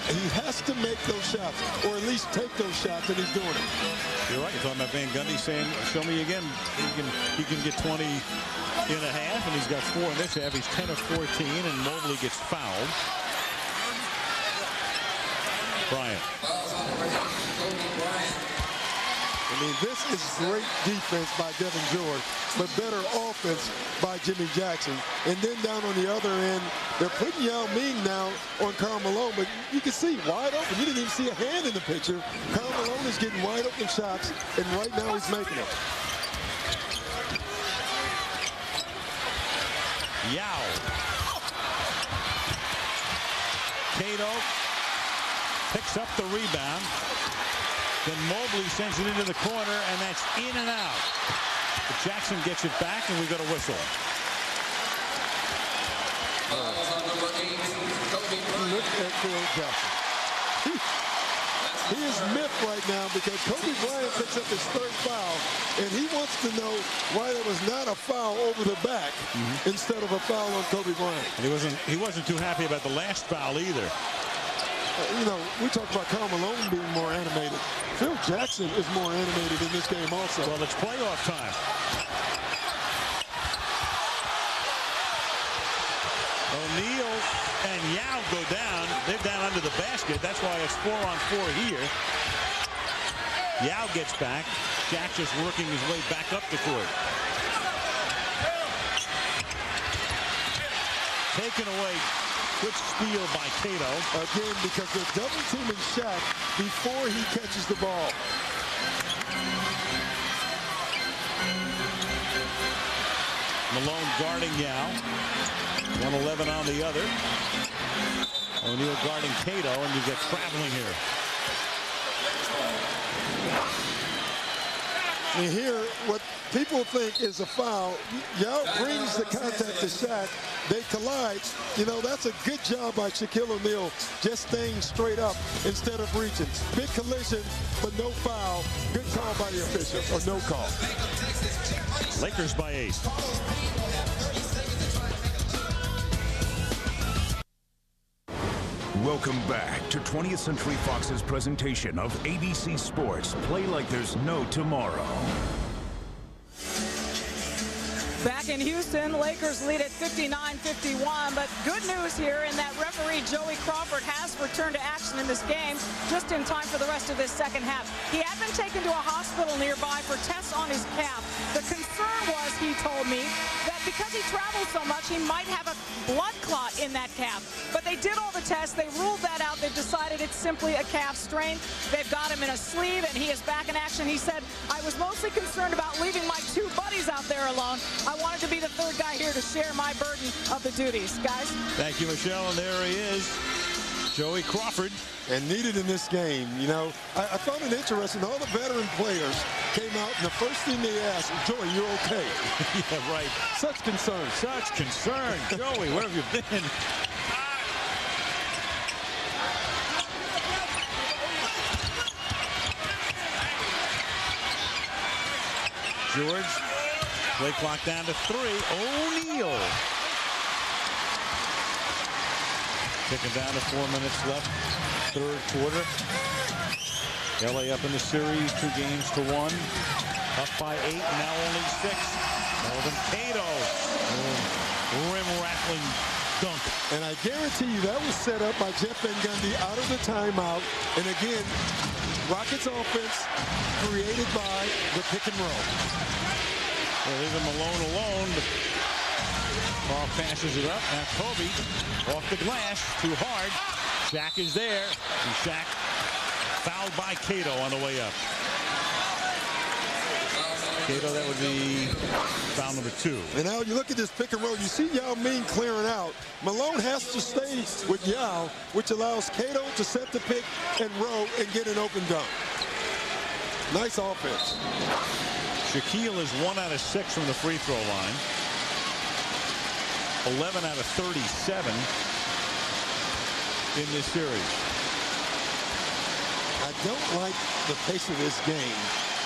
He has to make those shots, or at least take those shots, and he's doing it. You're right. You're talking about Van Gundy saying, show me again. He can get 20 in a half, and he's got 4 in this half. He's 10 of 14, and Mobley gets fouled. Bryant. I mean, this is great defense by Devin George, but better offense by Jimmy Jackson. And then down on the other end, they're putting Yao Ming now on Karl Malone, but you can see wide open. You didn't even see a hand in the picture. Karl Malone is getting wide open shots, and right now he's making them. Yao. Cato picks up the rebound. Then Mobley sends it into the corner, and that's in and out. But Jackson gets it back, and we got a whistle. Look at Phil Jackson. He is miffed right now because Kobe Bryant picks up his third foul, and he wants to know why there was not a foul over the back instead of a foul on Kobe Bryant. And he wasn't too happy about the last foul either. You know, we talked about Karl Malone being more animated. Phil Jackson is more animated in this game also. Well, it's playoff time. O'Neal and Yao go down. They're down under the basket. That's why it's 4-on-4 here. Yao gets back. Jack just working his way back up the court. Taken away. Quick steal by Cato. Again, because they're double teaming Shaq before he catches the ball. Malone guarding Yao. 111 on the other. O'Neal guarding Cato, and you get traveling here. And here, what people think is a foul, Yao brings the contact to Shaq. They collide. You know, that's a good job by Shaquille O'Neal, just staying straight up instead of reaching. Big collision, but no foul. Good call by the official, or no call. Lakers by 8. Welcome back to 20th Century Fox's presentation of ABC Sports. Play like there's no tomorrow. Back back in Houston. Lakers lead at 59-51, but good news here in that referee Joey Crawford has returned to action in this game just in time for the rest of this second half. He had been taken to a hospital nearby for tests on his calf. The concern was, he told me, that because he travels so much, he might have a blood clot in that calf. But they did all the tests. They ruled that out. They've decided it's simply a calf strain. They've got him in a sleeve, and he is back in action. He said, I was mostly concerned about leaving my two buddies out there alone. I wanted to be the third guy here to share my burden of the duties. Guys? Thank you, Michelle. And there he is, Joey Crawford. And needed in this game. You know, I found it interesting. All the veteran players came out, and the first thing they asked, Joey, you're okay? Yeah, right. Such concern. Such concern. Joey, where have you been? George, play clock down to 3. O'Neal. Ticking down to 4 minutes left. Third quarter. LA up in the series, 2-1. Up by 8, now only 6. Melvin Cato. Rim-rattling dunk. And I guarantee you that was set up by Jeff Van Gundy out of the timeout. And again, Rockets offense created by the pick and roll. Well, leaving Malone alone. Karl passes it up. Now Kobe off the glass. Too hard. Shaq is there. And Shaq fouled by Cato on the way up. Cato, that would be foul number 2. And now you look at this pick and roll. You see Yao Ming clearing out. Malone has to stay with Yao, which allows Cato to set the pick and roll and get an open dunk. Nice offense. Shaquille is 1 out of 6 from the free throw line. 11 out of 37 in this series. I don't like the pace of this game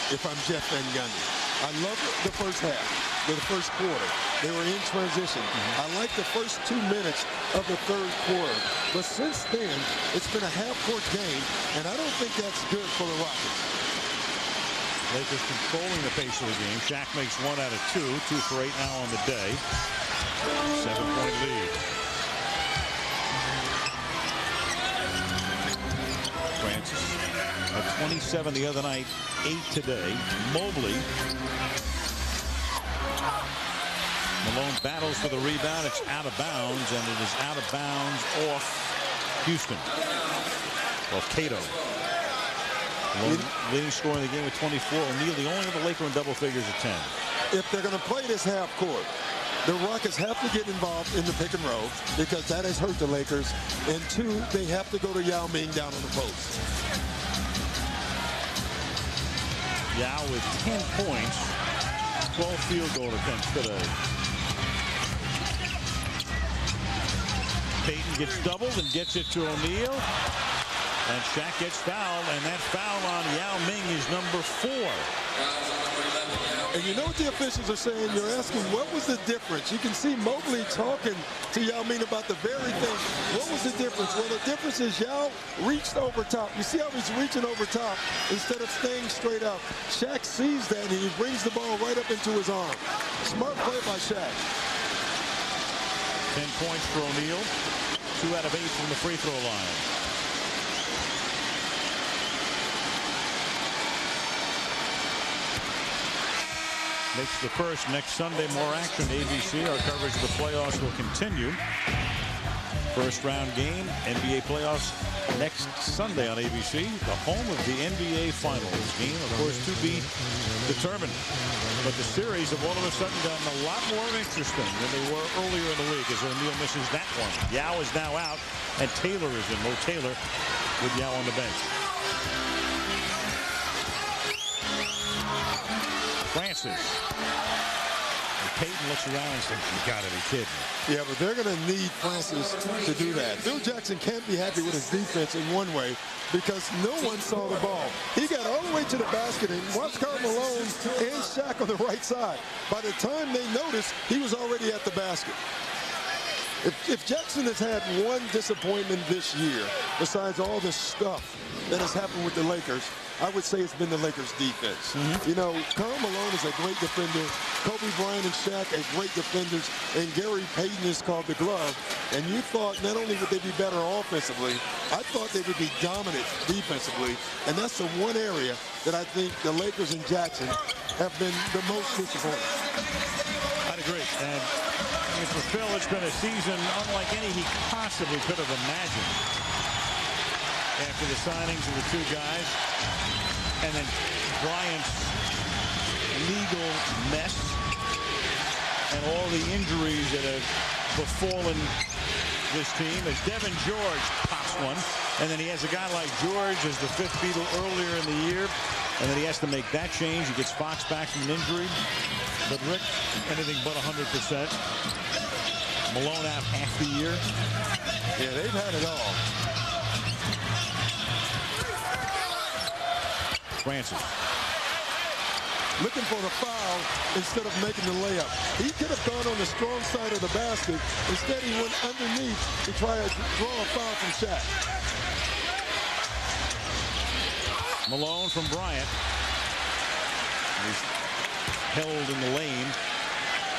if I'm Jeff Van Gundy. I love the first half, the first quarter. They were in transition. I like the first 2 minutes of the third quarter. But since then, it's been a half-court game, and I don't think that's good for the Rockets. Lakers controlling the pace of the game. Shaq makes 1 out of 2. 2 for 8 now on the day. 7-point lead. Francis at 27 the other night, 8 today. Mobley. Malone battles for the rebound. It's out of bounds, and it is out of bounds off Houston. Off Cato. Malone, leading scorer in the game with 24. O'Neal, the only other Laker in double figures at 10. If they're going to play this half court, the Rockets have to get involved in the pick and roll because that has hurt the Lakers. And 2, they have to go to Yao Ming down on the post. Yao with 10 points, 12 field goal attempts today. Payton gets doubled and gets it to O'Neal. And Shaq gets fouled, and that foul on Yao Ming is number 4. And you know what the officials are saying? You're asking, what was the difference? You can see Mobley talking to Yao Ming about the very thing. What was the difference? Well, the difference is Yao reached over top. You see how he's reaching over top instead of staying straight up. Shaq sees that, and he brings the ball right up into his arm. Smart play by Shaq. 10 points for O'Neal. 2 out of 8 from the free throw line. Makes the first next Sunday. More action. ABC. Our coverage of the playoffs will continue. First round game, NBA playoffs next Sunday on ABC. The home of the NBA Finals game, of course, to be determined. But the series have all of a sudden gotten a lot more interesting than they were earlier in the week as O'Neal misses that one. Yao is now out, and Taylor is in. Mo Taylor with Yao on the bench. Francis. And Payton looks around and says, you gotta be kidding me. Yeah, but they're going to need Francis to do that. Phil Jackson can't be happy with his defense in one way because no one saw the ball. He got all the way to the basket and watched Karl Malone and Shaq on the right side. By the time they noticed, he was already at the basket. If Jackson has had one disappointment this year, besides all the stuff that has happened with the Lakers, I would say it's been the Lakers' defense. You know, Karl Malone is a great defender. Kobe Bryant and Shaq are great defenders. And Gary Payton is called the glove. And you thought not only would they be better offensively, I thought they would be dominant defensively. And that's the one area that I think the Lakers and Jackson have been the most disappointing. I'd agree. And for Phil, it's been a season unlike any he possibly could have imagined. After the signings of the two guys, and then Bryant's legal mess, and all the injuries that have befallen this team, as Devin George pops one, and then he has a guy like George as the fifth Beatle earlier in the year, and then he has to make that change. He gets Fox back from an injury, but Rick, anything but 100%. Malone out half the year. Yeah, they've had it all. Francis. Looking for the foul instead of making the layup. He could have gone on the strong side of the basket. Instead, he went underneath to try to draw a foul from Shaq. Malone from Bryant. He's held in the lane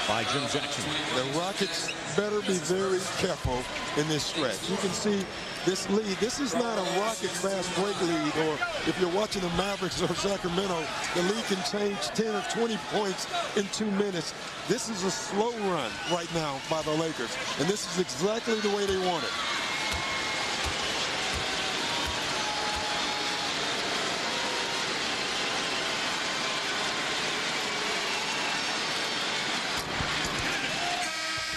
by Jim Jackson. The Rockets better be very careful in this stretch. You can see this lead. This is not a Rocket fast break lead, or if you're watching the Mavericks or Sacramento, the lead can change 10 or 20 points in 2 minutes. This is a slow run right now by the Lakers, and this is exactly the way they want it.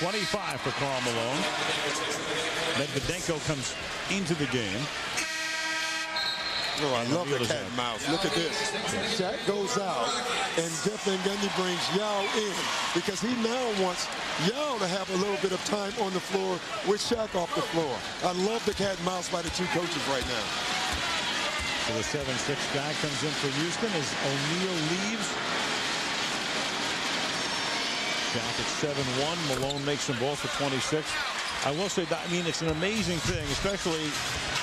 .25 for Karl Malone. Medvedenko comes into the game. Oh, I love the cat and mouse. Look at this. Shaq goes out, and Jeff Van Gundy brings Yao in because he now wants Yao to have a little bit of time on the floor with Shaq off the floor. I love the cat and mouse by the two coaches right now. So the 7-6 guy comes in for Houston as O'Neal leaves. Shaq at 7-1. Malone makes them both for 26. I will say, I mean, it's an amazing thing, especially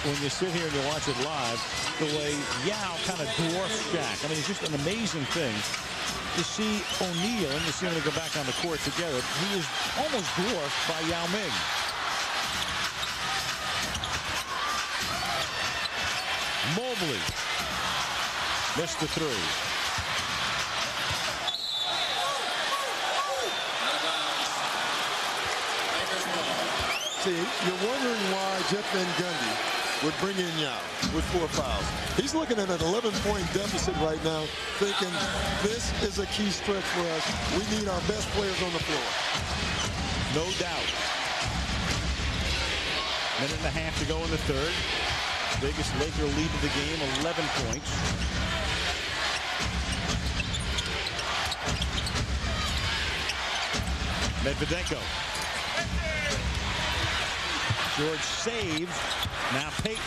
when you sit here and you watch it live, the way Yao kind of dwarfs Shaq. I mean, it's just an amazing thing to see O'Neal, and you see them go back on the court together. He is almost dwarfed by Yao Ming. Mobley missed the three. See, you're wondering why Jeff Van Gundy would bring in Yao with 4 fouls. He's looking at an 11-point deficit right now, thinking this is a key stretch for us. We need our best players on the floor. No doubt. Minute and a half to go in the third. Biggest Laker lead of the game, 11 points. Medvedenko. George saved. Now Payton.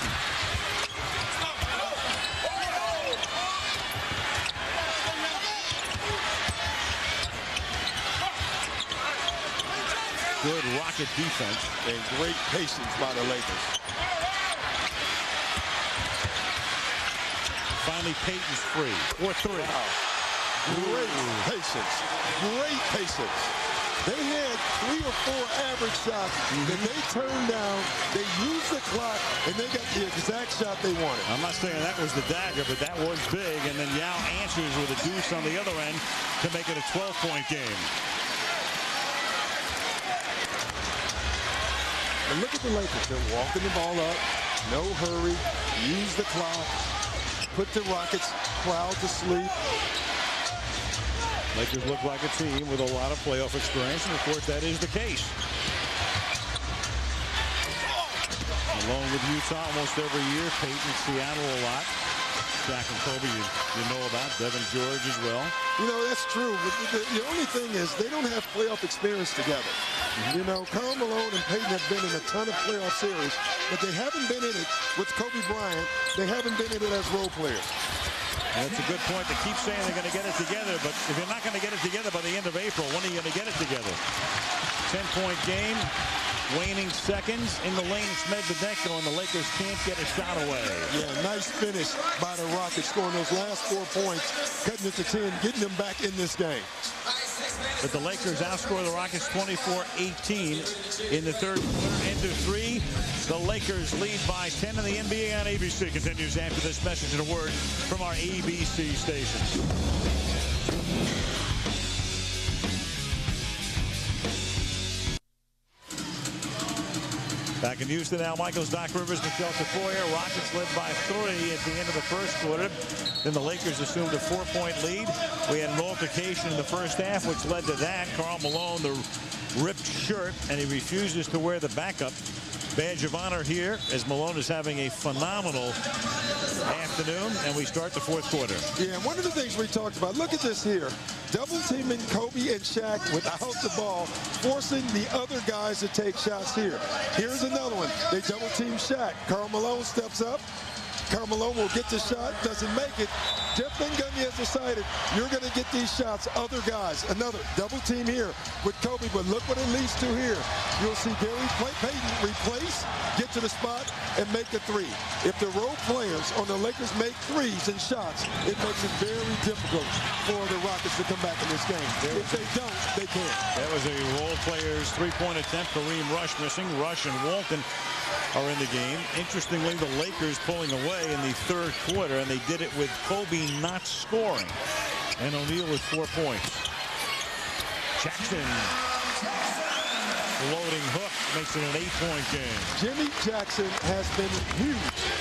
Good Rocket defense and great patience by the Lakers. Finally, Payton's free. 4-3. Wow. Great patience. Great patience. They had 3 or 4 average shots that they turned down. They used the clock, and they got the exact shot they wanted. I'm not saying that was the dagger, but that was big. And then Yao answers with a deuce on the other end to make it a 12-point game. And look at the Lakers. They're walking the ball up. No hurry. Use the clock. Put the Rockets crowd to sleep. Lakers look like a team with a lot of playoff experience, and of course that is the case. Along with Utah almost every year, Peyton, Seattle a lot. Shaq and Kobe you know about, Devin George as well. You know, that's true. But the only thing is they don't have playoff experience together. You know, Karl Malone and Peyton have been in a ton of playoff series, but they haven't been in it with Kobe Bryant. They haven't been in it as role players. And that's a good point. They keep saying they're going to get it together, but if you're not going to get it together by the end of April, when are you going to get it together? 10-point game. Waning seconds in the lane. It's Medvedeco, and the Lakers can't get a shot away. Yeah, nice finish by the Rockets, scoring those last 4 points, cutting it to 10, getting them back in this game. But the Lakers outscore the Rockets 24-18 in the third quarter. End of 3. The Lakers lead by 10, and the NBA on ABC continues after this message and a word from our ABC station. Back in Houston now, Michaels, Doc Rivers, Michelle Tafoya. Rockets led by 3 at the end of the first quarter. Then the Lakers assumed a 4-point lead. We had an altercation in the first half, which led to that. Karl Malone, the ripped shirt, and he refuses to wear the backup badge of honor here as Malone is having a phenomenal afternoon, and we start the fourth quarter. Yeah, one of the things we talked about, look at this here. Double teaming Kobe and Shaq without the ball, forcing the other guys to take shots here. Here's another one. They double team Shaq. Karl Malone steps up. Karl Malone will get the shot, doesn't make it. Jeff Van Gundy has decided you're going to get these shots, other guys. Another double team here with Kobe, but look what it leads to here. You'll see Gary Payton replace, get to the spot, and make a 3. If the role players on the Lakers make 3s and shots, it makes it very difficult for the Rockets to come back in this game. If they don't, they can't. That was a role player's 3-point attempt. Kareem Rush missing. Rush and Walton are in the game. Interestingly, the Lakers pulling away in the third quarter, and they did it with Kobe not scoring. And O'Neal with 4 points. Jackson, floating hook, makes it an 8-point game. Jimmy Jackson has been huge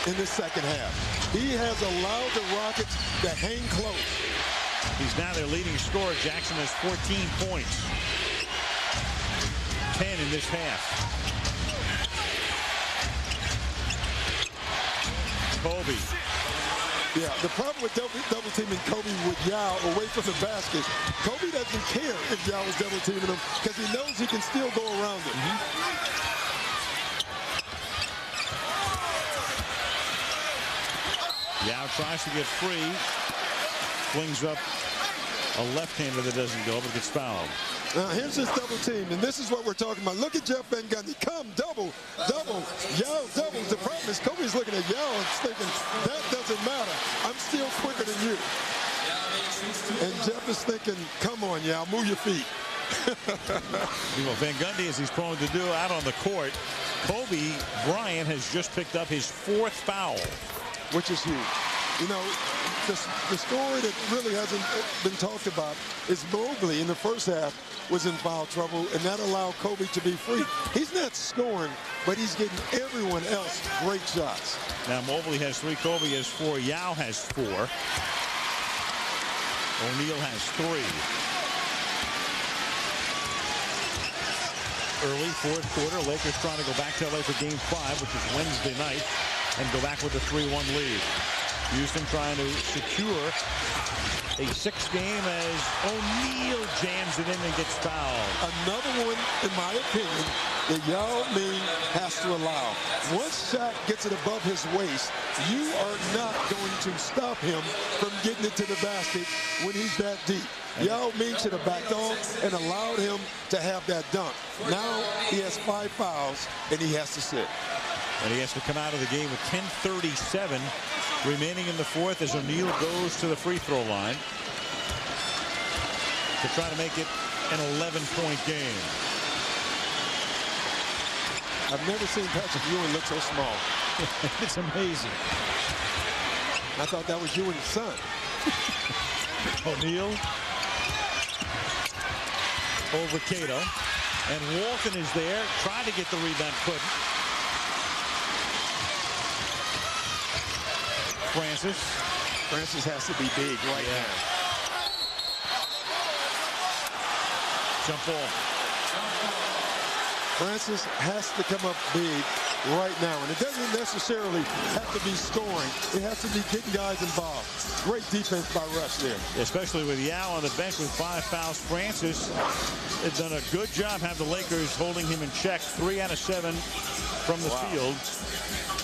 in the second half. He has allowed the Rockets to hang close. He's now their leading scorer. Jackson has 14 points. 10 in this half. Kobe. Yeah, the problem with double teaming Kobe with Yao away from the basket, Kobe doesn't care if Yao is double teaming him because he knows he can still go around him. Yao tries to get free, flings up a left-hander that doesn't go, but gets fouled. Now here's this double team, and this is what we're talking about. Look at Jeff Van Gundy. Come, double. Yao doubles. The problem is Kobe's looking at Yao and thinking, that doesn't matter. I'm still quicker than you. And Jeff is thinking, come on, Yao, move your feet. Van Gundy, as he's prone to do, out on the court. Kobe Bryant has just picked up his 4th foul. Which is huge. You know, the story that really hasn't been talked about is Mobley in the first half was in foul trouble, and that allowed Kobe to be free. He's not scoring, but he's getting everyone else great shots. Now Mobley has 3, Kobe has 4, Yao has 4. O'Neal has 3. Early fourth quarter, Lakers trying to go back to LA for game 5, which is Wednesday night, and go back with a 3-1 lead. Houston trying to secure a 6th game as O'Neal jams it in and gets fouled. Another one, in my opinion, that Yao Ming has to allow. Once Shaq gets it above his waist, you are not going to stop him from getting it to the basket when he's that deep. Yao Ming should have backed off and allowed him to have that dunk. Now he has 5 fouls, and he has to sit. And he has to come out of the game with 10:37 remaining in the fourth as O'Neal goes to the free throw line to try to make it an 11-point game. I've never seen Patrick Ewing look so small. It's amazing. I thought that was Ewing's son. O'Neal over Cato, and Walton is there, trying to get the rebound, couldn't. Francis has to be big right now. Jump ball. Francis has to come up big right now, and it doesn't necessarily have to be scoring. It has to be getting guys involved. Great defense by Rush there. Especially with Yao on the bench with 5 fouls. Francis has done a good job, have the Lakers holding him in check. 3 out of 7 from the field.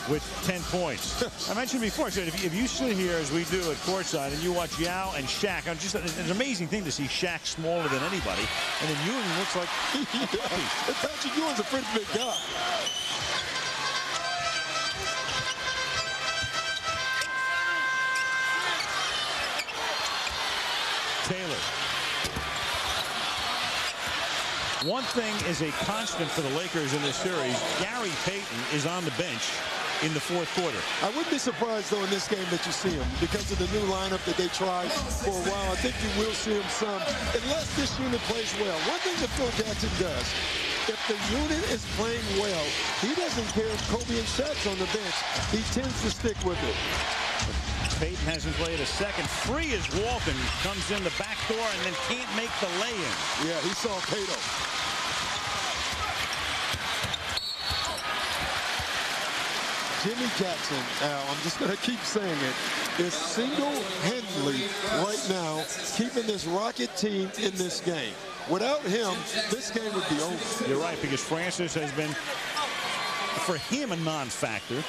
with 10 points. I mentioned before, I said if you sit here as we do at courtside and you watch Yao and Shaq, it's an amazing thing to see Shaq smaller than anybody, and then Ewing looks like yeah. Patrick Ewing's a pretty big guy. Taylor. One thing is a constant for the Lakers in this series. Gary Payton is on the bench in the fourth quarter. I wouldn't be surprised, though, in this game that you see him because of the new lineup that they tried for a while. I think you will see him some, unless this unit plays well. One thing that Phil Jackson does, if the unit is playing well, he doesn't care if Kobe and Shaq's on the bench. He tends to stick with it. Payton hasn't played a second. Free as Walton comes in the back door and then can't make the lay-in. Yeah, he saw Cato. Jimmy Jackson, Al, I'm just going to keep saying it, is single-handedly right now keeping this Rocket team in this game. Without him, this game would be over. You're right, because Francis has been, for him, a non-factor.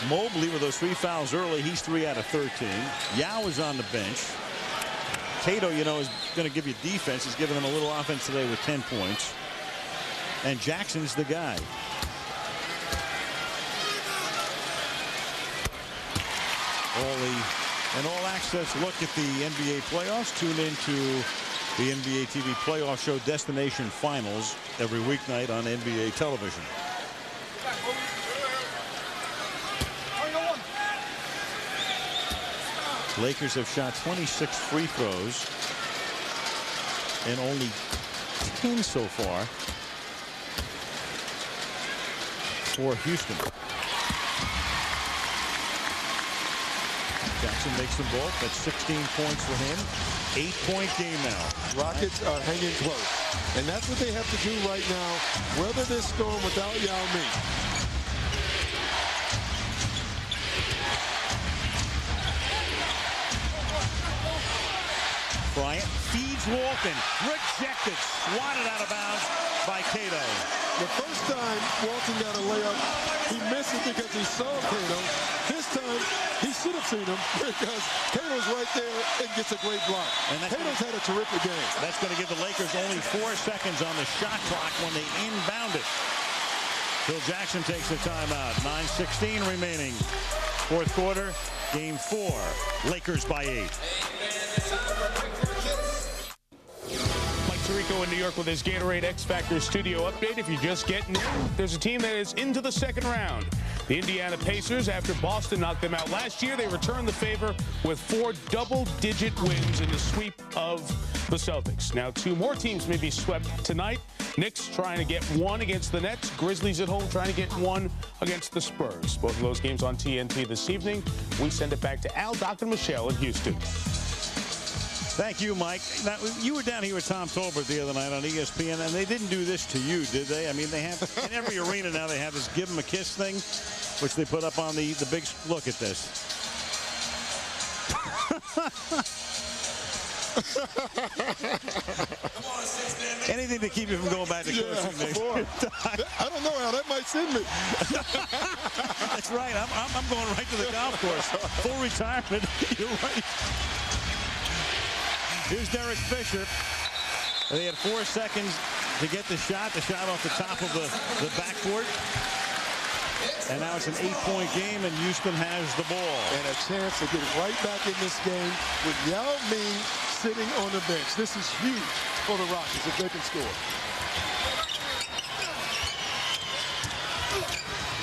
Mobley with those 3 fouls early. He's 3 out of 13. Yao is on the bench. Cato, you know, is going to give you defense. He's giving them a little offense today with 10 points. And Jackson's the guy. An all-access look at the NBA playoffs. Tune into the NBA TV playoff show Destination Finals every weeknight on NBA television. Lakers have shot 26 free throws and only 10 so far for Houston. Jackson makes them both. That's 16 points for him. 8-point game now. Rockets are hanging close. And that's what they have to do right now. Weather this storm without Yao Ming. Bryant feeds Walton. Rejected. Swatted out of bounds by Cato. The first time Walton got a layup, he missed it because he saw Cato. This time, he should have seen him because Cato's right there and gets a great block. And Cato's had a terrific game. That's going to give the Lakers only 4 seconds on the shot clock when they inbound it. Phil Jackson takes the timeout. 9:16 remaining. Fourth quarter, game 4. Lakers by 8. Rico in New York with his Gatorade X Factor studio update. If you're just getting in, there's a team that is into the second round. The Indiana Pacers, after Boston knocked them out last year, they returned the favor with 4 double-digit wins in the sweep of the Celtics. Now 2 more teams may be swept tonight. Knicks trying to get 1 against the Nets. Grizzlies at home trying to get 1 against the Spurs. Both of those games on TNT this evening. We send it back to Al, Dr. Michelle in Houston. Thank you, Mike. Now, you were down here with Tom Tolbert the other night on ESPN, and they didn't do this to you, did they? I mean, they have in every arena now. They have this "give 'em a kiss" thing, which they put up on the big. Look at this. Anything to keep you from going back to coaching next year. I don't know how that might send me. That's right. I'm going right to the golf course. Full retirement. You're right. Here's Derek Fisher. They had 4 seconds to get the shot off the top of the backboard. And now it's an 8-point game, and Houston has the ball. And a chance to get right back in this game with Yao Ming sitting on the bench. This is huge for the Rockets if they can score.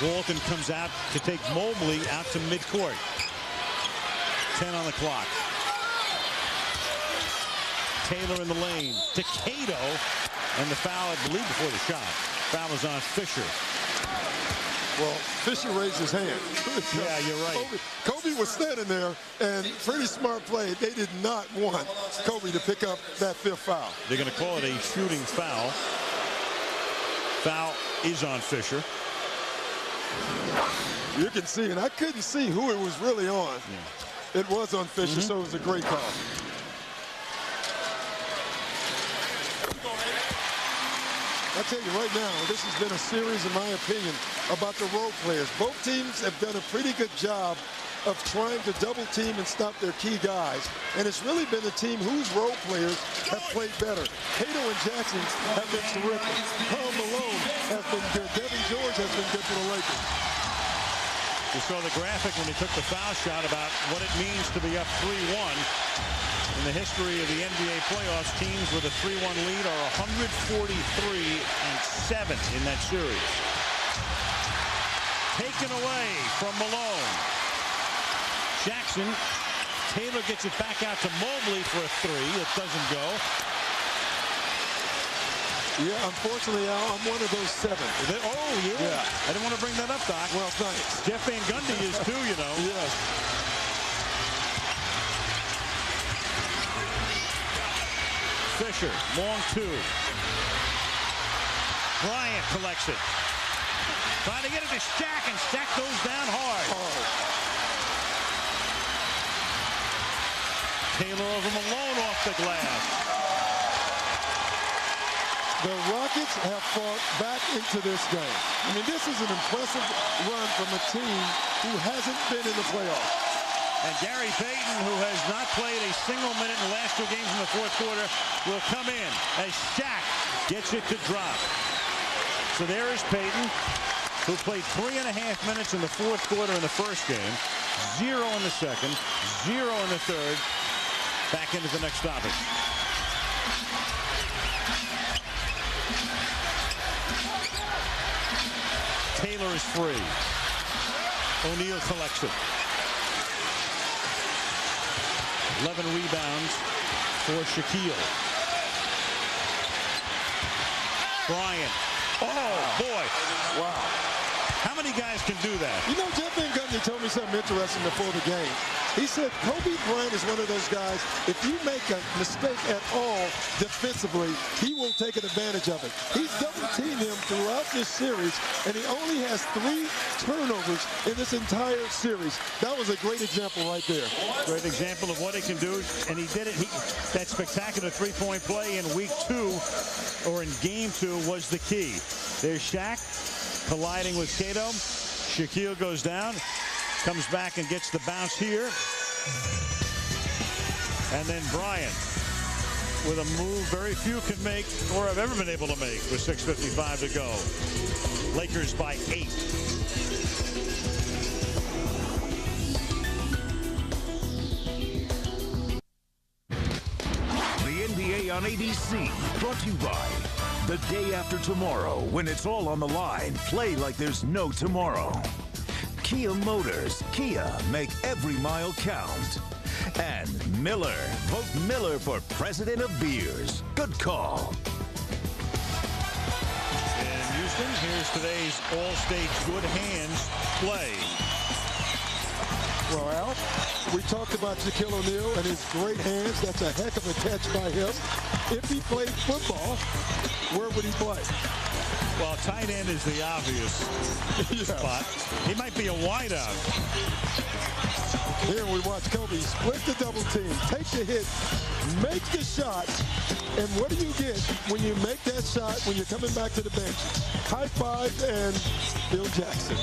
Walton comes out to take Mobley out to midcourt. 10 on the clock. Taylor in the lane to Cato, and the foul, I believe, before the shot. Foul is on Fisher. Well, Fisher raised his hand. Yeah, you're right. Kobe was standing there, and pretty smart play. They did not want Kobe to pick up that 5th foul. They're going to call it a shooting foul. Foul is on Fisher. You can see, and I couldn't see who it was really on. Yeah. It was on Fisher, so it was a great call. I tell you right now, this has been a series, in my opinion, about the role players. Both teams have done a pretty good job of trying to double team and stop their key guys. And it's really been the team whose role players have played better. Cato and Jackson have been terrific. Karl Malone has been good. Devin George has been good for the Lakers. You saw the graphic when he took the foul shot about what it means to be up 3-1. In the history of the NBA playoffs, teams with a 3-1 lead are 143-7 in that series. Taken away from Malone. Jackson. Taylor gets it back out to Mobley for a three. It doesn't go. Yeah, unfortunately, Al, I'm one of those 7. Oh, yeah. I didn't want to bring that up, Doc. Well, thanks. Jeff Van Gundy is too, you know. Yes. Fisher, long 2. Bryant collects it. Trying to get it to Shaq, and Shaq goes down hard. Taylor over Malone off the glass. The Rockets have fought back into this game. I mean, this is an impressive run from a team who hasn't been in the playoffs. And Gary Payton, who has not played a single minute in the last 2 games in the fourth quarter, will come in as Shaq gets it to drop. So there is Payton, who played 3.5 minutes in the fourth quarter in the first game, 0 in the second, 0 in the third. Back into the next stoppage. Taylor is free. O'Neal collects it. 11 rebounds for Shaquille. Bryant. Oh, boy. Wow. How many guys can do that? You know, Jeff Van Gundy told me something interesting before the game. He said Kobe Bryant is one of those guys, if you make a mistake at all defensively, he will take advantage of it. He's double-teamed him throughout this series, and he only has 3 turnovers in this entire series. That was a great example right there. Great example of what he can do, and he did it. That spectacular three-point play in week 2, or in game 2, was the key. There's Shaq colliding with Cato. Shaquille goes down, comes back and gets the bounce here. And then Bryant with a move very few can make or have ever been able to make with 6:55 to go. Lakers by 8. The NBA on ABC, brought to you by the day after tomorrow, when it's all on the line. Play like there's no tomorrow. Kia Motors. Kia, make every mile count. And Miller. Vote Miller for President of Beers. Good call. In Houston, here's today's All-State Good Hands play. Well, Al, we talked about Shaquille O'Neal and his great hands. That's a heck of a catch by him. If he played football, where would he play? Well, tight end is the obvious spot. He might be a wideout. Here we watch Kobe split the double team, take the hit, make the shot, and what do you get when you make that shot when you're coming back to the bench? High five and Phil Jackson.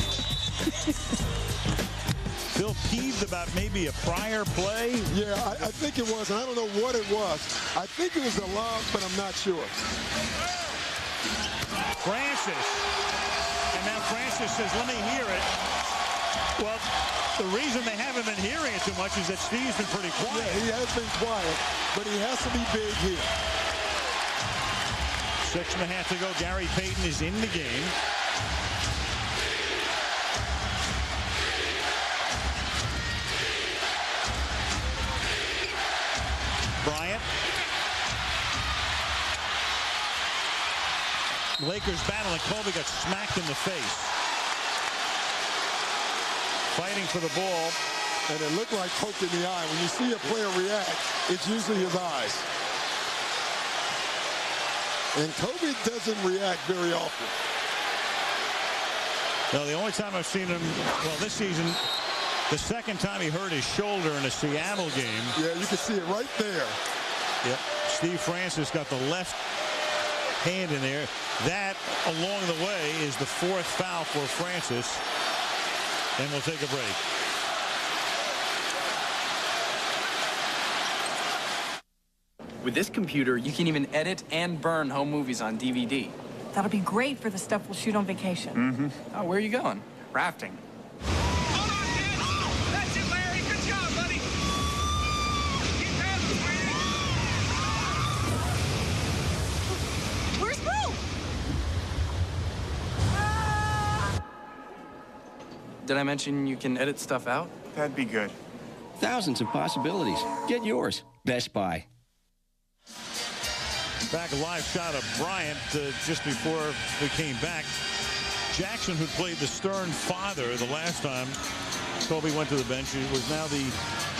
Phil peeved about maybe a prior play? Yeah, I think it was, and I don't know what it was. I think it was a lob, but I'm not sure. Francis. And now Francis says, let me hear it. Well, the reason they haven't been hearing it too much is that Steve's been pretty quiet. Yeah, he has been quiet, but he has to be big here. 6.5 to go. Gary Payton is in the game. Bryant. Lakers battle, and Kobe got smacked in the face. Fighting for the ball. And it looked like poked in the eye. When you see a player react, it's usually his eyes. And Kobe doesn't react very often. No, the only time I've seen him, well, this season, the second time he hurt his shoulder in a Seattle game. Yeah, you can see it right there. Yep. Steve Francis got the left hand in there. That, along the way, is the 4th foul for Francis. And we'll take a break. With this computer, you can even edit and burn home movies on DVD. That'll be great for the stuff we'll shoot on vacation. Mm-hmm. Oh, where are you going? Rafting. That's it, Larry. Good job, buddy. Keep paddling, Where's Boo? Did I mention you can edit stuff out? That'd be good. Thousands of possibilities. Get yours. Best Buy. Back a live shot of Bryant just before we came back. Jackson, who played the stern father the last time Kobe went to the bench, was now the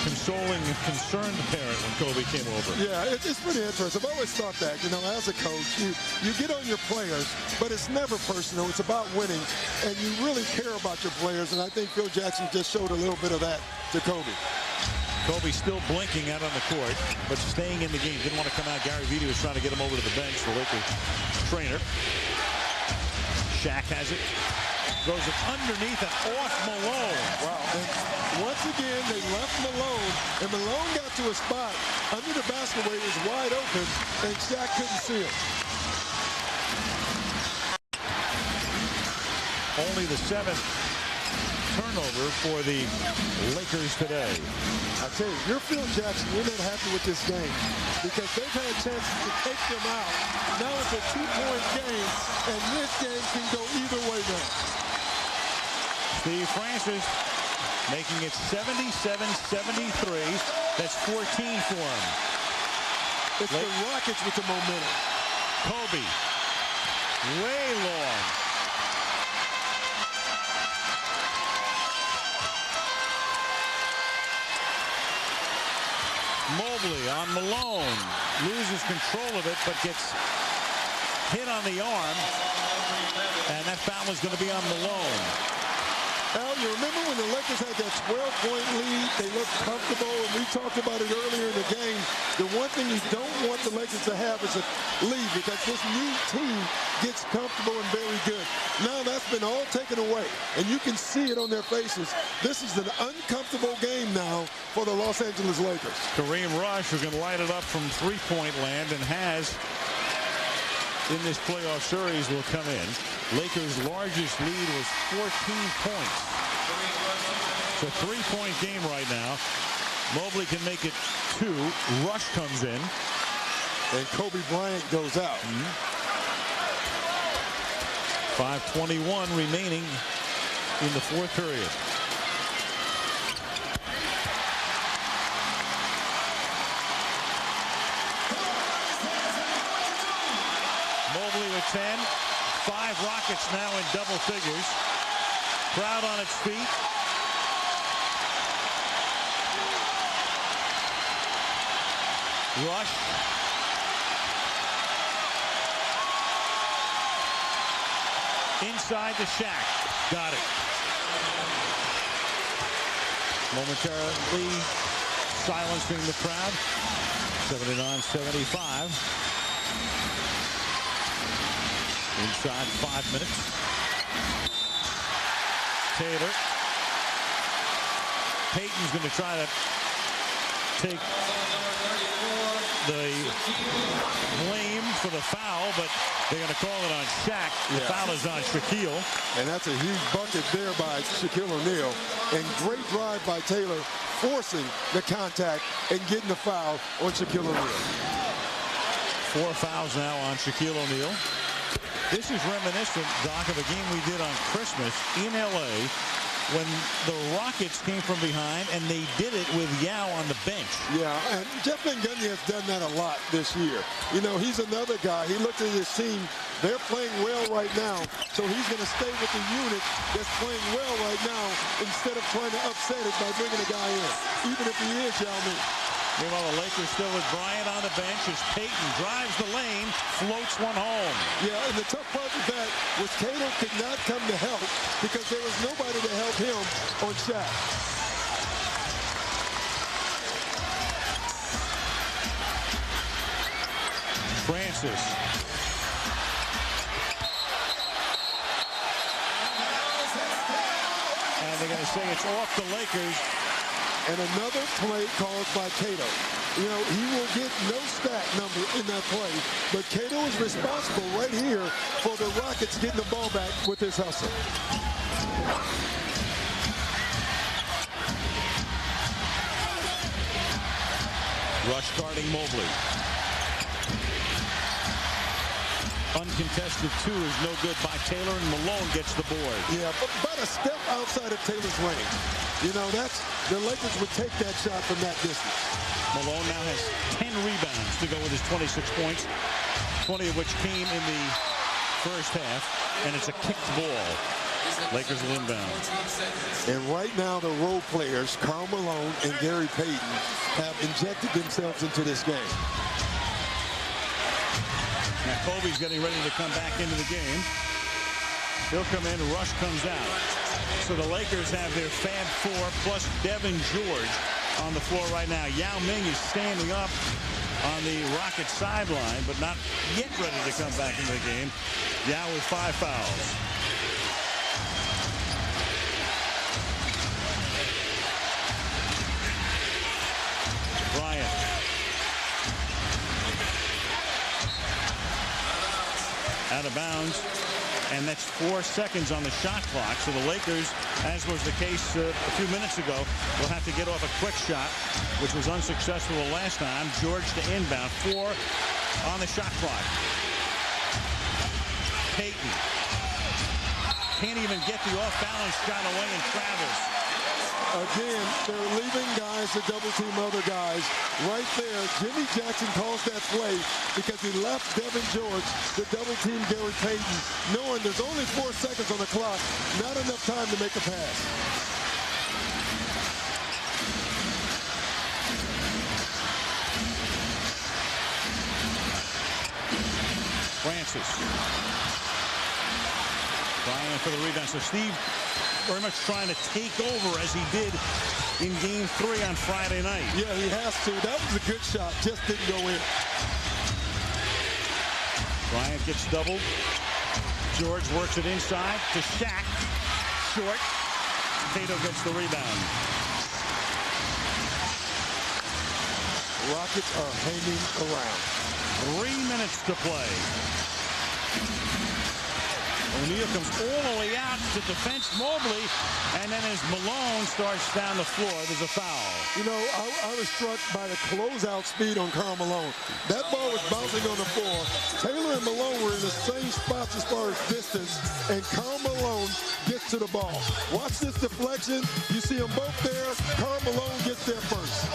consoling, concerned parent when Kobe came over. Yeah, it's pretty interesting. I've always thought that, you know, as a coach, you get on your players, but it's never personal. It's about winning, and you really care about your players, and I think Phil Jackson just showed a little bit of that to Kobe. Kobe still blinking out on the court, but staying in the game. Didn't want to come out. Gary Vee was trying to get him over to the bench, the Lakers trainer. Shaq has it. Throws it underneath and off Malone. Wow. And once again, they left Malone, and Malone got to a spot under the basket where it was wide open, and Shaq couldn't see it. Only the 7th turnover for the Lakers today. I tell you, you're Phil Jackson. You're not happy with this game because they've had chances to take them out. Now it's a 2-point game, and this game can go either way now. Steve Francis making it 77-73. That's 14 for him. It's the Rockets with the momentum. Kobe, way long. Mobley on Malone, loses control of it, but gets hit on the arm, and that foul is going to be on Malone. Al, you remember when the Lakers had that 12-point lead? They looked comfortable, and we talked about it earlier in the game. The one thing you don't want the Lakers to have is a lead because this new team gets comfortable and very good. Now that's been all taken away, and you can see it on their faces. This is an uncomfortable game now for the Los Angeles Lakers. Kareem Rush, who can light it up from three-point land and has in this playoff series, will come in. Lakers' largest lead was 14 points. It's a 3-point game right now. Mobley can make it 2. Rush comes in. And Kobe Bryant goes out. 5:21 remaining in the 4th period. Mobley with 10. 5 Rockets now in double figures. Crowd on its feet. Rush. Inside to Shaq. Got it. Momentarily silencing the crowd. 79-75. Inside 5 minutes. Taylor. Payton's going to try to take the blame for the foul, but they're going to call it on Shaq. The foul is on Shaquille. And that's a huge bucket there by Shaquille O'Neal. And great drive by Taylor, forcing the contact and getting the foul on Shaquille O'Neal. 4 fouls now on Shaquille O'Neal. This is reminiscent, Doc, of a game we did on Christmas in L.A. when the Rockets came from behind, and they did it with Yao on the bench. Yeah, and Jeff Van Gundy has done that a lot this year. You know, he's another guy. He looked at his team. They're playing well right now, so he's going to stay with the unit that's playing well right now instead of trying to upset it by bringing a guy in, even if he is Yao Ming. Meanwhile, the Lakers still with Bryant on the bench as Payton drives the lane, floats one home. Yeah, and the tough part of that was Taylor could not come to help because there was nobody to help him on Shaq. Francis and they're going to say it's off the Lakers. And another play called by Cato. You know, he will get no stat number in that play, but Cato is responsible right here for the Rockets getting the ball back with his hustle. Rush guarding Mobley. Uncontested two is no good by Taylor, and Malone gets the board. Yeah, but about a step outside of Taylor's range. You know, that's the Lakers would take that shot from that distance. Malone now has 10 rebounds to go with his 26 points, 20 of which came in the first half, and it's a kicked ball. Lakers will inbound. And right now, the role players, Karl Malone and Gary Payton, have injected themselves into this game. Now Kobe's getting ready to come back into the game. He'll come in, Rush comes out. So the Lakers have their Fab Four plus Devin George on the floor right now. Yao Ming is standing up on the Rockets sideline, but not yet ready to come back into the game. Yao with 5 fouls. Bryant. Out of bounds, and that's 4 seconds on the shot clock. So the Lakers, as was the case a few minutes ago, will have to get off a quick shot, which was unsuccessful the last time. George to inbound, 4 on the shot clock. Payton can't even get the off-balance shot away and travels. Again, they're leaving guys to double team other guys. Right there, Jimmy Jackson calls that play because he left Devin George to double team Gary Payton, knowing there's only 4 seconds on the clock, not enough time to make a pass. Francis. Bryant for the rebound. So Steve very much trying to take over as he did in Game 3 on Friday night. Yeah, he has to. That was a good shot. Just didn't go in. Bryant gets doubled. George works it inside to Shaq. Short. Cato gets the rebound. Rockets are hanging around. 3 minutes to play. O'Neal comes all the way out to defense Mobley, and then as Malone starts down the floor, there's a foul. You know, I was struck by the closeout speed on Karl Malone. That ball was bouncing on the floor. Taylor and Malone were in the same spots as far as distance, and Karl Malone gets to the ball. Watch this deflection. You see them both there. Karl Malone gets there first.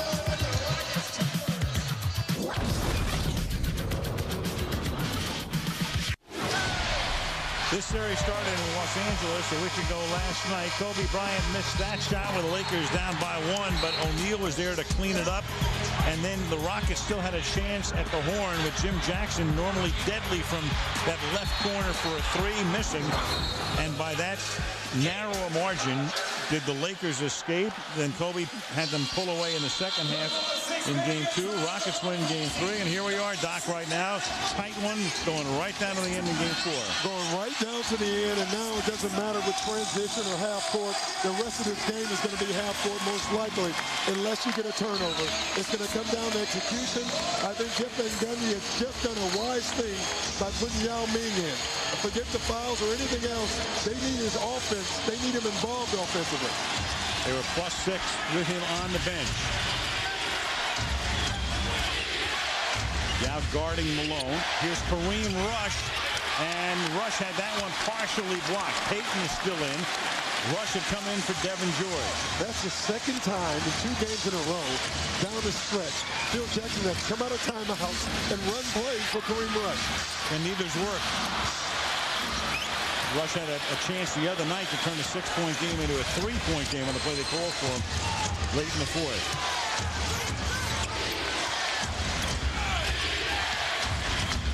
This series started in Los Angeles a week ago last night. Kobe Bryant missed that shot with the Lakers down by 1, but O'Neal was there to clean it up. And then the Rockets still had a chance at the horn with Jim Jackson, normally deadly from that left corner for a 3, missing. And by that narrower margin, did the Lakers escape? Then Kobe had them pull away in the second half in Game 2. Rockets win Game 3, and here we are, Doc, right now. Tight one, going right down to the end in Game 4. Going right down to the end, and now it doesn't matter with transition or half court. The rest of this game is going to be half court most likely, unless you get a turnover. It's going to come down to execution. I think Jeff Van Gundy has just done a wise thing by putting Yao Ming in. Forget the fouls or anything else. They need his offense. They need him involved offensively. They were +6 with him on the bench. Yao guarding Malone. Here's Kareem Rush, and Rush had that one partially blocked. Payton is still in. Rush had come in for Devin George. That's the second time in 2 games in a row down the stretch Phil Jackson has come out of timeouts and run plays for Kareem Rush. And neither's worked. Rush had a chance the other night to turn a 6-point game into a 3-point game on the play they called for him late in the 4th.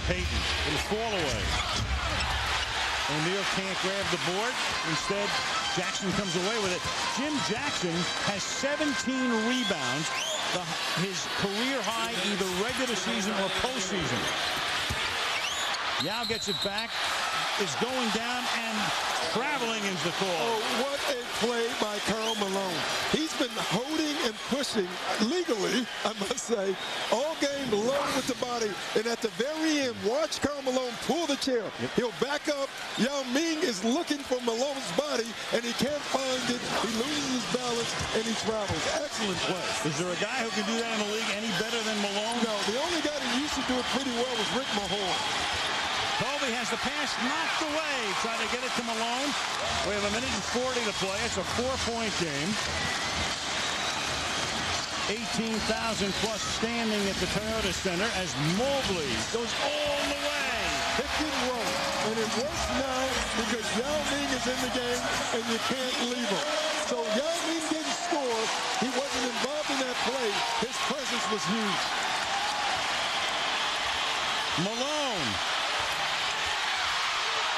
Payton, it'll fall away. O'Neal can't grab the board. Instead, Jackson comes away with it. Jim Jackson has 17 rebounds, his career high either regular season or postseason. Yao gets it back. is going down, and traveling is the call. Oh, what a play by Karl Malone. He's been holding and pushing legally, I must say, all game low with the body. And at the very end, watch Karl Malone pull the chair. Yep. He'll back up. Ming is looking for Malone's body, and he can't find it. He loses his balance, and he travels. Excellent play. Is there a guy who can do that in the league any better than Malone? No, the only guy that used to do it pretty well was Rick Mahorn. Kobe has the pass knocked away. Trying to get it to Malone. We have 1:40 to play. It's a 4-point game. 18,000 plus standing at the Toyota Center as Mobley goes all the way. Pick and roll. And it works now because Ming is in the game and you can't leave him. So Ming didn't score. He wasn't involved in that play. His presence was huge. Malone.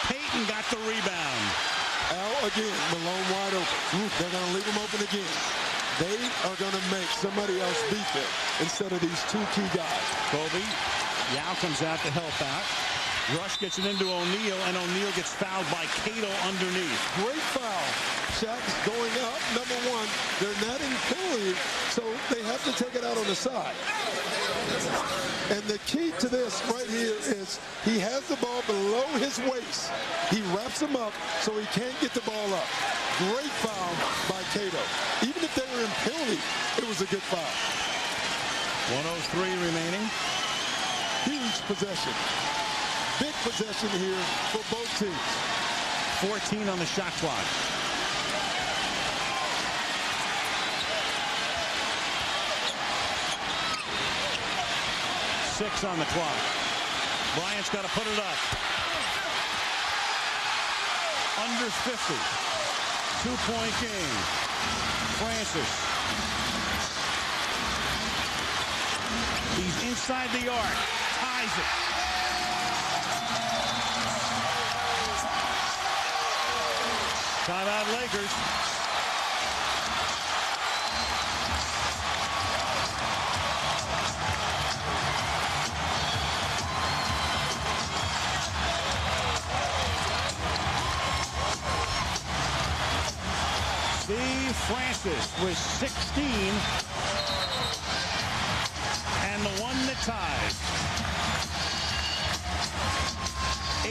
Payton got the rebound. Again, Malone wide open. They're going to leave him open again. They are going to make somebody else beat them instead of these two key guys. Kobe, Yao comes out to help out. Rush gets it into O'Neal, and O'Neal gets fouled by Cato underneath. Great foul. Shaq's going up. Number one, they're not in penalty, so they have to take it out on the side. And the key to this right here is he has the ball below his waist. He wraps him up so he can't get the ball up. Great foul by Cato. Even if they were in penalty, it was a good foul. 1:03 remaining. Huge possession. Big possession here for both teams. 14 on the shot clock. Six on the clock. Bryant's got to put it up. Under 50. 2-point game. Francis. He's inside the arc. Ties it. Timeout Lakers. Steve Francis with 16 and the one that ties. 81-81.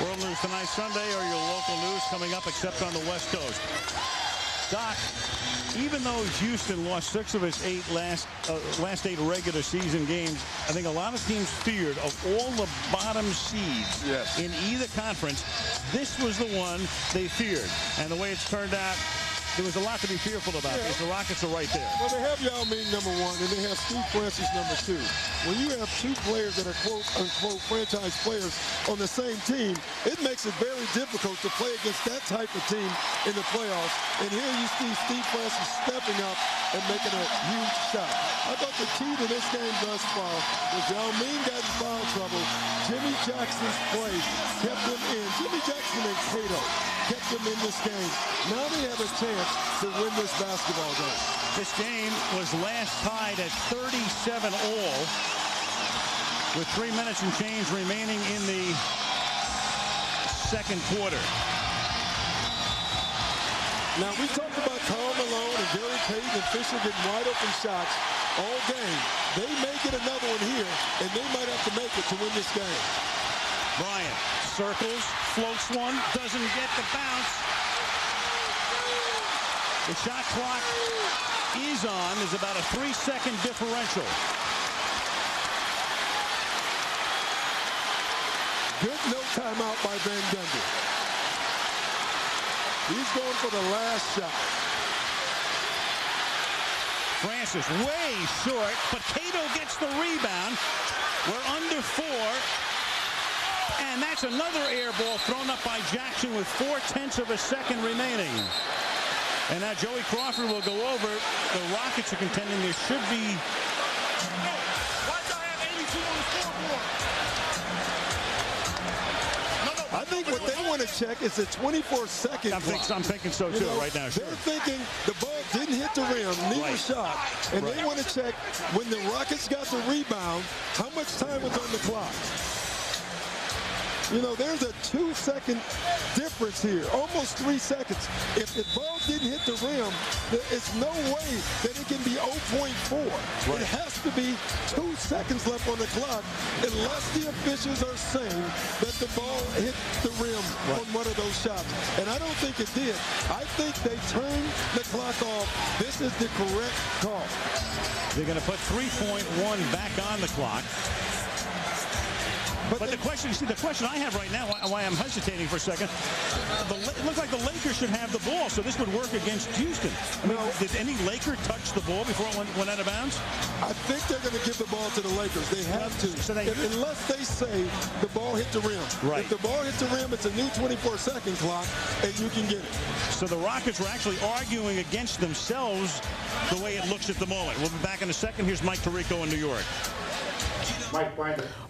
World News Tonight Sunday or your local news coming up except on the West Coast. Doc, even though Houston lost 6 of its last 8 regular season games, I think a lot of teams feared of all the bottom seeds in either conference, this was the one they feared. And the way it's turned out, there was a lot to be fearful about because the Rockets are right there. Well, they have Ming number 1, and they have Steve Francis number 2. When you have 2 players that are quote-unquote franchise players on the same team, it makes it very difficult to play against that type of team in the playoffs. And here you see Steve Francis stepping up and making a huge shot. I thought the key to this game thus far was Ming got in foul trouble. Jimmy Jackson's play kept them in. Jimmy Jackson and Cato kept them in this game. Now they have a chance to win this basketball game. This game was last tied at 37 all with 3 minutes and change remaining in the second quarter. Now, we talked about Karl Malone and Gary Payton and Fisher getting wide open shots all game. They may get another one here, and they might have to make it to win this game. Bryant circles, floats one, doesn't get the bounce. The shot clock is on. There's about a 3-second differential. Good no timeout by Van Gundy. He's going for the last shot. Francis way short, but Cato gets the rebound. We're under 4. And that's another air ball thrown up by Jackson with 0.4 of a second remaining. And now Joey Crawford will go over. The Rockets are contending there should be... I think what they want to check is the 24-second clock. I'm thinking so too right now. Sure. They're thinking the ball didn't hit the rim, neither shot, and they want to check when the Rockets got the rebound, how much time was on the clock. You know, there's a 2-second difference here, almost 3 seconds. If the ball didn't hit the rim, it's no way that it can be 0.4. It has to be 2 seconds left on the clock unless the officials are saying that the ball hit the rim on one of those shots. And I don't think it did. I think they turned the clock off. This is the correct call. They're going to put 3.1 back on the clock. But the question I have right now, why I'm hesitating for a second, it looks like the Lakers should have the ball, so this would work against Houston. I mean, did any Laker touch the ball before it went out of bounds? I think they're going to give the ball to the Lakers. They have to, unless they say the ball hit the rim. Right. If the ball hit the rim, it's a new 24-second clock, and you can get it. So the Rockets were actually arguing against themselves the way it looks at the moment. We'll be back in a second. Here's Mike Tirico in New York.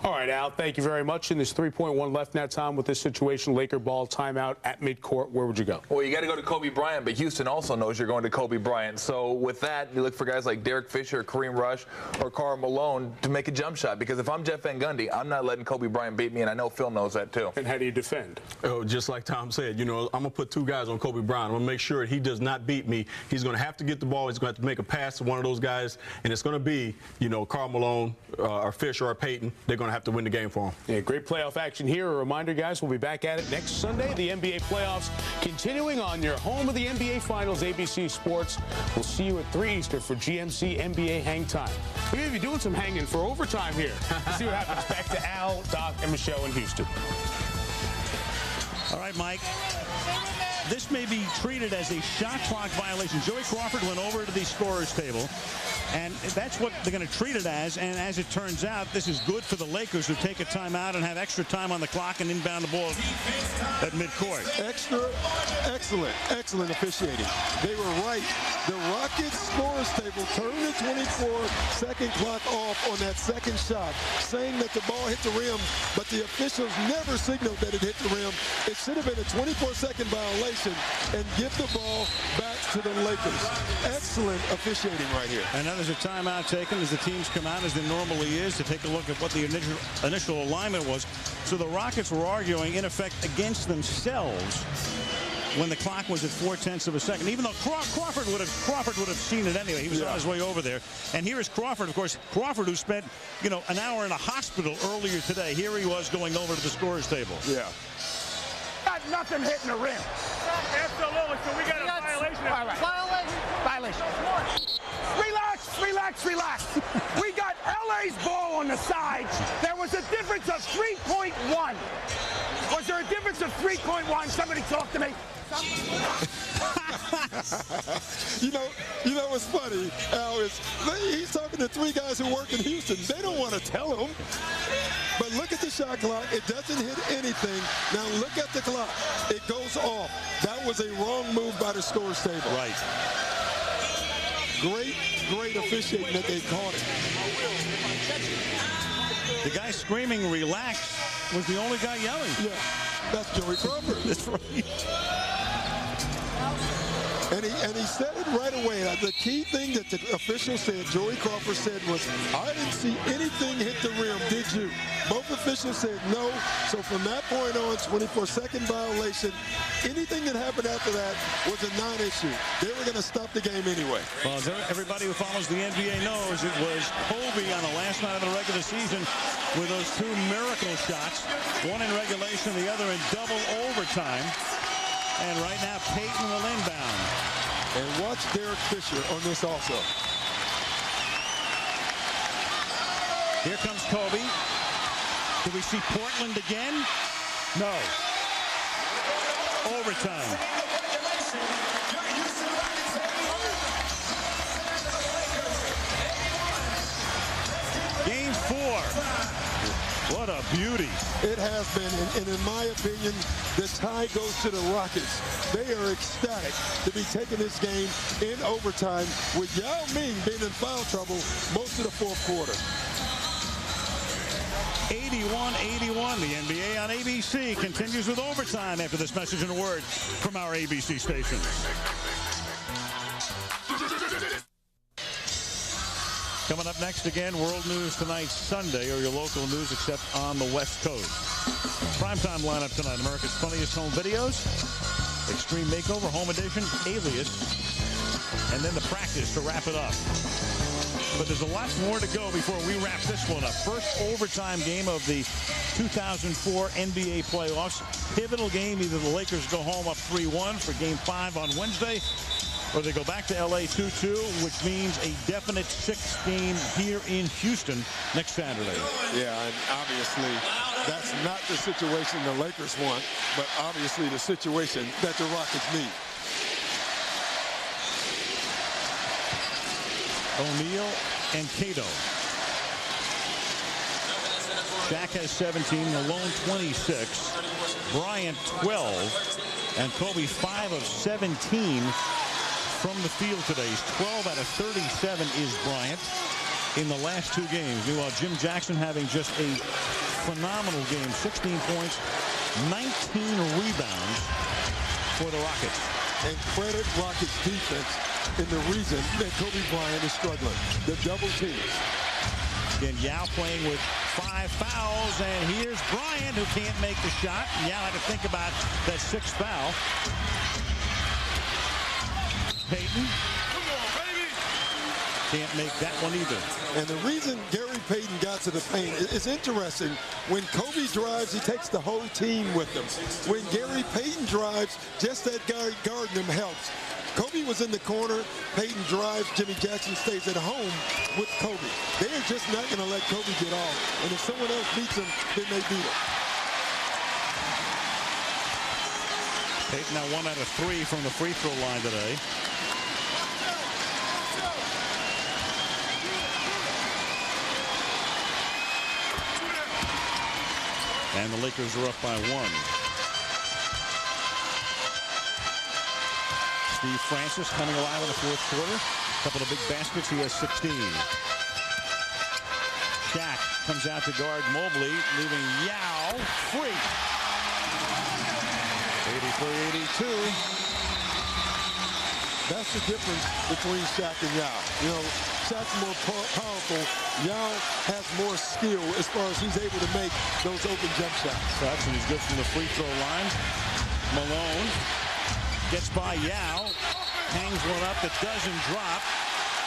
All right, Al, thank you very much. And there's 3.1 left now, Tom, with this situation. Laker ball timeout at midcourt. Where would you go? Well, you got to go to Kobe Bryant, but Houston also knows you're going to Kobe Bryant. So with that, you look for guys like Derek Fisher, Kareem Rush, or Karl Malone to make a jump shot. Because if I'm Jeff Van Gundy, I'm not letting Kobe Bryant beat me, and I know Phil knows that too. And how do you defend? Oh, just like Tom said, you know, I'm going to put 2 guys on Kobe Bryant. I'm going to make sure he does not beat me. He's going to have to get the ball. He's going to have to make a pass to one of those guys, and it's going to be, you know, Karl Malone or Fisher or Payton. They're going to have to win the game for him. Yeah, great playoff action here. A reminder, guys, we'll be back at it next Sunday. The NBA playoffs continuing on your home of the NBA Finals, ABC Sports. We'll see you at 3 Eastern for GMC NBA Hang Time. We're going to be doing some hanging for overtime here. We'll see what happens. Back to Al, Doc, and Michelle in Houston. All right, Mike. This may be treated as a shot clock violation. Joey Crawford went over to the scorer's table, and that's what they're going to treat it as. And as it turns out, this is good for the Lakers, who take a timeout and have extra time on the clock and inbound the ball at midcourt. Excellent officiating. They were right. The Rockets scorer's table turned the 24-second clock off on that second shot, saying that the ball hit the rim, but the officials never signaled that it hit the rim. It should have been a 24-second violation and give the ball back to the Lakers. Excellent officiating right here. And now there's a timeout taken as the teams come out, as there normally is, to take a look at what the initial alignment was. So the Rockets were arguing, in effect, against themselves when the clock was at 0.4 of a second. Even though Crawford would have seen it anyway. He was on his way over there. And here is Crawford, of course. Crawford, who spent, you know, an hour in a hospital earlier today. Here he was going over to the scorer's table. Yeah. Got nothing hitting the rim. Absolutely. So we got a violation. All right. Violation. Relax. We got LA's ball on the sides. There was a difference of 3.1. Was there a difference of 3.1? Somebody talk to me. You know what's funny, Al, is he's talking to 3 guys who work in Houston. They don't want to tell him. But look at the shot clock. It doesn't hit anything. Now look at the clock. It goes off. That was a wrong move by the scorer's table. Right. Great officiating that they caught it. The guy screaming relax was the only guy yelling. Yeah, that's Joey Crawford. That's right. And he said it right away. The key thing that the official said, Joey Crawford said, was, I didn't see anything hit the rim, did you? Both officials said no. So from that point on, 24-second violation. Anything that happened after that was a non-issue. They were going to stop the game anyway. Well, as everybody who follows the NBA knows, it was Kobe on the last night of the regular season with those 2 miracle shots, one in regulation, the other in double overtime. And right now, Payton will inbound. And watch Derek Fisher on this also. Here comes Kobe. Do we see Portland again? No. Overtime. Game 4. What a beauty. It has been, and in my opinion, the tie goes to the Rockets. They are ecstatic to be taking this game in overtime with Yao Ming being in foul trouble most of the 4th quarter. 81-81. The NBA on ABC continues with overtime after this message and a word from our ABC stations. Coming up next again, World News Tonight Sunday, or your local news except on the West Coast. Primetime lineup tonight, America's Funniest Home Videos, Extreme Makeover, Home Edition, Alias, and then the practice to wrap it up. But there's a lot more to go before we wrap this one up. First overtime game of the 2004 NBA playoffs. Pivotal game, either the Lakers go home up 3-1 for Game 5 on Wednesday, or they go back to L.A. 2-2, which means a definite 6th game here in Houston next Saturday. Yeah, and obviously that's not the situation the Lakers want, but obviously the situation that the Rockets need. O'Neal and Cato. Shaq has 17, Malone 26, Bryant 12, and Kobe 5 of 17 from the field today. He's 12 out of 37 is Bryant in the last 2 games. Meanwhile, Jim Jackson having just a phenomenal game. 16 points, 19 rebounds for the Rockets. And credit Rockets defense in the reason that Kobe Bryant is struggling. The double teams. Again, Yao playing with 5 fouls, and here's Bryant who can't make the shot. Yao had to think about that 6th foul. Payton. Come on, baby. Can't make that one either. And the reason Gary Payton got to the paint is interesting. When Kobe drives, he takes the whole team with him. When Gary Payton drives, just that guy guarding him helps. Kobe was in the corner. Payton drives. Jimmy Jackson stays at home with Kobe. They're just not going to let Kobe get off. And if someone else beats him, then they beat him. Payton now 1 out of 3 from the free throw line today. And the Lakers are up by 1. Steve Francis coming alive in the 4th quarter. A couple of big baskets. He has 16. Shaq comes out to guard Mobley, leaving Yao free. 83-82. That's the difference between Shaq and Yao. You know, Shaq's more powerful. Yao has more skill as far as he's able to make those open jump shots. Jackson is good from the free throw line. Malone gets by Yao, hangs one up that doesn't drop,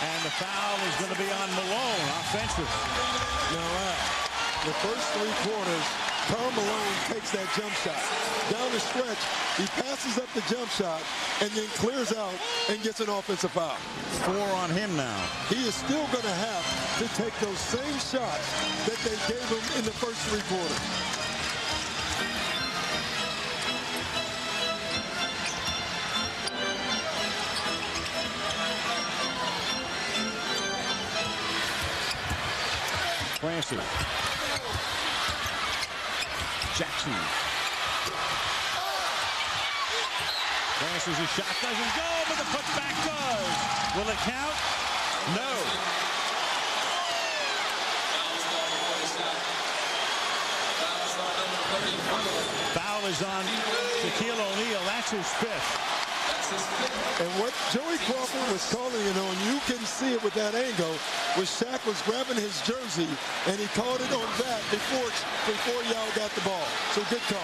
and the foul is going to be on Malone, offensive. Now, the first 3 quarters, Karl Malone takes that jump shot. Down the stretch, he passes up the jump shot and then clears out and gets an offensive foul. 4 on him now. He is still going to have to take those same shots that they gave him in the first 3 quarters. Francis. Jackson. Francis' shot doesn't go, but the putback does. Will it count? No. Foul is on Shaquille O'Neal. That's his 5th. And what Joey Crawford was calling it on, you can see it with that angle, was Shaq was grabbing his jersey, and he called it on that before Yao got the ball. So good call.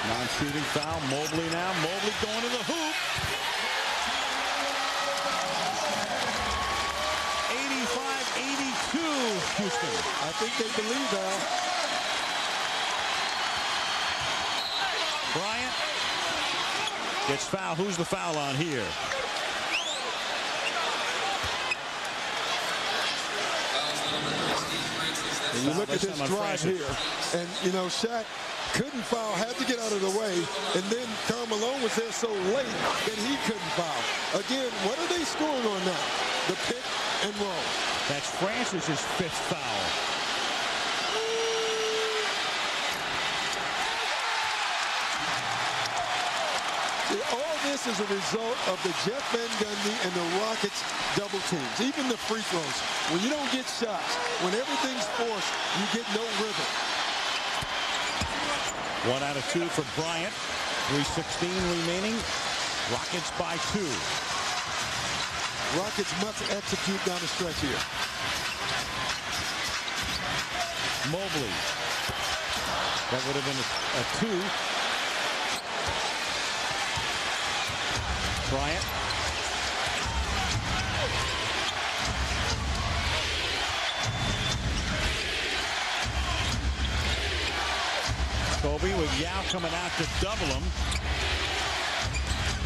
Non-shooting foul. Mobley now. Mobley going to the hoop. 85-82, Houston. I think they believe that. Bryant gets fouled. Who's the foul on here? And you look at this drive here, and, you know, Shaq couldn't foul, had to get out of the way, and then Karl Malone was there so late that he couldn't foul. Again, what are they scoring on now? The pick and roll. That's Francis' 5th foul. See, all this is a result of the Jeff Van Gundy and the Rockets double teams, even the free throws. When you don't get shots, when everything's forced, you get no rhythm. 1 out of 2 for Bryant. 3:16 remaining. Rockets by 2. Rockets must execute down the stretch here. Mobley. That would have been a 2. Bryant. Kobe with Yao coming out to double him.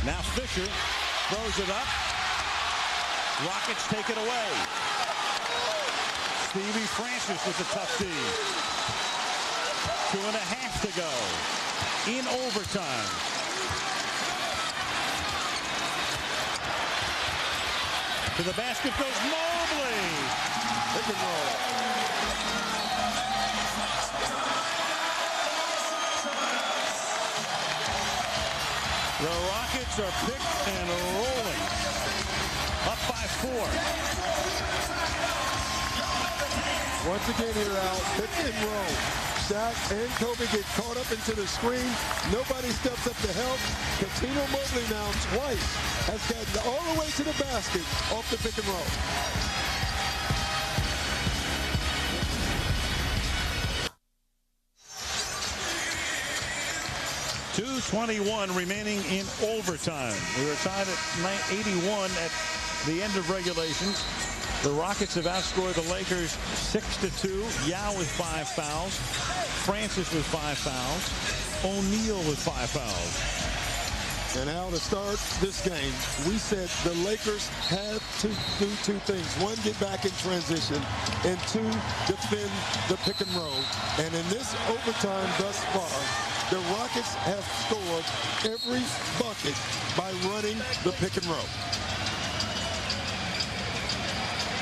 Now Fisher throws it up. Rockets take it away. Stevie Francis with the tough D. 2.5 to go in overtime. To the basket goes Mobley. Pick and roll. The Rockets are picked and rolling. Up by 4. Once again here, Al, pick and roll. Shaq and Kobe get caught up into the screen. Nobody steps up to help. Cuttino Mobley now twice has gotten all the way to the basket off the pick and roll. .221 remaining in overtime. We were tied at 81 at the end of regulation. The Rockets have outscored the Lakers 6-2. Yao with 5 fouls. Francis with 5 fouls. O'Neal with 5 fouls. And Al, to start this game, we said the Lakers had to do 2 things. 1, get back in transition, and 2, defend the pick and roll. And in this overtime thus far, the Rockets have scored every bucket by running the pick and roll.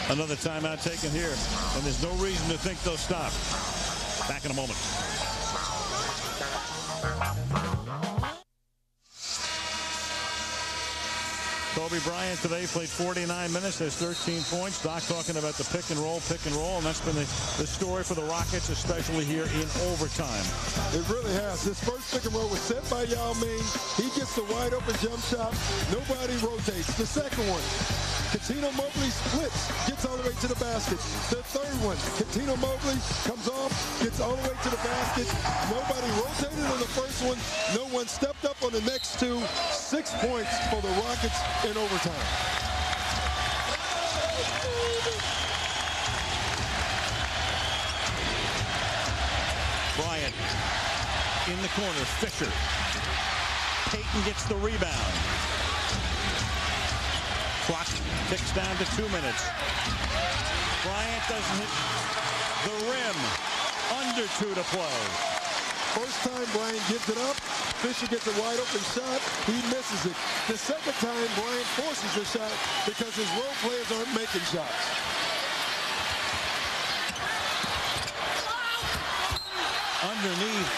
Another timeout taken here, and there's no reason to think they'll stop. Back in a moment. Kobe Bryant today played 49 minutes. There's 13 points. Doc talking about the pick and roll, and that's been the story for the Rockets, especially here in overtime. It really has. This first pick and roll was set by Yao Ming. He gets the wide open jump shot. Nobody rotates. The second one, Cuttino Mobley splits, gets all the way to the basket. The third one, Cuttino Mobley comes off, gets all the way to the basket. Nobody rotated on the first one. No one stepped up on the next 2. 6 points for the Rockets in overtime. Bryant in the corner. Fisher. Payton gets the rebound. Clock ticks down to 2 minutes. Bryant doesn't hit the rim. Under 2 to play. First time Bryant gives it up. Fisher gets a wide open shot. He misses it. The second time Bryant forces the shot because his role players aren't making shots. Underneath.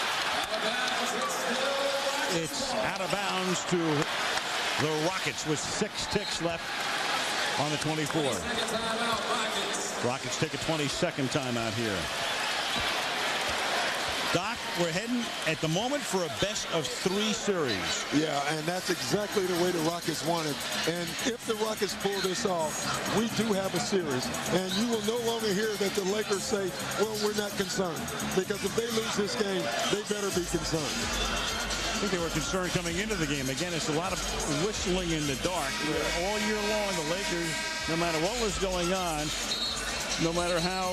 It's out of bounds to the Rockets with 6 ticks left on the 24. Rockets take a 22nd timeout here. Doc, we're heading at the moment for a best-of-3 series. Yeah, and that's exactly the way the Rockets want it. And if the Rockets pull this off, we do have a series. And you will no longer hear that the Lakers say, well, we're not concerned. Because if they lose this game, they better be concerned. I think they were concerned coming into the game. Again, it's a lot of whistling in the dark. All year long, the Lakers, no matter what was going on, no matter how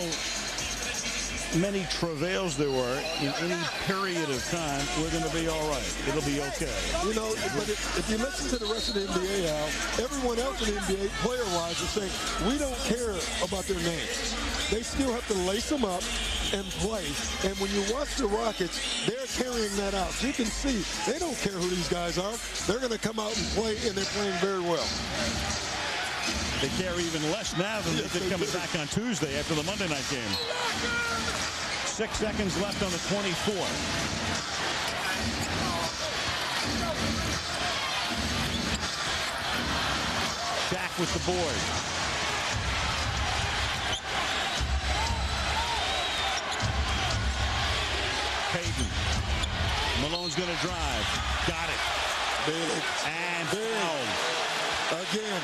many travails there were in any period of time, we're going to be all right. It'll be okay. You know, but if you listen to the rest of the NBA, Al, everyone else in the NBA, player-wise, is saying, we don't care about their names. They still have to lace them up and play. And when you watch the Rockets, they're carrying that out. You can see they don't care who these guys are. They're going to come out and play, and they're playing very well. They carry even less now than they did coming back on Tuesday after the Monday night game. 6 seconds left on the 24. 2 WCF with the board. Payton. Malone's going to drive. Got it. Big. And foul. Again,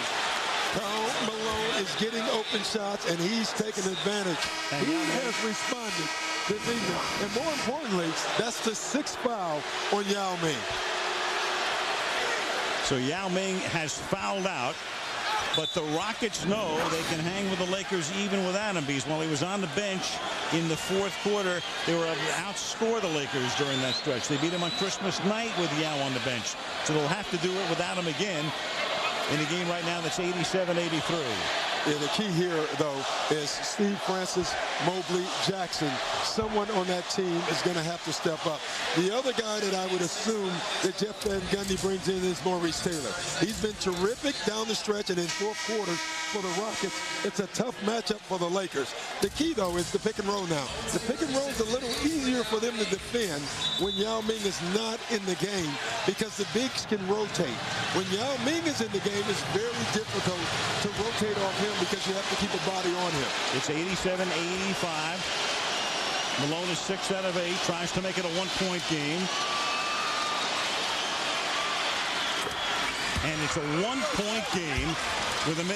Karl Malone is getting open shots, and he's taking advantage. He has responded to Ming. And more importantly, that's the 6th foul on Yao Ming. So Yao Ming has fouled out, but the Rockets know they can hang with the Lakers even without him, because while he was on the bench in the 4th quarter, they were able to outscore the Lakers during that stretch. They beat him on Christmas night with Yao on the bench, so they'll have to do it without him again in a game right now that's 87-83. Yeah, the key here, though, is Steve Francis, Mobley, Jackson. Someone on that team is going to have to step up. The other guy that I would assume that Jeff Van Gundy brings in is Maurice Taylor. He's been terrific down the stretch, and in 4 quarters for the Rockets, it's a tough matchup for the Lakers. The key, though, is the pick and roll now. The pick and roll is a little easier for them to defend when Yao Ming is not in the game, because the bigs can rotate. When Yao Ming is in the game, it's very difficult to rotate off him, because you have to keep a body on him. It's 87-85. Malone is 6 out of 8, tries to make it a 1-point game. And it's a 1-point game with 1:27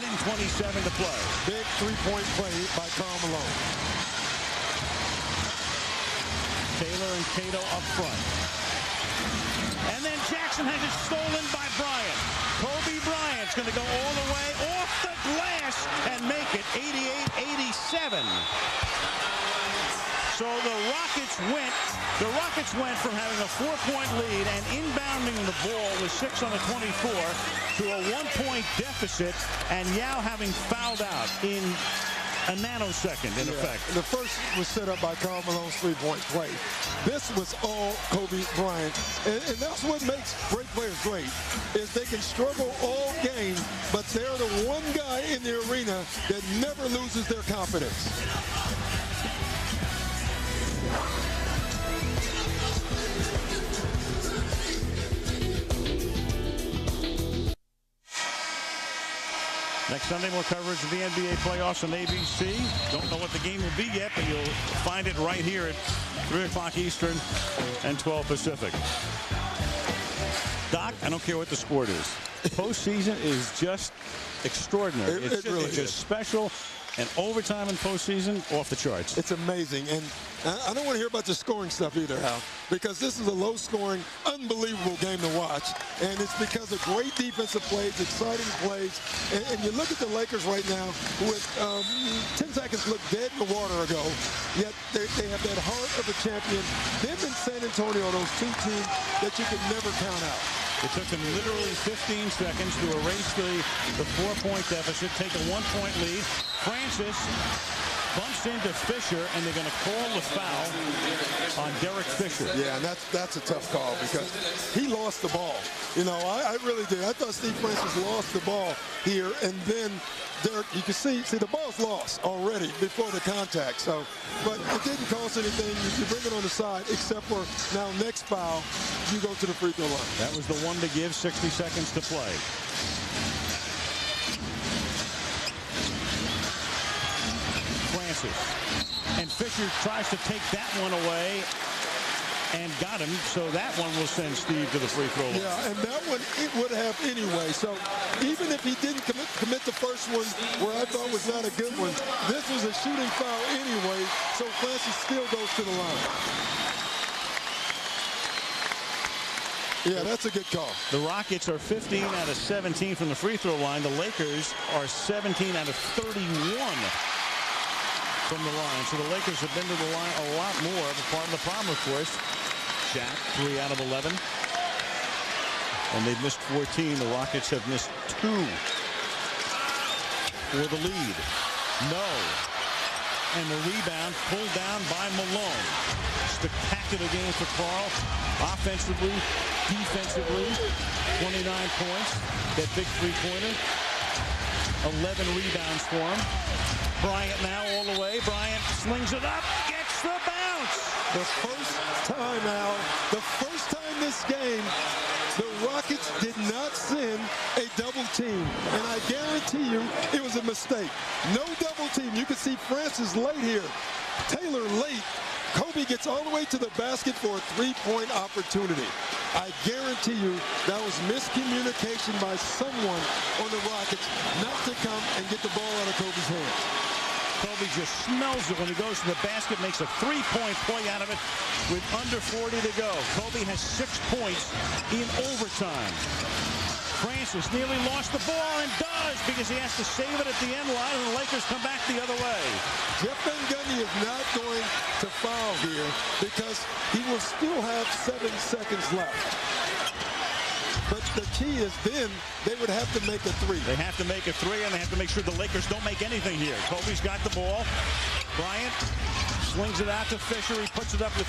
to play. Big 3-point play by Karl Malone. Taylor and Cato up front. And then Jackson has it stolen by Bryant. Kobe Bryant's going to go all the way off the glass and make it 88-87. So the Rockets went from having a 4-point lead and inbounding the ball with 6 on the 24 to a 1-point deficit, and Yao having fouled out in a nanosecond, in effect. The first was set up by Karl Malone's 3-point play. This was all Kobe Bryant. And that's what makes great players great, is they can struggle all game, but they're the one guy in the arena that never loses their confidence. Next Sunday, more coverage of the NBA playoffs on ABC. Don't know what the game will be yet, but you'll find it right here at 3 o'clock Eastern and 12 Pacific. Doc, I don't care what the sport is. Postseason is just extraordinary. It's just special. And overtime in postseason, off the charts. It's amazing. And I don't want to hear about the scoring stuff either, Hal, because this is a low-scoring, unbelievable game to watch. And it's because of great defensive plays, exciting plays. And you look at the Lakers right now, with 10 seconds looked dead in the water ago, yet they have that heart of a champion. Them and San Antonio are those 2 teams that you can never count out. It took them literally 15 seconds to erase the 4-point deficit, take a 1-point lead. Francis bumps into Fisher, and they're going to call the foul on Derek Fisher. Yeah, and that's a tough call, because he lost the ball. You know, I really did. I thought Steve Francis lost the ball here, and then Derek, you can see the ball's lost already before the contact. So, but it didn't cost anything. You bring it on the side, except for now next foul, you go to the free throw line. That was the one to give, 60 seconds to play. Francis. And Fisher tries to take that one away and got him, so that one will send Steve to the free throw line. Yeah, and that one it would have anyway. So even if he didn't commit the first one, where I thought was not a good one, this was a shooting foul anyway, so Francis still goes to the line. Yeah, that's a good call. The Rockets are 15 out of 17 from the free throw line. The Lakers are 17 out of 31 from the line. So the Lakers have been to the line a lot more. But part of the problem, of course, Shaq, 3 out of 11. And they've missed 14. The Rockets have missed 2 for the lead. No. And the rebound pulled down by Malone. Spectacular game for Karl. Offensively, defensively, 29 points. That big three-pointer. 11 rebounds for him. Bryant now all the way. Bryant slings it up, gets the bounce. The first time, Al, the first time in this game, the Rockets did not send a double team. And I guarantee you it was a mistake. No double team. You can see Francis late here. Taylor late. Kobe gets all the way to the basket for a three-point opportunity. I guarantee you that was miscommunication by someone on the Rockets not to come and get the ball out of Kobe's hands. Kobe just smells it when he goes to the basket, makes a three-point play out of it with under 40 to go. Kobe has 6 points in overtime. Francis nearly lost the ball and does because he has to save it at the end line, and the Lakers come back the other way. Jeff Van Gundy is not going to foul here because he will still have 7 seconds left. But the key is then they would have to make a three. They have to make a three, and they have to make sure the Lakers don't make anything here. Kobe's got the ball. Bryant swings it out to Fisher. He puts it up with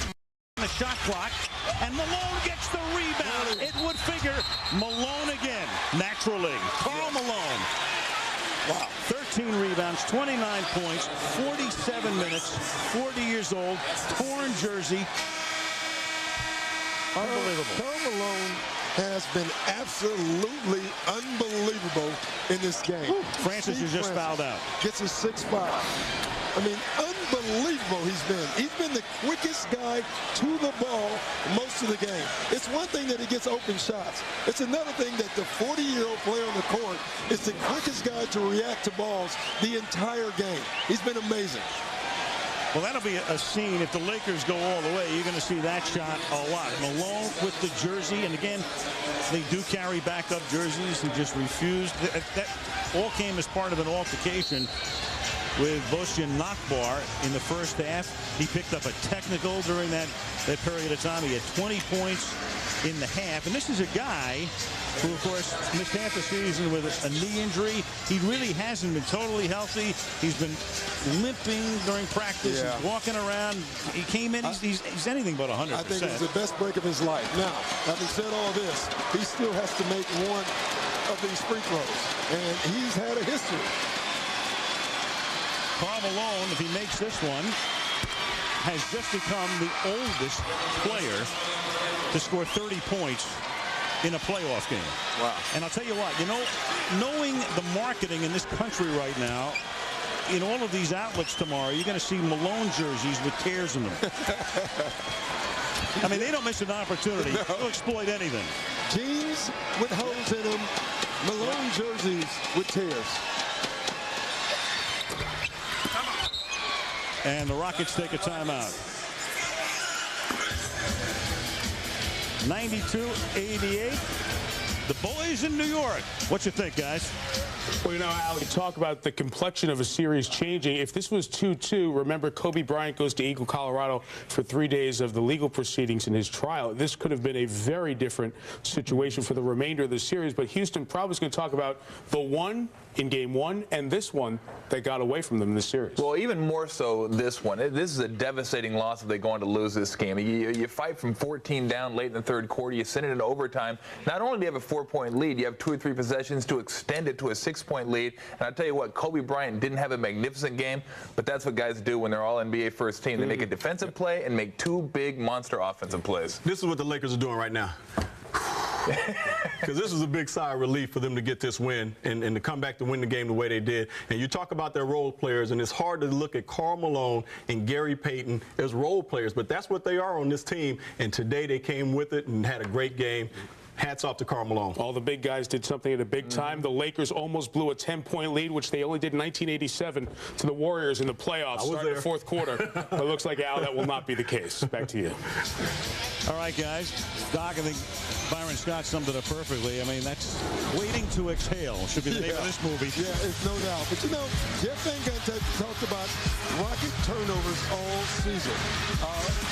the shot clock, and Malone gets the rebound. It would figure Malone again, naturally. Karl Malone. Wow. 13 rebounds, 29 points, 47 minutes, 40 years old, torn jersey. Unbelievable. Karl Malone has been absolutely unbelievable in this game. Francis is just fouled out. Gets a 6-foul. I mean, unbelievable he's been. He's been the quickest guy to the ball most of the game. It's one thing that he gets open shots. It's another thing that the 40-year-old player on the court is the quickest guy to react to balls the entire game. He's been amazing. Well, that'll be a scene if the Lakers go all the way. You're going to see that shot a lot. Malone with the jersey, and again, they do carry backup jerseys. He just refused. That all came as part of an altercation with Bosjan Nakbar in the first half. He picked up a technical during that period of time. He had 20 points in the half. And this is a guy who, of course, missed half the season with a knee injury. He really hasn't been totally healthy. He's been limping during practice. Yeah. He's walking around. He came in. He's anything but 100%. I think it was the best break of his life. Now, having said all this, he still has to make one of these free throws. And he's had a history. Karl Malone, if he makes this one, has just become the oldest player to score 30 points in a playoff game. Wow. And I'll tell you what, you know, knowing the marketing in this country right now, in all of these outlets tomorrow, you're going to see Malone jerseys with tears in them. I mean, they don't miss an opportunity to exploit anything. Jeans with holes in them, Malone jerseys with tears. And the Rockets take a timeout. 92-88. The boys in New York. What you think, guys? Well, you know, Al, you talk about the complexion of a series changing. If this was 2-2, remember Kobe Bryant goes to Eagle, Colorado for 3 days of the legal proceedings in his trial. This could have been a very different situation for the remainder of the series. But Houston probably is going to talk about the one in Game 1 and this one that got away from them in the series. Well, even more so this one. This is a devastating loss if they go on to lose this game. You fight from 14 down late in the third quarter. You send it into overtime. Not only do you have a 4-point lead, you have 2 or 3 possessions to extend it to a 6-point lead. And I'll tell you what, Kobe Bryant didn't have a magnificent game, but that's what guys do when they're all NBA first team. They make a defensive play and make 2 big monster offensive plays. This is what the Lakers are doing right now. Because this was a big sigh of relief for them to get this win and to come back to win the game the way they did. And you talk about their role players, and it's hard to look at Karl Malone and Gary Payton as role players, but that's what they are on this team. And today they came with it and had a great game. Hats off to Karl Malone. All the big guys did something at a big time. The Lakers almost blew a 10-point lead, which they only did in 1987 to the Warriors in the playoffs starting the fourth quarter. But it looks like, Al, that will not be the case. Back to you. All right, guys. Doc, I think Byron Scott summed it up perfectly. I mean, that's Waiting to Exhale should be the name of this movie. Yeah, it's no doubt. But, you know, Jeff Van Gundy talked about Rocket turnovers all season.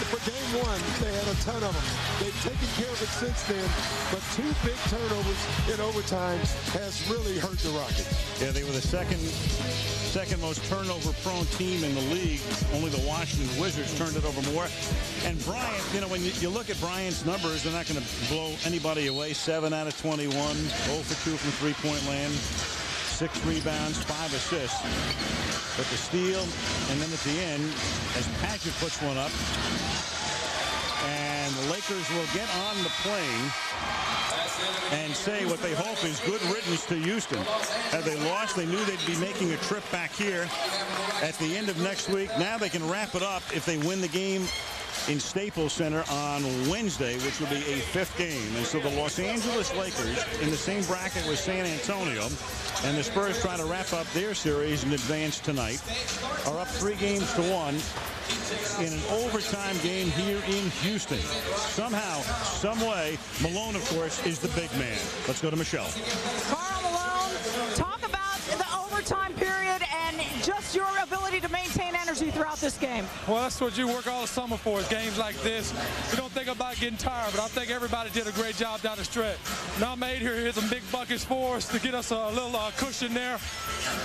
For Game 1, they had a ton of them. They've taken care of it since then. But 2 big turnovers in overtime has really hurt the Rockets. Yeah, they were the second most turnover-prone team in the league. Only the Washington Wizards turned it over more. And Bryant, you know, when you look at Bryant's numbers, they're not going to blow anybody away. 7 out of 21, 0 for 2 from three-point land, 6 rebounds, 5 assists. But the steal, and then at the end, as Patrick puts one up, and the Lakers will get on the plane and say what they hope is good riddance to Houston. Had they lost, they knew they'd be making a trip back here at the end of next week. Now they can wrap it up if they win the game in Staples Center on Wednesday, which will be a 5th game. And so the Los Angeles Lakers in the same bracket with San Antonio, and the Spurs trying to wrap up their series in advance tonight, are up 3-1 in an overtime game here in Houston. Somehow, some way, Malone, of course, is the big man. Let's go to Michelle. Karl Malone, talk about the overtime period and just your ability to maintain energy throughout this game. Well, that's what you work all the summer for, is games like this. We don't think about getting tired, but I think everybody did a great job down the stretch. Now made here hit some big buckets for us to get us a little cushion there.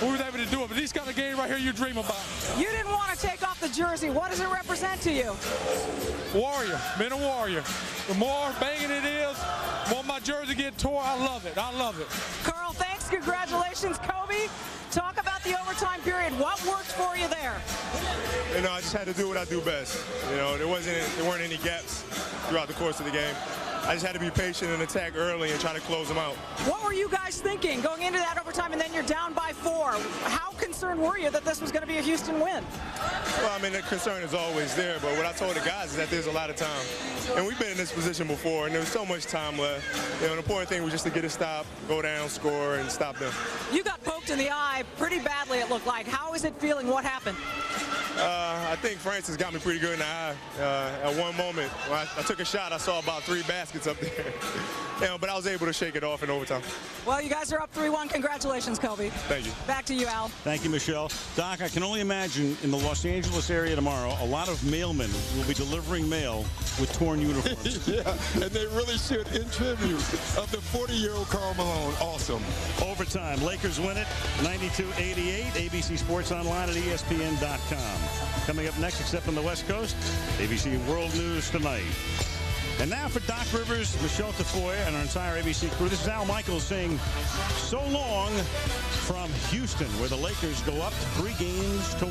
We were able to do it, but these kind of games right here you dream about. You didn't want to take off the jersey. What does it represent to you? Warrior, been a warrior. The more banging it is, the more my jersey get tore. I love it. I love it. Carl, thanks. Congratulations. Kobe, talk about the overtime period. What worked for you there? You know, I just had to do what I do best. You know, there weren't any gaps throughout the course of the game. I just had to be patient and attack early and try to close them out. What were you guys thinking going into that overtime, and then you're down by 4? How concerned were you that this was going to be a Houston win? Well, I mean, the concern is always there, but what I told the guys is that there's a lot of time. And we've been in this position before, and there was so much time left. You know, the important thing was just to get a stop, go down, score, and stop them. You got poked in the eye pretty badly, it looked like. How is it feeling? What happened? I think Francis got me pretty good in the eye. At one moment, when I took a shot, I saw about 3 baskets up there. You know, but I was able to shake it off in overtime. Well, you guys are up 3-1. Congratulations, Kobe. Thank you. Back to you, Al. Thank you, Michelle. Doc, I can only imagine in the Los Angeles area tomorrow, a lot of mailmen will be delivering mail with torn uniforms. Yeah, and they really should, in tribute of the 40-year-old Karl Malone. Awesome. Overtime. Lakers win it, 92-88. ABC Sports Online at ESPN.com. Coming up next, except on the West Coast, ABC World News Tonight. And now for Doc Rivers, Michelle Tafoya, and our entire ABC crew, this is Al Michaels saying so long from Houston, where the Lakers go up 3-1.